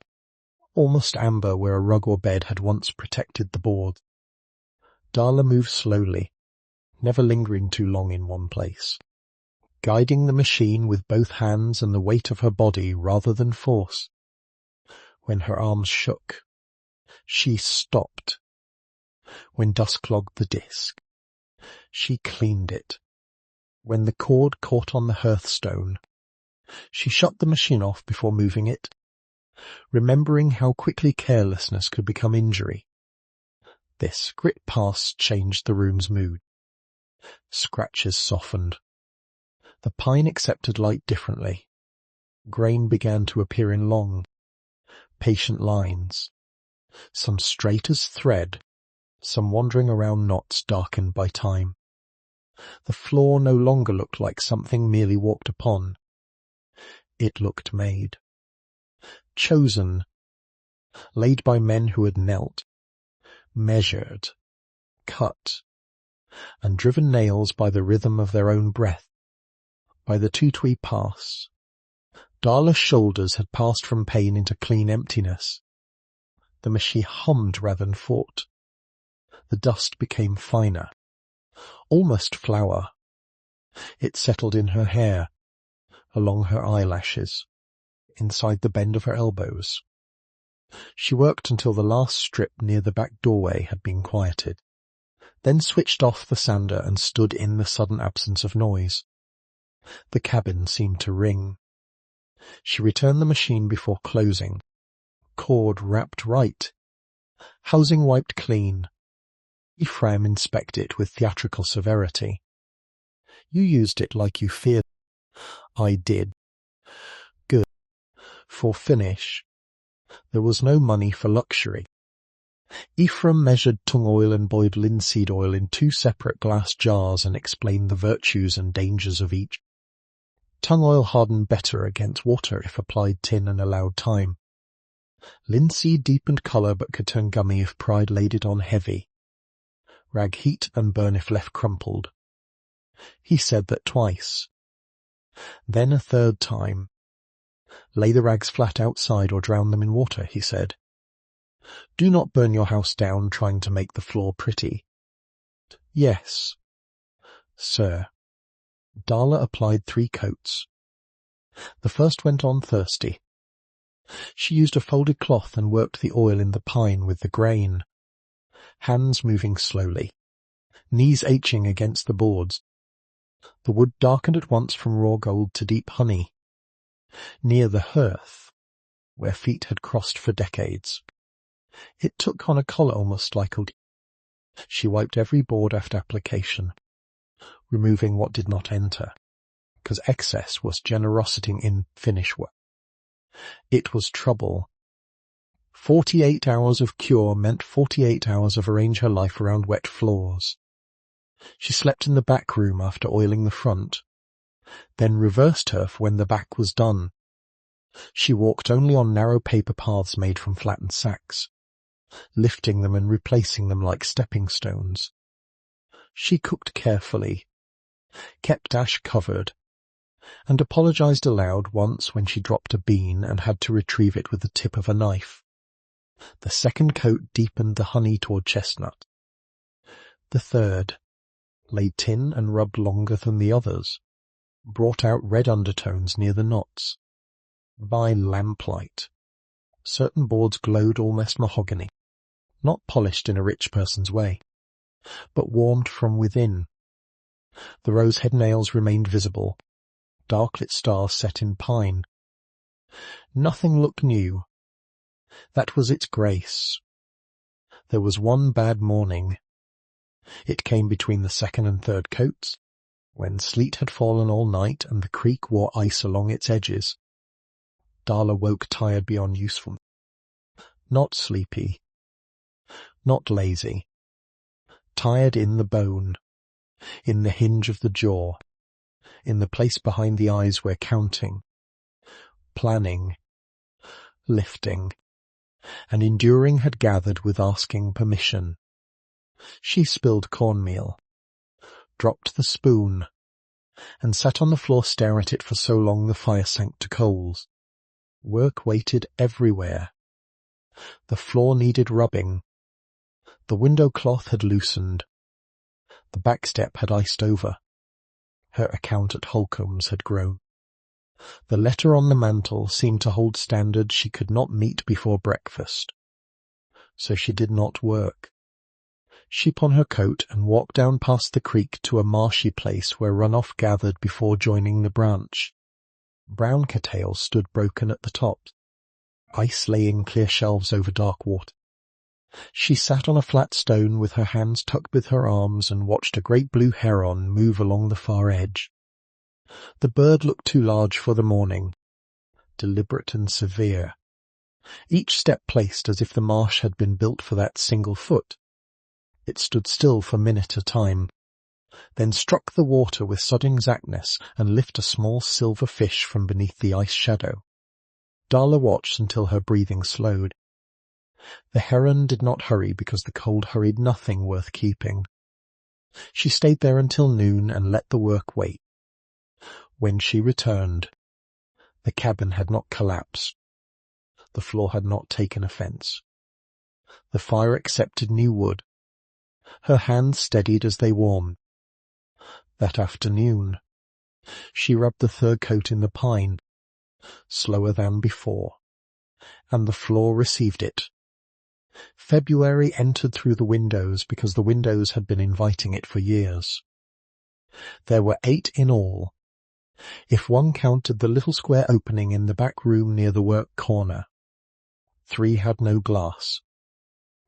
almost amber where a rug or bed had once protected the boards. Darla moved slowly, never lingering too long in one place, guiding the machine with both hands and the weight of her body rather than force. When her arms shook, she stopped, when dust clogged the disc. She cleaned it. When the cord caught on the hearthstone, she shut the machine off before moving it, remembering how quickly carelessness could become injury. This grit pass changed the room's mood. Scratches softened. The pine accepted light differently. Grain began to appear in long, patient lines, some straight as thread, some wandering around knots darkened by time. The floor no longer looked like something merely walked upon. It looked made. Chosen, laid by men who had knelt, measured, cut, and driven nails by the rhythm of their own breath. By the two-twee pass, Darla's shoulders had passed from pain into clean emptiness. The machine hummed rather than fought. The dust became finer, almost flour. It settled in her hair, along her eyelashes, inside the bend of her elbows. She worked until the last strip near the back doorway had been quieted, then switched off the sander and stood in the sudden absence of noise. The cabin seemed to ring. She returned the machine before closing. Cord wrapped right. Housing wiped clean. Ephraim inspected it with theatrical severity. You used it like you feared. I did. Good. For finish. There was no money for luxury. Ephraim measured tung oil and boiled linseed oil in 2 separate glass jars and explained the virtues and dangers of each. Tung oil hardened better against water if applied tin and allowed time. Linseed deepened colour but could turn gummy if pride laid it on heavy. Rag heat and burn if left crumpled. He said that twice. Then a 3rd time. Lay the rags flat outside or drown them in water, he said. Do not burn your house down trying to make the floor pretty. Yes, sir. Darla applied 3 coats. The first went on thirsty. She used a folded cloth and worked the oil in the pine with the grain. Hands moving slowly, knees aching against the boards. The wood darkened at once from raw gold to deep honey. Near the hearth, where feet had crossed for decades, it took on a colour almost like old. She wiped every board after application, removing what did not enter, because excess was generosity in finish work. It was trouble. 48 hours of cure meant 48 hours of arrange her life around wet floors. She slept in the back room after oiling the front, then reversed her for when the back was done. She walked only on narrow paper paths made from flattened sacks, lifting them and replacing them like stepping stones. She cooked carefully, kept ash covered, and apologized aloud once when she dropped a bean and had to retrieve it with the tip of a knife. The 2nd coat deepened the honey toward chestnut. The 3rd, laid tin and rubbed longer than the others, brought out red undertones near the knots. By lamplight, certain boards glowed almost mahogany, not polished in a rich person's way, but warmed from within. The rose-head nails remained visible, dark-lit stars set in pine. Nothing looked new. That was its grace. There was one bad morning. It came between the 2nd and 3rd coats, when sleet had fallen all night and the creek wore ice along its edges. Darla woke tired beyond usefulness. Not sleepy. Not lazy. Tired in the bone, in the hinge of the jaw, in the place behind the eyes where counting, planning, lifting, and enduring had gathered with asking permission. She spilled cornmeal, dropped the spoon, and sat on the floor staring at it for so long the fire sank to coals. Work waited everywhere. The floor needed rubbing. The window cloth had loosened. The back step had iced over. Her account at Holcomb's had grown. The letter on the mantel seemed to hold standards she could not meet before breakfast. So she did not work. She put on her coat and walked down past the creek to a marshy place where runoff gathered before joining the branch. Brown cattails stood broken at the top, ice laying clear shelves over dark water. She sat on a flat stone with her hands tucked with her arms and watched a great blue heron move along the far edge. The bird looked too large for the morning, deliberate and severe, each step placed as if the marsh had been built for that single foot. It stood still for a minute at a time, then struck the water with sudden exactness and lifted a small silver fish from beneath the ice shadow. Darla watched until her breathing slowed. The heron did not hurry because the cold hurried nothing worth keeping. She stayed there until noon and let the work wait. When she returned, the cabin had not collapsed. The floor had not taken offense. The fire accepted new wood. Her hands steadied as they warmed. That afternoon, she rubbed the third coat in the pine, slower than before, and the floor received it. February entered through the windows because the windows had been inviting it for years. There were 8 in all, if one counted the little square opening in the back room near the work corner. 3 had no glass.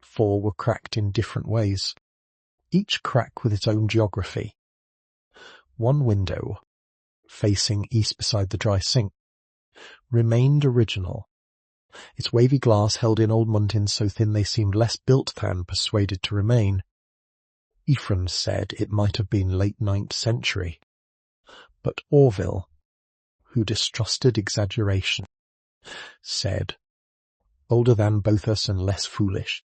4 were cracked in different ways, each crack with its own geography. One window, facing east beside the dry sink, remained original. Its wavy glass held in old muntins so thin they seemed less built than persuaded to remain. Ephraim said it might have been late 9th century. But Orville, who distrusted exaggeration, said, older than both us and less foolish.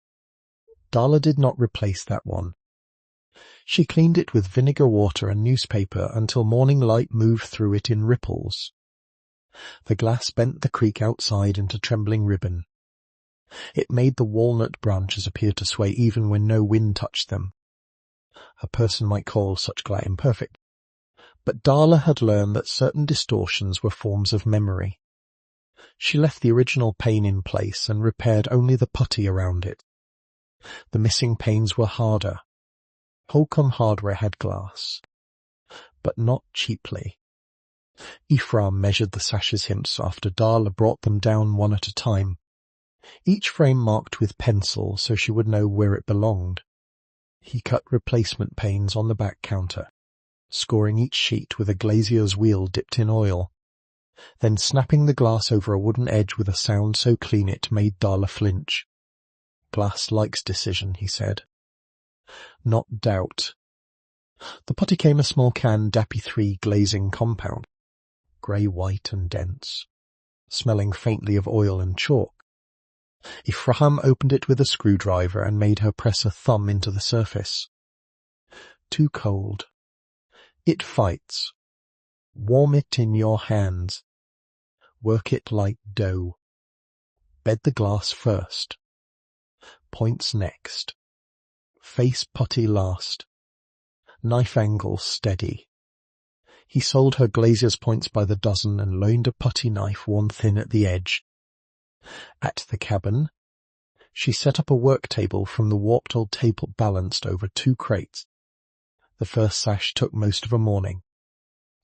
Darla did not replace that one. She cleaned it with vinegar water and newspaper until morning light moved through it in ripples. The glass bent the creek outside into trembling ribbon. It made the walnut branches appear to sway even when no wind touched them. A person might call such glass imperfect, but Darla had learned that certain distortions were forms of memory. She left the original pane in place and repaired only the putty around it. The missing panes were harder. Holcomb Hardware had glass, but not cheaply. Ephraim measured the sashes hints after Darla brought them down one at a time, each frame marked with pencil so she would know where it belonged. He cut replacement panes on the back counter, scoring each sheet with a glazier's wheel dipped in oil, then snapping the glass over a wooden edge with a sound so clean it made Darla flinch. Glass likes decision, he said. Not doubt. The putty came a small can Dappy 3 glazing compound, grey-white and dense, smelling faintly of oil and chalk. Ephraim opened it with a screwdriver and made her press a thumb into the surface. Too cold. It fights. Warm it in your hands. Work it like dough. Bed the glass first. Points next. Face putty last. Knife angle steady. He sold her glazier's points by the dozen and loaned a putty knife worn thin at the edge. At the cabin, she set up a work table from the warped old table balanced over 2 crates. The first sash took most of a morning.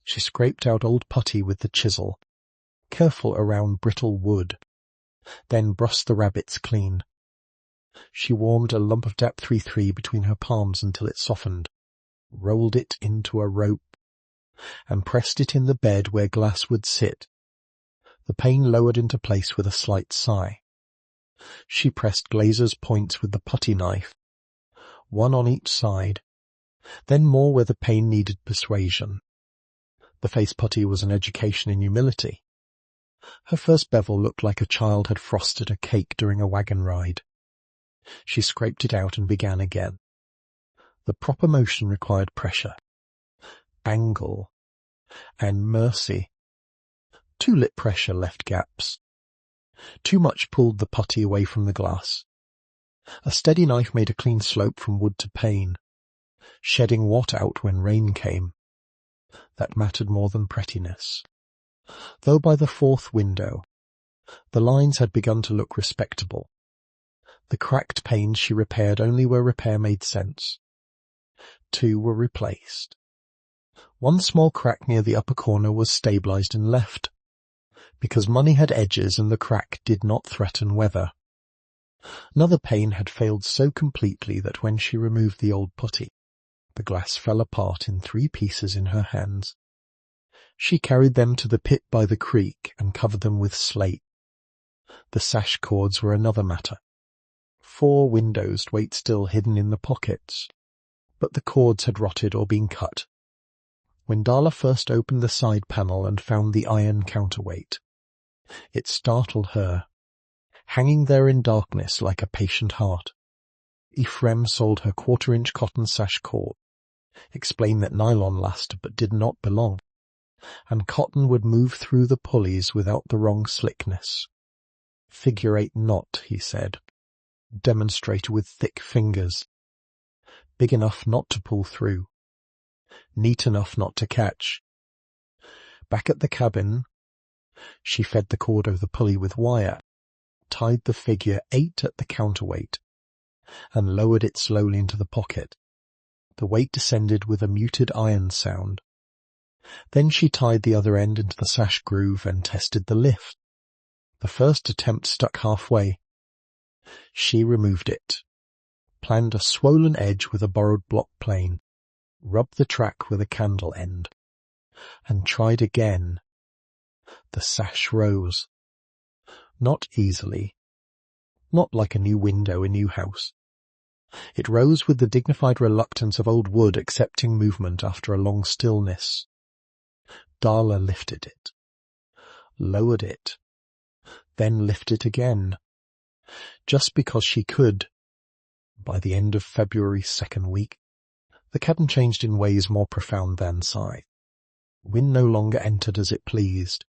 She scraped out old putty with the chisel, careful around brittle wood, then brushed the rabbits clean. She warmed a lump of DAP 33 between her palms until it softened, rolled it into a rope, and pressed it in the bed where glass would sit. The pane lowered into place with a slight sigh. She pressed glazier's points with the putty knife, one on each side, then more where the pane needed persuasion. The face putty was an education in humility. Her first bevel looked like a child had frosted a cake during a wagon ride. She scraped it out and began again. The proper motion required pressure, angle, and mercy. Too little pressure left gaps. Too much pulled the putty away from the glass. A steady knife made a clean slope from wood to pane, shedding water out when rain came. That mattered more than prettiness. Though by the 4th window, the lines had begun to look respectable. The cracked panes she repaired only where repair made sense. 2 were replaced. One small crack near the upper corner was stabilized and left, because money had edges and the crack did not threaten weather. Another pane had failed so completely that when she removed the old putty, the glass fell apart in 3 pieces in her hands. She carried them to the pit by the creek and covered them with slate. The sash cords were another matter. 4 windows wait still hidden in the pockets, but the cords had rotted or been cut. When Darla first opened the side panel and found the iron counterweight, it startled her, hanging there in darkness like a patient heart. Ephraim sold her 1/4-inch cotton sash cord, explained that nylon lasted but did not belong, and cotton would move through the pulleys without the wrong slickness. Figure-8 knot, he said, demonstrated with thick fingers, big enough not to pull through, neat enough not to catch. Back at the cabin, she fed the cord over the pulley with wire, tied the figure 8 at the counterweight, and lowered it slowly into the pocket. The weight descended with a muted iron sound. Then she tied the other end into the sash groove and tested the lift. The first attempt stuck halfway. She removed it, planned a swollen edge with a borrowed block plane, rubbed the track with a candle end, and tried again. The sash rose. Not easily. Not like a new window, a new house. It rose with the dignified reluctance of old wood accepting movement after a long stillness. Darla lifted it, lowered it, then lifted it again, just because she could. By the end of February's second week, the cabin changed in ways more profound than sight. Wind no longer entered as it pleased.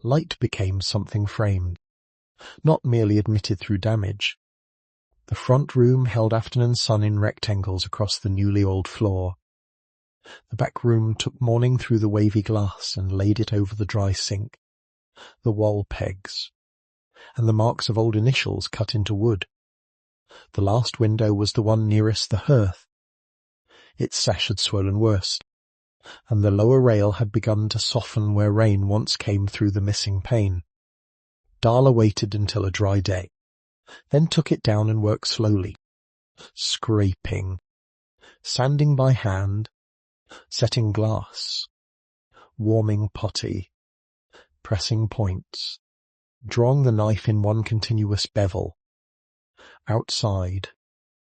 Light became something framed, not merely admitted through damage. The front room held afternoon sun in rectangles across the newly oiled floor. The back room took morning through the wavy glass and laid it over the dry sink, the wall pegs, and the marks of old initials cut into wood. The last window was the one nearest the hearth. Its sash had swollen worse, and the lower rail had begun to soften where rain once came through the missing pane. Darla waited until a dry day, then took it down and worked slowly, scraping, sanding by hand, setting glass, warming putty, pressing points, drawing the knife in one continuous bevel. Outside,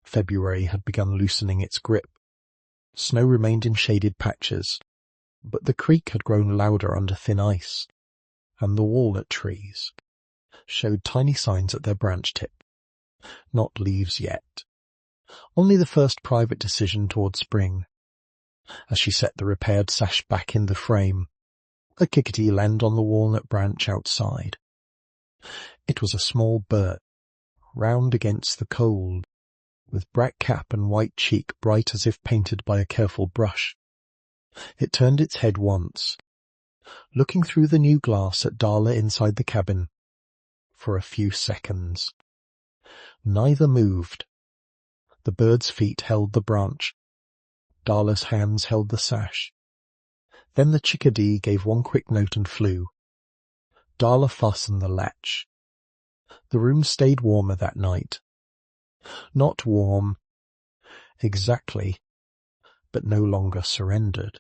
February had begun loosening its grip. Snow remained in shaded patches, but the creek had grown louder under thin ice, and the walnut trees showed tiny signs at their branch tip. Not leaves yet, only the first private decision toward spring. As she set the repaired sash back in the frame, a chickadee landed on the walnut branch outside. It was a small bird, round against the cold, with black cap and white cheek bright as if painted by a careful brush. It turned its head once, looking through the new glass at Darla inside the cabin, for a few seconds. Neither moved. The bird's feet held the branch. Darla's hands held the sash. Then the chickadee gave one quick note and flew. Darla fastened the latch. The room stayed warmer that night. Not warm, exactly, but no longer surrendered.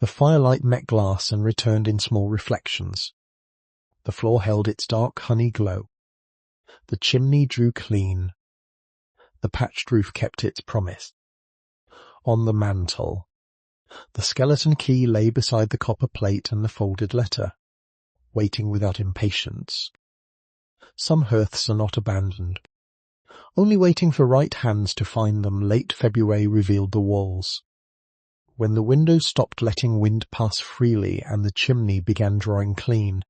The firelight met glass and returned in small reflections. The floor held its dark honey glow. The chimney drew clean. The patched roof kept its promise. On the mantel, the skeleton key lay beside the copper plate and the folded letter, waiting without impatience. Some hearths are not abandoned. Only waiting for right hands to find them, late February revealed the walls. When the windows stopped letting wind pass freely and the chimney began drawing clean,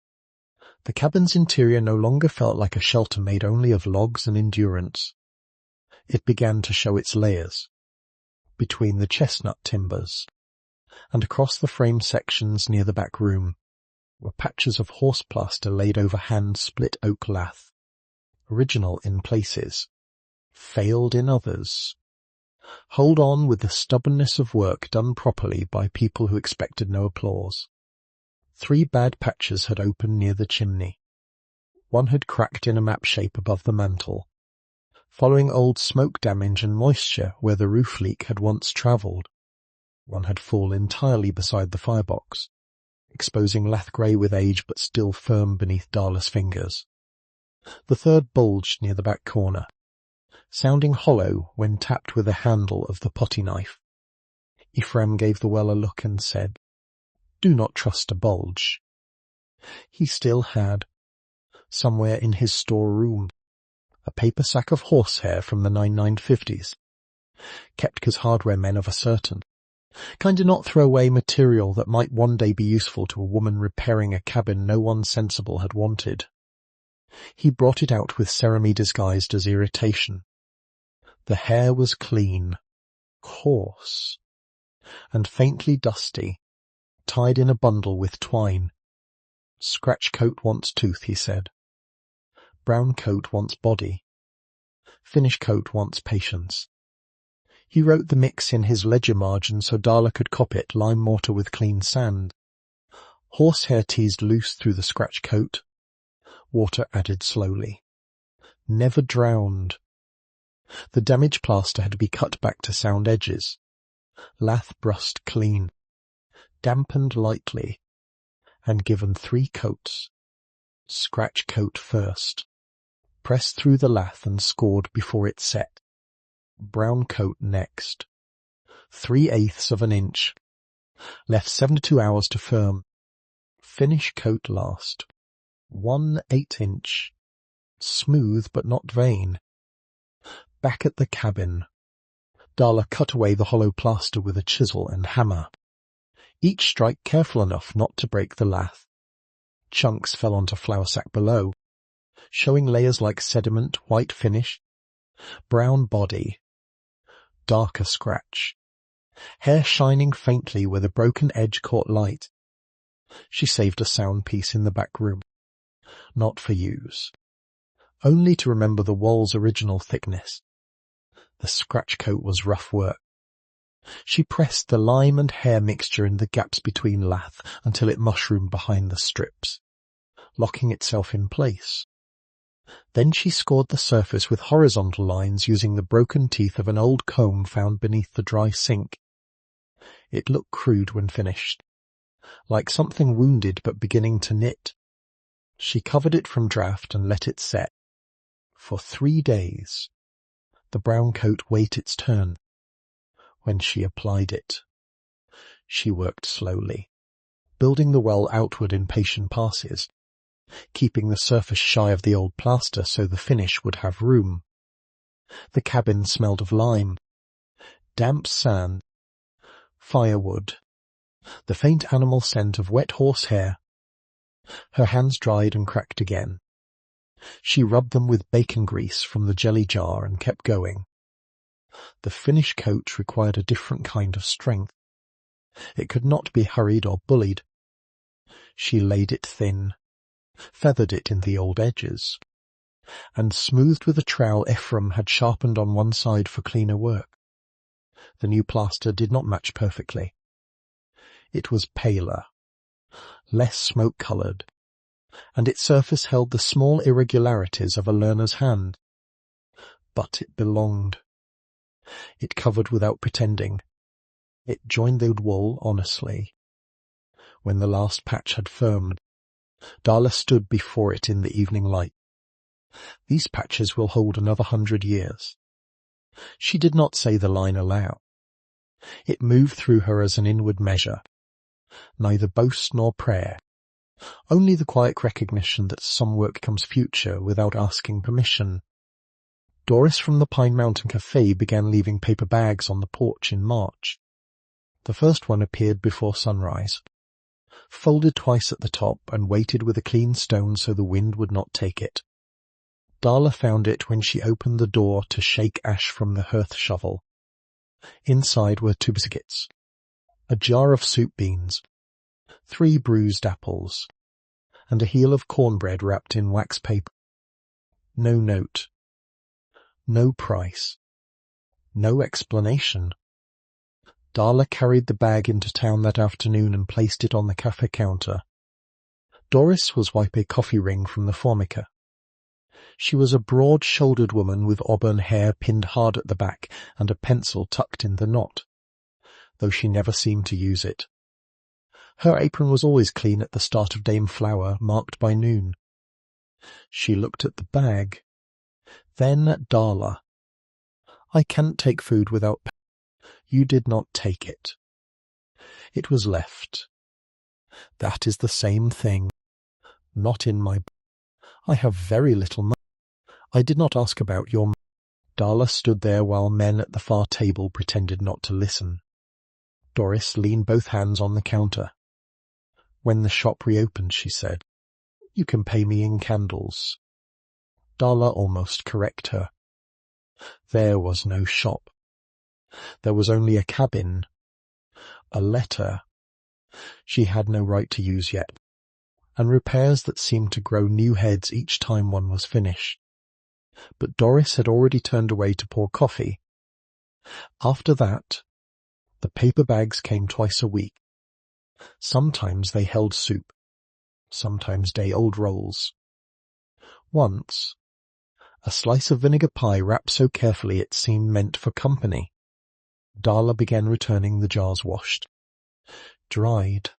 the cabin's interior no longer felt like a shelter made only of logs and endurance. It began to show its layers, between the chestnut timbers, and across the frame sections near the back room were patches of horse plaster laid over hand-split oak lath. original in places, failed in others. Hold on with the stubbornness of work done properly by people who expected no applause. 3 bad patches had opened near the chimney. One had cracked in a map shape above the mantel, following old smoke damage and moisture where the roof leak had once travelled. One had fallen entirely beside the firebox, exposing lath grey with age but still firm beneath Darla's fingers. The third bulged near the back corner, sounding hollow when tapped with the handle of the potty knife. Ephraim gave the well a look and said, "Do not trust a bulge." He still had, somewhere in his storeroom, a paper sack of horsehair from the 1950s, kept 'cause hardware men of a certain. Kinda not throw away material that might one day be useful to a woman repairing a cabin no one sensible had wanted. He brought it out with ceremony disguised as irritation. The hair was clean, coarse, and faintly dusty, tied in a bundle with twine. "Scratch coat wants tooth," he said. "Brown coat wants body. Finish coat wants patience." He wrote the mix in his ledger margin so Darla could cop it, lime mortar with clean sand. Horsehair teased loose through the scratch coat. Water added slowly. Never drowned. The damaged plaster had to be cut back to sound edges. Lath brushed clean, dampened lightly, and given 3 coats. Scratch coat first. Pressed through the lath and scored before it set. Brown coat next. 3/8 of an inch. Left 72 hours to firm. Finish coat last. 1/8 inch. Smooth but not vain. Back at the cabin. Darla cut away the hollow plaster with a chisel and hammer. Each strike careful enough not to break the lath. Chunks fell onto flour sack below, showing layers like sediment, white finish, brown body, darker scratch, hair shining faintly where the broken edge caught light. She saved a sound piece in the back room, not for use, only to remember the wall's original thickness. The scratch coat was rough work. She pressed the lime and hair mixture in the gaps between lath until it mushroomed behind the strips, locking itself in place. Then she scored the surface with horizontal lines using the broken teeth of an old comb found beneath the dry sink. It looked crude when finished, like something wounded but beginning to knit. She covered it from draught and let it set. For 3 days, the brown coat waited its turn. When she applied it, she worked slowly, building the well outward in patient passes, keeping the surface shy of the old plaster so the finish would have room. The cabin smelled of lime, damp sand, firewood, the faint animal scent of wet horsehair. Her hands dried and cracked again. She rubbed them with bacon grease from the jelly jar and kept going. The finish coat required a different kind of strength. It could not be hurried or bullied. She laid it thin, feathered it in the old edges, and smoothed with a trowel Ephraim had sharpened on one side for cleaner work. The new plaster did not match perfectly. It was paler, less smoke-coloured, and its surface held the small irregularities of a learner's hand. But it belonged. It covered without pretending. It joined the wool honestly. When the last patch had firmed, Darla stood before it in the evening light. These patches will hold another 100 years. She did not say the line aloud. It moved through her as an inward measure, neither boast nor prayer, only the quiet recognition that some work comes future without asking permission. Doris from the Pine Mountain Cafe began leaving paper bags on the porch in March. The first one appeared before sunrise, folded twice at the top and weighted with a clean stone so the wind would not take it. Darla found it when she opened the door to shake ash from the hearth shovel. Inside were 2 biscuits, a jar of soup beans, 3 bruised apples, and a heel of cornbread wrapped in wax paper. No note. No price. No explanation. Darla carried the bag into town that afternoon and placed it on the cafe counter. Doris was wiping a coffee ring from the formica. She was a broad-shouldered woman with auburn hair pinned hard at the back and a pencil tucked in the knot, though she never seemed to use it. Her apron was always clean at the start of Dame Flower, marked by noon. She looked at the bag, then at Darla. "I can't take food without pay. You did not take it. It was left. That is the same thing. Not in my... I have very little money. I did not ask about your money." Darla stood there while men at the far table pretended not to listen. Doris leaned both hands on the counter. "When the shop reopens," she said, "you can pay me in candles." Darla almost corrected her. There was no shop. There was only a cabin. A letter she had no right to use yet, and repairs that seemed to grow new heads each time one was finished. But Doris had already turned away to pour coffee. After that, the paper bags came twice a week. Sometimes they held soup, sometimes day-old rolls. Once, a slice of vinegar pie wrapped so carefully it seemed meant for company. Darla began returning the jars washed, dried,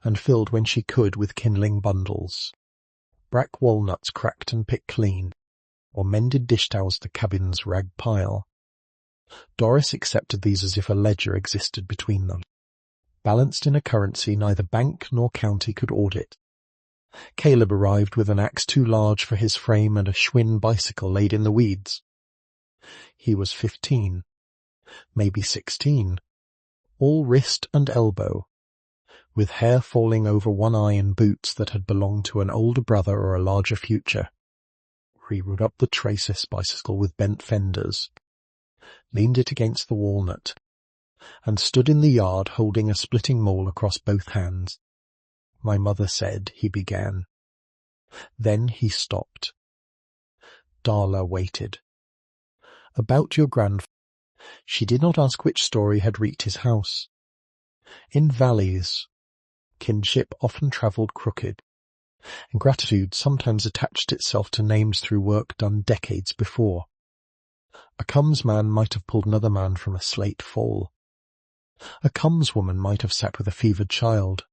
and filled when she could with kindling bundles. Brack walnuts cracked and picked clean, or mended dish towels the cabin's rag pile. Doris accepted these as if a ledger existed between them, balanced in a currency neither bank nor county could audit. Caleb arrived with an axe too large for his frame and a Schwinn bicycle laid in the weeds. He was 15, maybe 16, all wrist and elbow, with hair falling over one eye and boots that had belonged to an older brother or a larger future. He rode up the Traces bicycle with bent fenders, leaned it against the walnut, and stood in the yard holding a splitting maul across both hands. "My mother said," he began. Then he stopped. Darla waited. "About your grandfather." She did not ask which story had reached his house. In valleys, kinship often travelled crooked, and gratitude sometimes attached itself to names through work done decades before. A Combs man might have pulled another man from a slate fall. A Combs woman might have sat with a fevered child.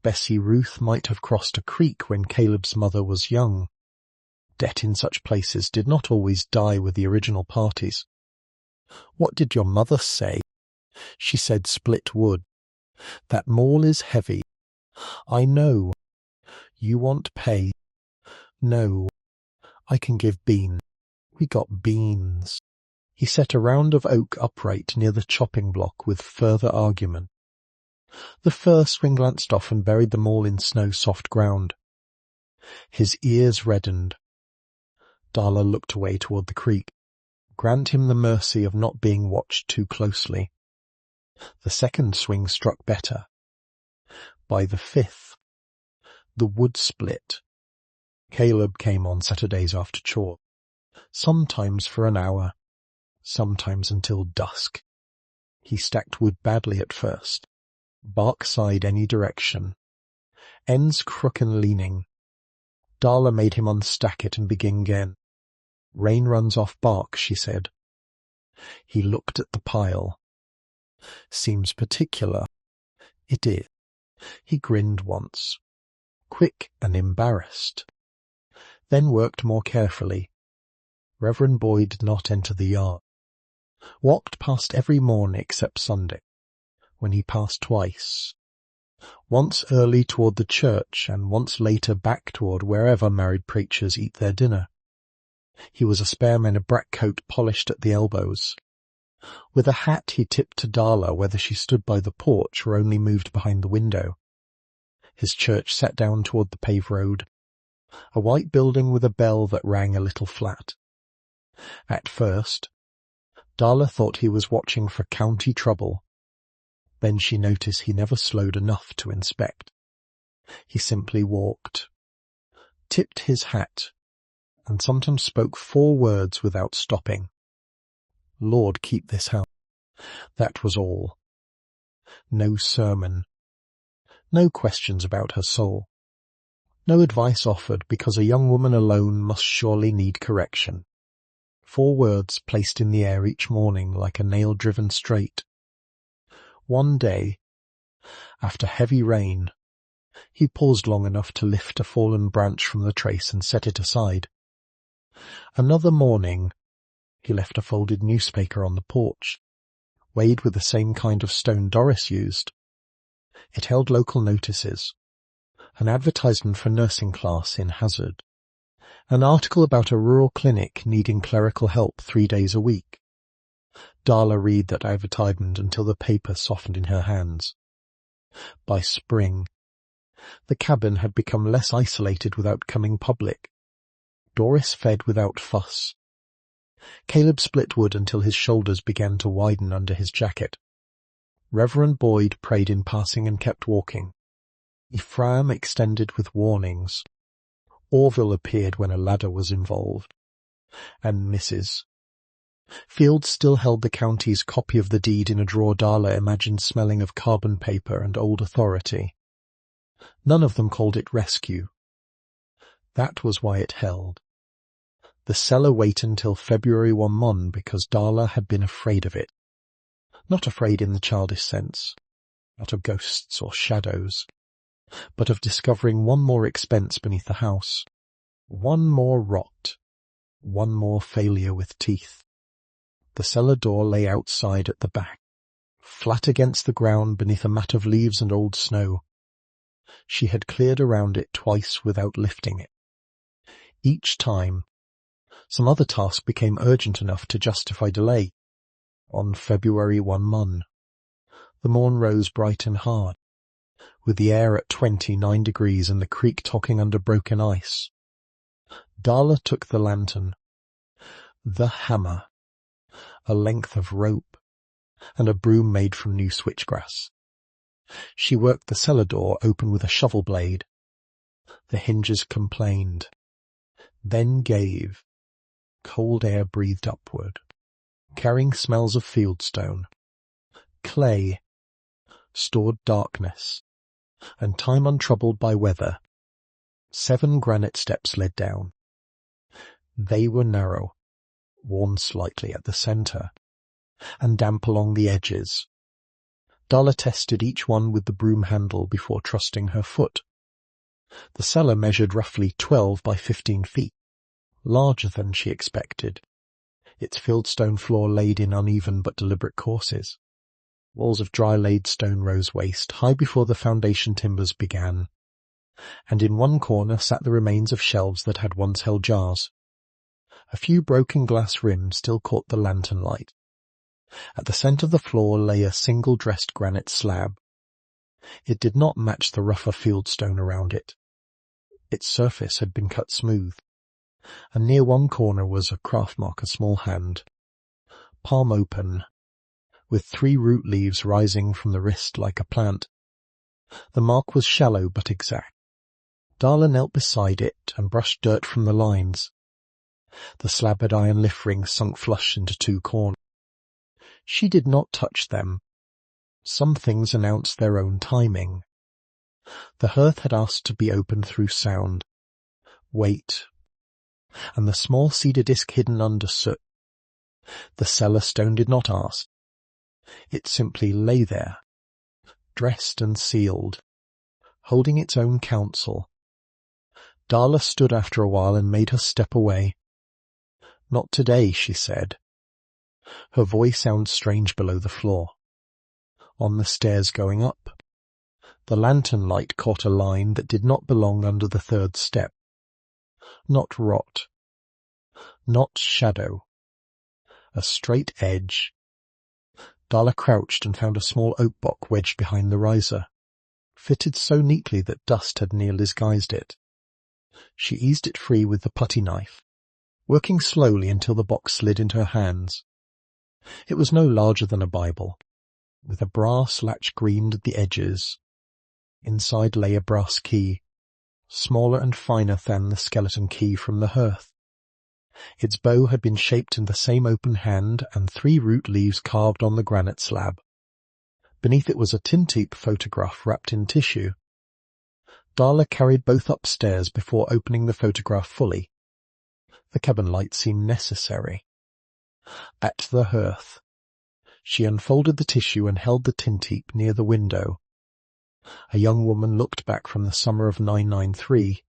Bessie Ruth might have crossed a creek when Caleb's mother was young. Debt in such places did not always die with the original parties. "What did your mother say?" She said split wood. "That maul is heavy." "I know. You want pay." "No. I can give beans." We got beans. He set a round of oak upright near the chopping block with further argument. The fir swing glanced off and buried them all in snow-soft ground. His ears reddened. Darla looked away toward the creek. Grant him the mercy of not being watched too closely. The second swing struck better. By the fifth, the wood split. Caleb came on Saturdays after chore, sometimes for an hour, sometimes until dusk. He stacked wood badly at first, bark side any direction, ends crook and leaning. Darla made him unstack it and begin again. "Rain runs off bark," she said. He looked at the pile. "Seems particular." "It is." He grinned once, quick and embarrassed, then worked more carefully. Reverend Boy did not enter the yard. Walked past every morning except Sunday, when he passed twice. Once early toward the church, and once later back toward wherever married preachers eat their dinner. He was a spareman of brack coat polished at the elbows. With a hat he tipped to Darla whether she stood by the porch or only moved behind the window. His church sat down toward the paved road, a white building with a bell that rang a little flat. At first, Darla thought he was watching for county trouble. Then she noticed he never slowed enough to inspect. He simply walked, tipped his hat, and sometimes spoke 4 words without stopping. "Lord, keep this house." That was all. No sermon. No questions about her soul. No advice offered, because a young woman alone must surely need correction. 4 words placed in the air each morning like a nail driven straight. One day, after heavy rain, he paused long enough to lift a fallen branch from the trace and set it aside. Another morning, he left a folded newspaper on the porch, weighed with the same kind of stone Doris used. It held local notices, an advertisement for nursing class in Hazard, an article about a rural clinic needing clerical help 3 days a week. Darla read that advertisement until the paper softened in her hands. By spring, the cabin had become less isolated without coming public. Doris fed without fuss. Caleb split wood until his shoulders began to widen under his jacket. Reverend Boyd prayed in passing and kept walking. Ephraim extended with warnings. Orville appeared when a ladder was involved. And Mrs. Field still held the county's copy of the deed in a drawer Darla imagined smelling of carbon paper and old authority. None of them called it rescue. That was why it held. The cellar waited until February 1 because Darla had been afraid of it. Not afraid in the childish sense, not of ghosts or shadows, but of discovering one more expense beneath the house, one more rot, one more failure with teeth. The cellar door lay outside at the back, flat against the ground beneath a mat of leaves and old snow. She had cleared around it twice without lifting it. Each time, some other task became urgent enough to justify delay. On February 1, the morn rose bright and hard, with the air at 29 degrees and the creek tocking under broken ice. Darla took the lantern, the hammer, a length of rope, and a broom made from new switchgrass. She worked the cellar door open with a shovel blade. The hinges complained, then gave. Cold air breathed upward, carrying smells of fieldstone, clay, stored darkness, and time untroubled by weather. 7 granite steps led down. They were narrow, worn slightly at the centre, and damp along the edges. Darla tested each one with the broom handle before trusting her foot. The cellar measured roughly 12 by 15 feet, larger than she expected, its fieldstone floor laid in uneven but deliberate courses. Walls of dry-laid stone rose waist, high before the foundation timbers began, and in one corner sat the remains of shelves that had once held jars. A few broken glass rims still caught the lantern light. At the centre of the floor lay a single dressed granite slab. It did not match the rougher fieldstone around it. Its surface had been cut smooth, and near one corner was a craft mark, a small hand, palm open, with 3 root leaves rising from the wrist like a plant. The mark was shallow but exact. Darla knelt beside it and brushed dirt from the lines. The slab had iron lift rings sunk flush into 2 corners. She did not touch them. Some things announced their own timing. The hearth had asked to be opened through sound. Wait. And the small cedar disc hidden under soot. The cellar stone did not ask. It simply lay there, dressed and sealed, holding its own counsel. Darla stood after a while and made her step away. "Not today," she said. Her voice sounded strange below the floor. On the stairs going up, the lantern light caught a line that did not belong under the 3rd step. Not rot, not shadow, a straight edge. Darla crouched and found a small oak block wedged behind the riser, fitted so neatly that dust had nearly disguised it. She eased it free with the putty knife, working slowly until the box slid into her hands. It was no larger than a Bible, with a brass latch greened at the edges. Inside lay a brass key, smaller and finer than the skeleton key from the hearth. Its bow had been shaped in the same open hand and 3 root leaves carved on the granite slab. Beneath it was a tintype photograph wrapped in tissue. Darla carried both upstairs before opening the photograph fully. The cabin light seemed necessary. At the hearth. She unfolded the tissue and held the tintype near the window. A young woman looked back from the summer of 993,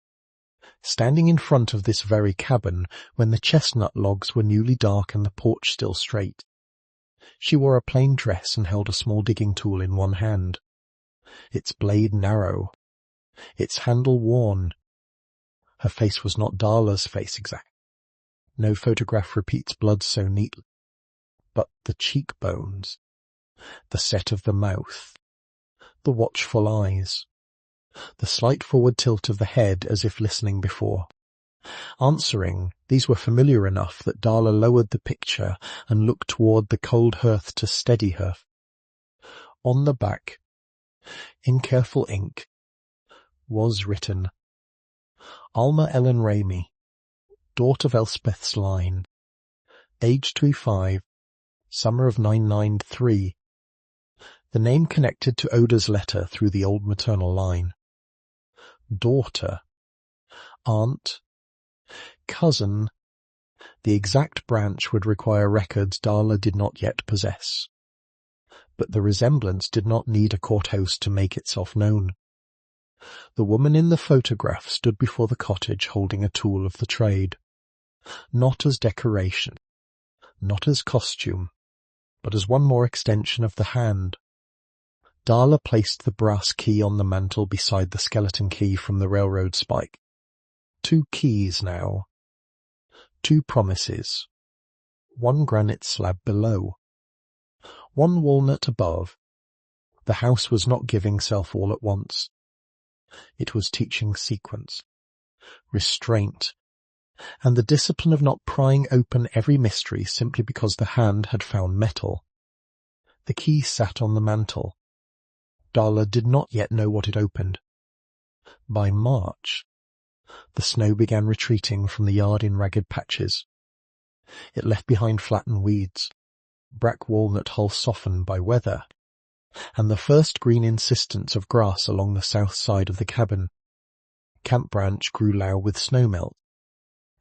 standing in front of this very cabin when the chestnut logs were newly dark and the porch still straight. She wore a plain dress and held a small digging tool in one hand, its blade narrow, its handle worn. Her face was not Darla's face exactly. No photograph repeats blood so neatly. But the cheekbones, the set of the mouth, the watchful eyes, the slight forward tilt of the head as if listening before. Answering, these were familiar enough that Darla lowered the picture and looked toward the cold hearth to steady her. On the back, in careful ink, was written, Alma Ellen Ramey, daughter of Elspeth's line, age 25, summer of 993. The name connected to Oda's letter through the old maternal line. Daughter, aunt, cousin. The exact branch would require records Darla did not yet possess. But the resemblance did not need a courthouse to make itself known. The woman in the photograph stood before the cottage holding a tool of the trade, not as decoration, not as costume, but as one more extension of the hand. Darla placed the brass key on the mantel beside the skeleton key from the railroad spike. 2 keys now. 2 promises. 1 granite slab below. 1 walnut above. The house was not giving self all at once. It was teaching sequence, restraint, and the discipline of not prying open every mystery simply because the hand had found metal. The key sat on the mantel. Darla did not yet know what it opened. By March, the snow began retreating from the yard in ragged patches. It left behind flattened weeds, brack walnut hull softened by weather, and the first green insistence of grass along the south side of the cabin. Camp branch grew low with snowmelt.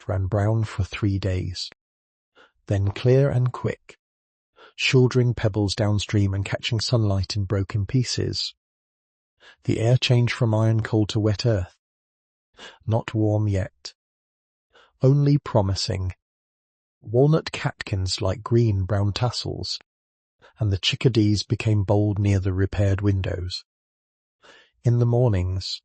It ran brown for 3 days. Then clear and quick, shouldering pebbles downstream and catching sunlight in broken pieces. The air changed from iron cold to wet earth. Not warm yet. Only promising. Walnut catkins like green-brown tassels, and the chickadees became bold near the repaired windows. In the mornings,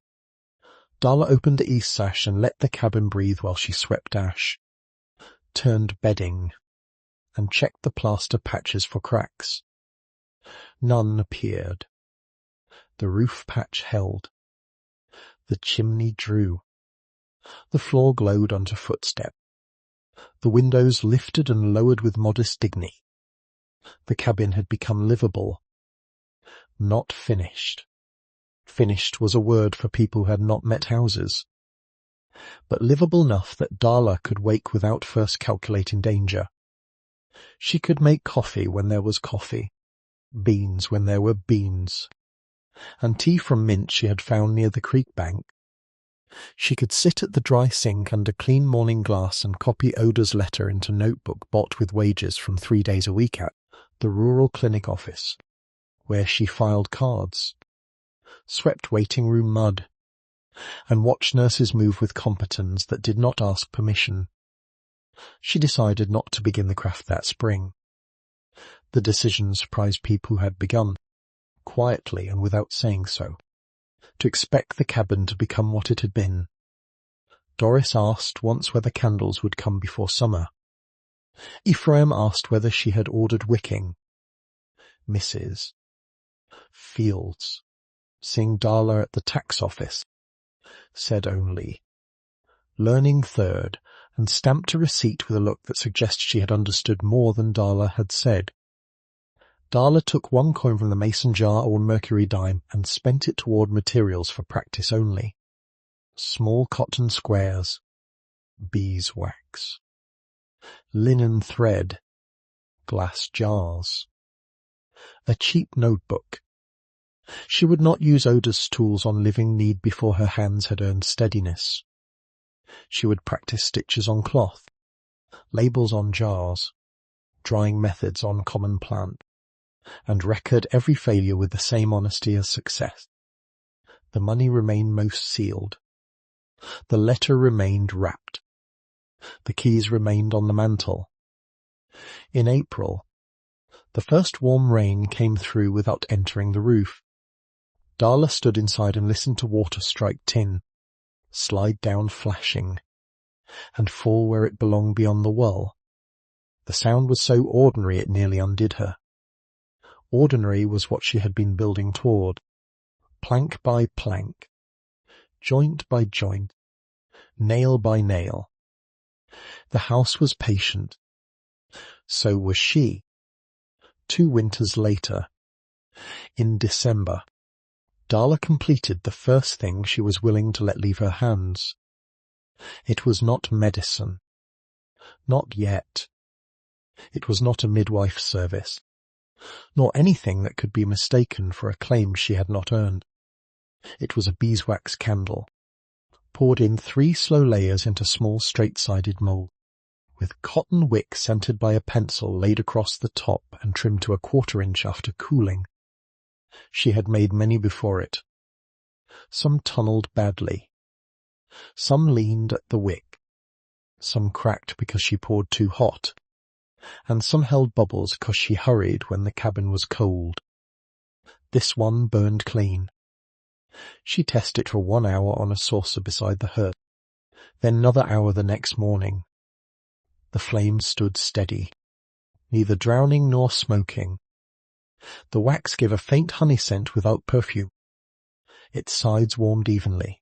Darla opened the east sash and let the cabin breathe while she swept ash, turned bedding, and checked the plaster patches for cracks. None appeared. The roof patch held. The chimney drew. The floor glowed under footstep. The windows lifted and lowered with modest dignity. The cabin had become livable. Not finished. Finished was a word for people who had not met houses. But livable enough that Darla could wake without first calculating danger. She could make coffee when there was coffee, beans when there were beans, and tea from mint she had found near the creek bank. She could sit at the dry sink under clean morning glass and copy Oda's letter into notebook bought with wages from 3 days a week at the rural clinic office, where she filed cards, swept waiting room mud, and watched nurses move with competence that did not ask permission. She decided not to begin the craft that spring. The decision surprised people who had begun, quietly and without saying so, to expect the cabin to become what it had been. Doris asked once whether candles would come before summer. Ephraim asked whether she had ordered wicking. Mrs. Fields, seeing Darla at the tax office, said only, learning third, and stamped a receipt with a look that suggested she had understood more than Darla had said. Darla took 1 coin from the mason jar or mercury dime and spent it toward materials for practice only. Small cotton squares, beeswax. linen thread, glass jars. A cheap notebook. She would not use Oda's tools on living need before her hands had earned steadiness. She would practice stitches on cloth, labels on jars, drying methods on common plant, and record every failure with the same honesty as success. The money remained most sealed. The letter remained wrapped. The keys remained on the mantel. In April, the first warm rain came through without entering the roof. Darla stood inside and listened to water strike tin, slide down flashing, and fall where it belonged beyond the well. The sound was so ordinary it nearly undid her. Ordinary was what she had been building toward, plank by plank, joint by joint, nail by nail. The house was patient. So was she. 2 winters later, in December, Darla completed the first thing she was willing to let leave her hands. It was not medicine. Not yet. It was not a midwife service, nor anything that could be mistaken for a claim she had not earned. It was a beeswax candle, poured in 3 slow layers into small straight-sided mould, with cotton wick scented by a pencil laid across the top and trimmed to a 1/4 inch after cooling. She had made many before it. Some tunnelled badly. Some leaned at the wick. Some cracked because she poured too hot. And some held bubbles because she hurried when the cabin was cold. This one burned clean. She tested it for 1 hour on a saucer beside the hearth, then another hour the next morning. The flame stood steady, neither drowning nor smoking. The wax gave a faint honey scent without perfume. Its sides warmed evenly.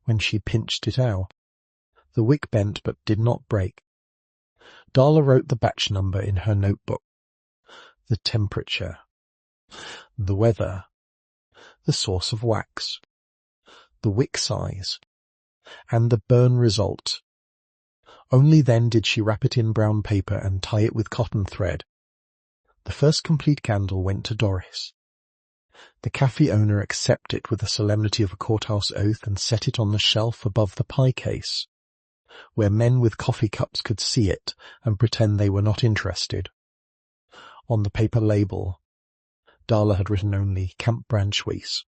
When she pinched it out, the wick bent but did not break. Darla wrote the batch number in her notebook, the temperature, the weather, the source of wax, the wick size, and the burn result. Only then did she wrap it in brown paper and tie it with cotton thread. The first complete candle went to Doris. The cafe owner accepted it with the solemnity of a courthouse oath and set it on the shelf above the pie case, where men with coffee cups could see it and pretend they were not interested. On the paper label, Darla had written only Camp Branchwees.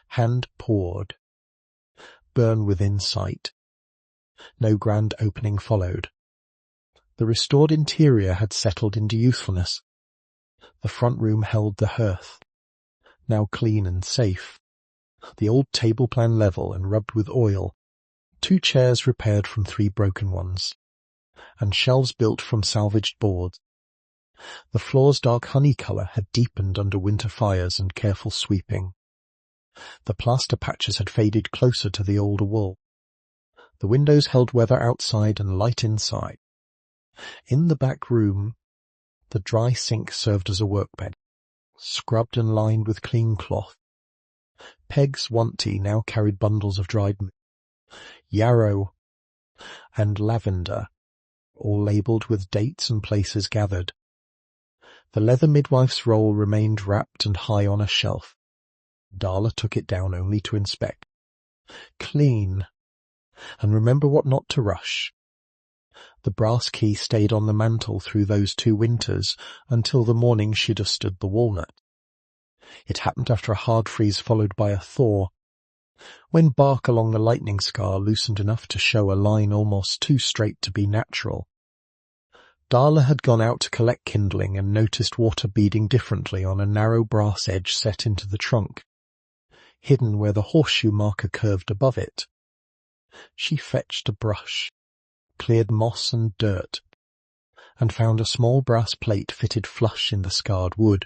Hand poured. Burn within sight. No grand opening followed. The restored interior had settled into youthfulness. The front room held the hearth, now clean and safe, the old table plan level and rubbed with oil, 2 chairs repaired from 3 broken ones, and shelves built from salvaged boards. The floor's dark honey colour had deepened under winter fires and careful sweeping. The plaster patches had faded closer to the older wool. The windows held weather outside and light inside. In the back room, the dry sink served as a workbench, scrubbed and lined with clean cloth. Peg's Wanty now carried bundles of dried yarrow and lavender, all labelled with dates and places gathered. The leather midwife's roll remained wrapped and high on a shelf. Darla took it down only to inspect. Clean, and remember what not to rush. The brass key stayed on the mantel through those 2 winters until the morning she'd have stood the walnut. It happened after a hard freeze followed by a thaw, when bark along the lightning scar loosened enough to show a line almost too straight to be natural. Darla had gone out to collect kindling and noticed water beading differently on a narrow brass edge set into the trunk, hidden where the horseshoe marker curved above it. She fetched a brush, cleared moss and dirt, and found a small brass plate fitted flush in the scarred wood.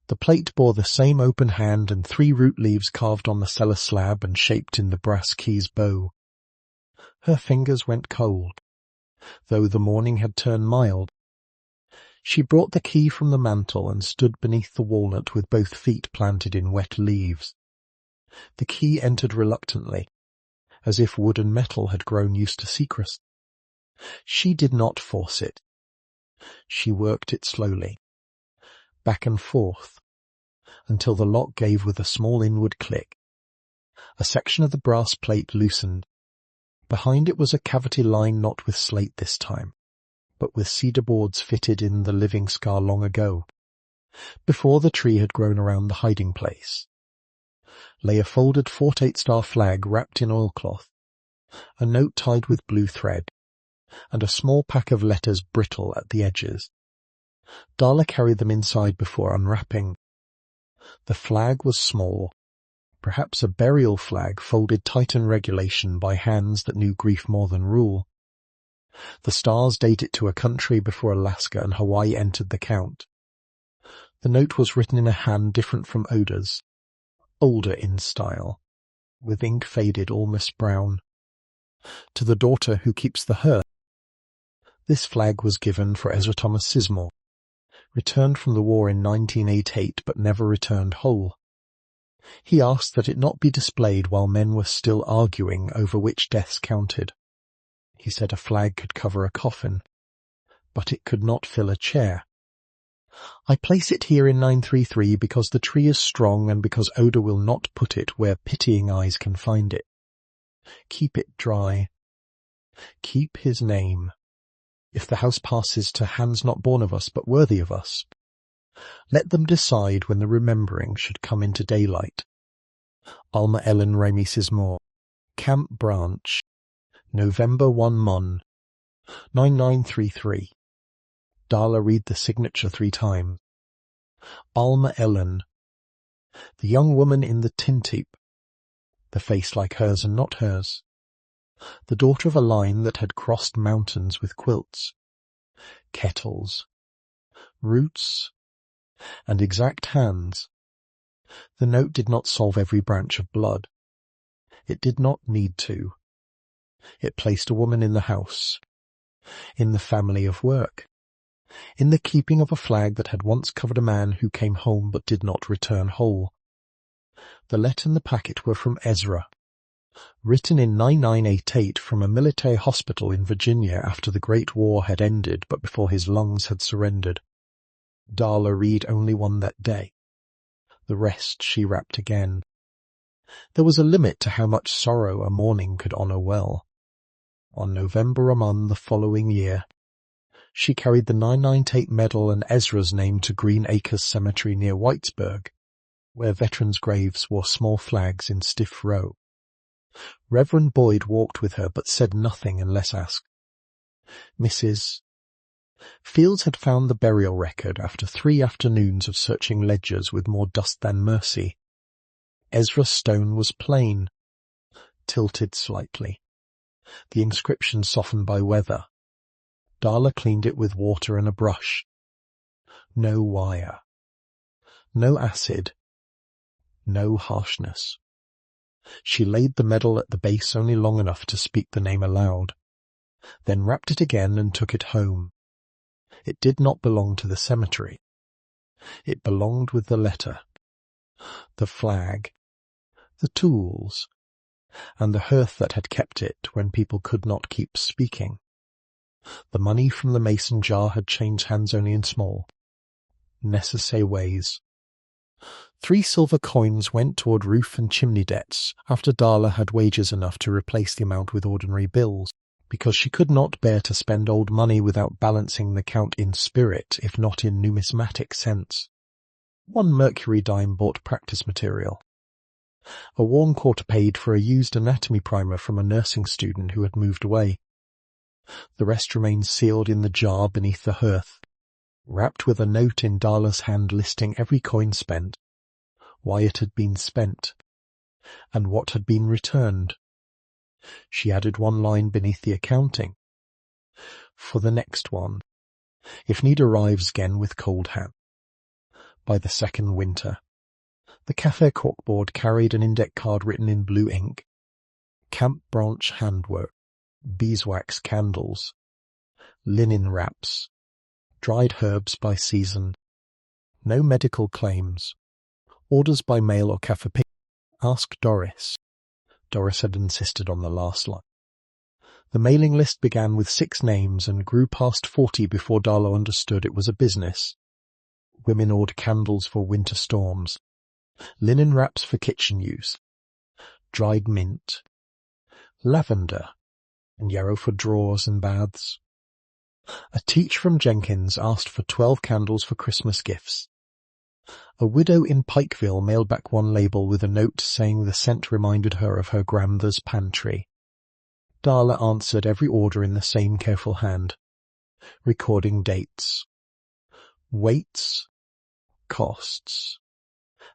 The plate bore the same open hand and 3 root leaves carved on the cellar slab and shaped in the brass key's bow. Her fingers went cold, though the morning had turned mild. She brought the key from the mantel and stood beneath the walnut with both feet planted in wet leaves. The key entered reluctantly, as if wood and metal had grown used to secrecy. She did not force it. She worked it slowly, back and forth, until the lock gave with a small inward click. A section of the brass plate loosened. Behind it was a cavity lined not with slate this time, but with cedar boards fitted in the living scar long ago, before the tree had grown around the hiding place. Lay a folded Fort 8-star flag wrapped in oilcloth, a note tied with blue thread, and a small pack of letters brittle at the edges. Darla carried them inside before unwrapping. The flag was small, perhaps a burial flag folded tight in regulation by hands that knew grief more than rule. The stars date it to a country before Alaska and Hawaii entered the count. The note was written in a hand different from Oda's, older in style, with ink faded almost brown. To the daughter who keeps the hearth. This flag was given for Ezra Thomas Sizemore, returned from the war in 1988 but never returned whole. He asked that it not be displayed while men were still arguing over which deaths counted. He said a flag could cover a coffin, but it could not fill a chair. I place it here in 933 because the tree is strong and because Oda will not put it where pitying eyes can find it. Keep it dry. Keep his name. If the house passes to hands not born of us but worthy of us, let them decide when the remembering should come into daylight. Oda Ellen Sizemore, Camp Branch, November 1 Mon, 9933. Darla read the signature 3 times. Oda Ellen, the young woman in the tintype, the face like hers and not hers, the daughter of a line that had crossed mountains with quilts, kettles, roots, and exact hands. The note did not solve every branch of blood. It did not need to. It placed a woman in the house, in the family of work, in the keeping of a flag that had once covered a man who came home but did not return whole. The letter and the packet were from Ezra, written in 9988 from a military hospital in Virginia after the Great War had ended but before his lungs had surrendered. Darla read only one that day. The rest she wrapped again. There was a limit to how much sorrow a mourning could honour well. On November Amon the following year, she carried the 998 medal and Ezra's name to Green Acres Cemetery near Whitesburg, where veterans' graves wore small flags in stiff row. Reverend Boyd walked with her but said nothing unless asked. Mrs. Fields had found the burial record after 3 afternoons of searching ledgers with more dust than mercy. Ezra's stone was plain, tilted slightly, the inscription softened by weather. Darla cleaned it with water and a brush. No wire. No acid. No harshness. She laid the medal at the base only long enough to speak the name aloud, then wrapped it again and took it home. It did not belong to the cemetery. It belonged with the letter, the flag, the tools, and the hearth that had kept it when people could not keep speaking. The money from the mason jar had changed hands only in small, necessary ways. 3 silver coins went toward roof and chimney debts after Darla had wages enough to replace the amount with ordinary bills, because she could not bear to spend old money without balancing the count in spirit, if not in numismatic sense. 1 mercury dime bought practice material. A worn quarter paid for a used anatomy primer from a nursing student who had moved away. The rest remained sealed in the jar beneath the hearth, wrapped with a note in Darla's hand listing every coin spent, why it had been spent, and what had been returned. She added 1 line beneath the accounting. For the next one, if need arrives again with cold hand. By the 2nd winter, the cafe corkboard carried an index card written in blue ink. Camp Branch handwork, beeswax candles, linen wraps, dried herbs by season. No medical claims. Orders by mail or café. Ask Doris. Doris had insisted on the last line. The mailing list began with 6 names and grew past 40 before Darla understood it was a business. Women ordered candles for winter storms, linen wraps for kitchen use, dried mint, lavender, and yarrow for drawers and baths. A teach from Jenkins asked for 12 candles for Christmas gifts. A widow in Pikeville mailed back one label with a note saying the scent reminded her of her grandmother's pantry. Darla answered every order in the same careful hand, recording dates, weights, costs,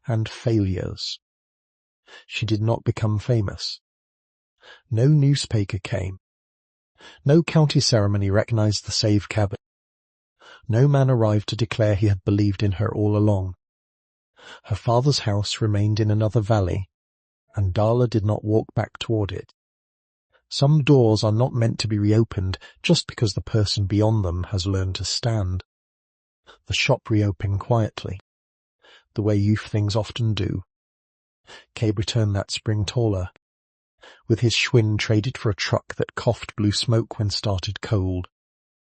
and failures. She did not become famous. No newspaper came. No county ceremony recognized the saved cabin. No man arrived to declare he had believed in her all along. Her father's house remained in another valley, and Darla did not walk back toward it. Some doors are not meant to be reopened just because the person beyond them has learned to stand. The shop reopened quietly, the way youth things often do. Cabe returned that spring taller, with his Schwinn traded for a truck that coughed blue smoke when started cold.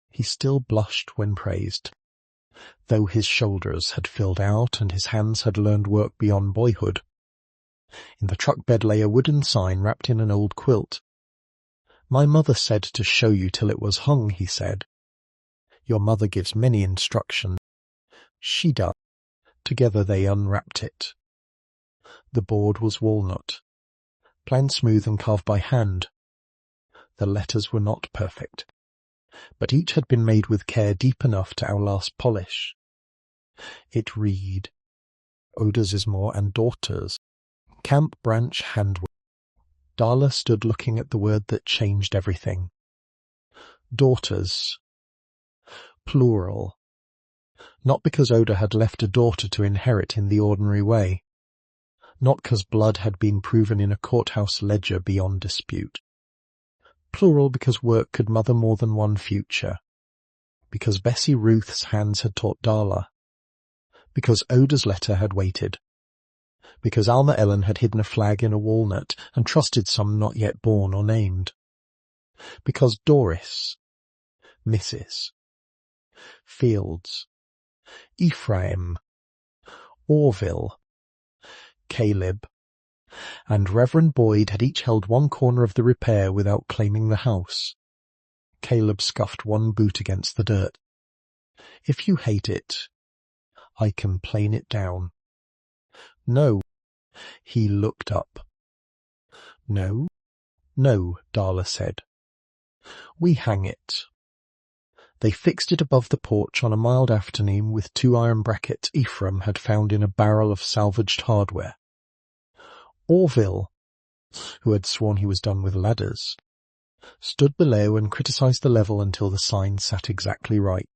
He still blushed when praised, though his shoulders had filled out and his hands had learned work beyond boyhood. In the truck bed lay a wooden sign wrapped in an old quilt. "My mother said to show you till it was hung," he said. "Your mother gives many instructions." She does. Together they unwrapped it. The board was walnut, planed smooth and carved by hand. The letters were not perfect, but each had been made with care deep enough to outlast polish. It read, Oda Sizemore and Daughters, Camp Branch Handwork. Darla stood looking at the word that changed everything. Daughters. Plural. Not because Oda had left a daughter to inherit in the ordinary way. Not because blood had been proven in a courthouse ledger beyond dispute. Plural because work could mother more than one future. Because Bessie Ruth's hands had taught Darla. Because Oda's letter had waited. Because Alma Ellen had hidden a flag in a walnut and trusted some not yet born or named. Because Doris, Mrs. Fields, Ephraim, Orville, Caleb, and Reverend Boyd had each held one corner of the repair without claiming the house. Caleb scuffed one boot against the dirt. "If you hate it, I can plane it down." "No." He looked up. "No, no," Darla said. "We hang it." They fixed it above the porch on a mild afternoon with 2 iron brackets Ephraim had found in a barrel of salvaged hardware. Orville, who had sworn he was done with ladders, stood below and criticized the level until the sign sat exactly right.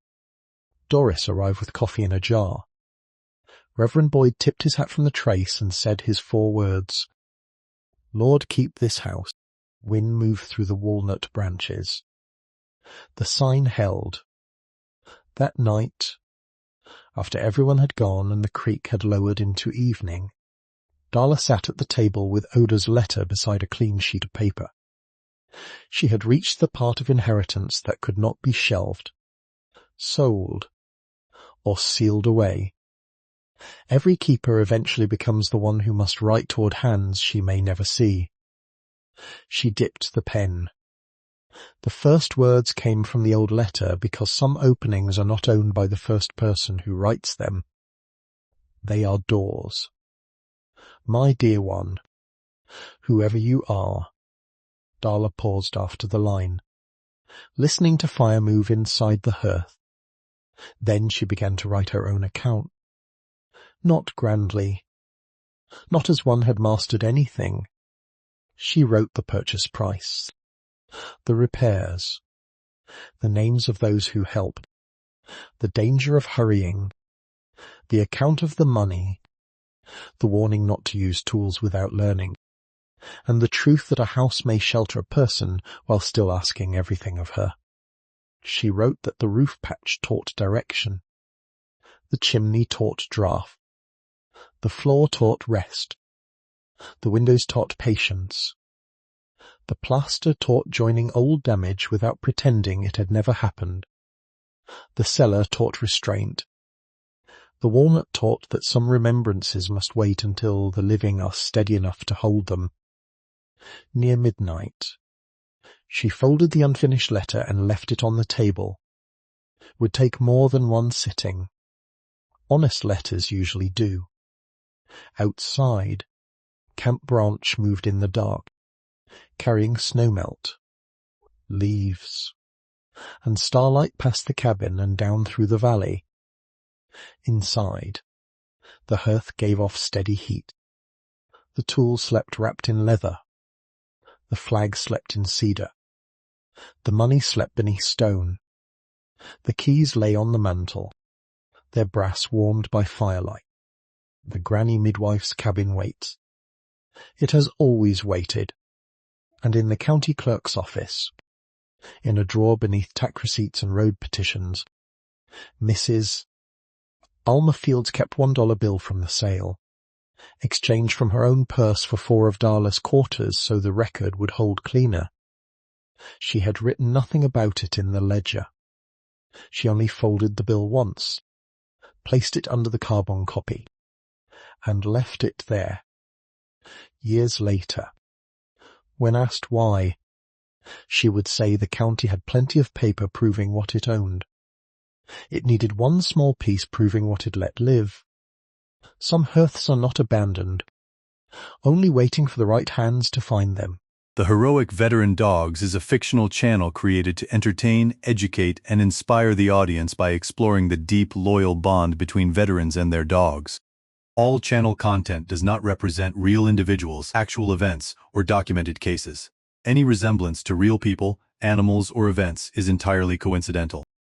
Doris arrived with coffee in a jar. Reverend Boyd tipped his hat from the trace and said his 4 words. "Lord, keep this house." Wind moved through the walnut branches. The sign held. That night, after everyone had gone and the creek had lowered into evening, Darla sat at the table with Oda's letter beside a clean sheet of paper. She had reached the part of inheritance that could not be shelved, sold, or sealed away. Every keeper eventually becomes the one who must write toward hands she may never see. She dipped the pen. The first words came from the old letter because some openings are not owned by the first person who writes them. They are doors. "My dear one, whoever you are." Darla paused after the line, listening to fire move inside the hearth. Then she began to write her own account. Not grandly, not as one had mastered anything. She wrote the purchase price, the repairs, the names of those who helped, the danger of hurrying, the account of the money, the warning not to use tools without learning, and the truth that a house may shelter a person while still asking everything of her. She wrote that the roof patch taught direction, the chimney taught draught, the floor taught rest, the windows taught patience, The plaster taught joining old damage without pretending it had never happened. The cellar taught restraint. The walnut taught that some remembrances must wait until the living are steady enough to hold them. Near midnight, she folded the unfinished letter and left it on the table. Would take more than one sitting. Honest letters usually do. Outside, Camp Branch moved in the dark, carrying snowmelt, leaves, and starlight past the cabin and down through the valley. Inside, the hearth gave off steady heat. The tools slept wrapped in leather. The flag slept in cedar. The money slept beneath stone. The keys lay on the mantel, their brass warmed by firelight. The granny midwife's cabin waits. It has always waited. And in the county clerk's office, in a drawer beneath tax receipts and road petitions, Mrs. Alma Fields kept $1 bill from the sale, exchanged from her own purse for 4 of Darla's quarters so the record would hold cleaner. She had written nothing about it in the ledger. She only folded the bill once, placed it under the carbon copy, and left it there. Years later, when asked why, she would say the county had plenty of paper proving what it owned. It needed one small piece proving what it let live. Some hearths are not abandoned, only waiting for the right hands to find them. The Heroic Veteran Dogs is a fictional channel created to entertain, educate, and inspire the audience by exploring the deep, loyal bond between veterans and their dogs. All channel content does not represent real individuals, actual events, or documented cases. Any resemblance to real people, animals, or events is entirely coincidental.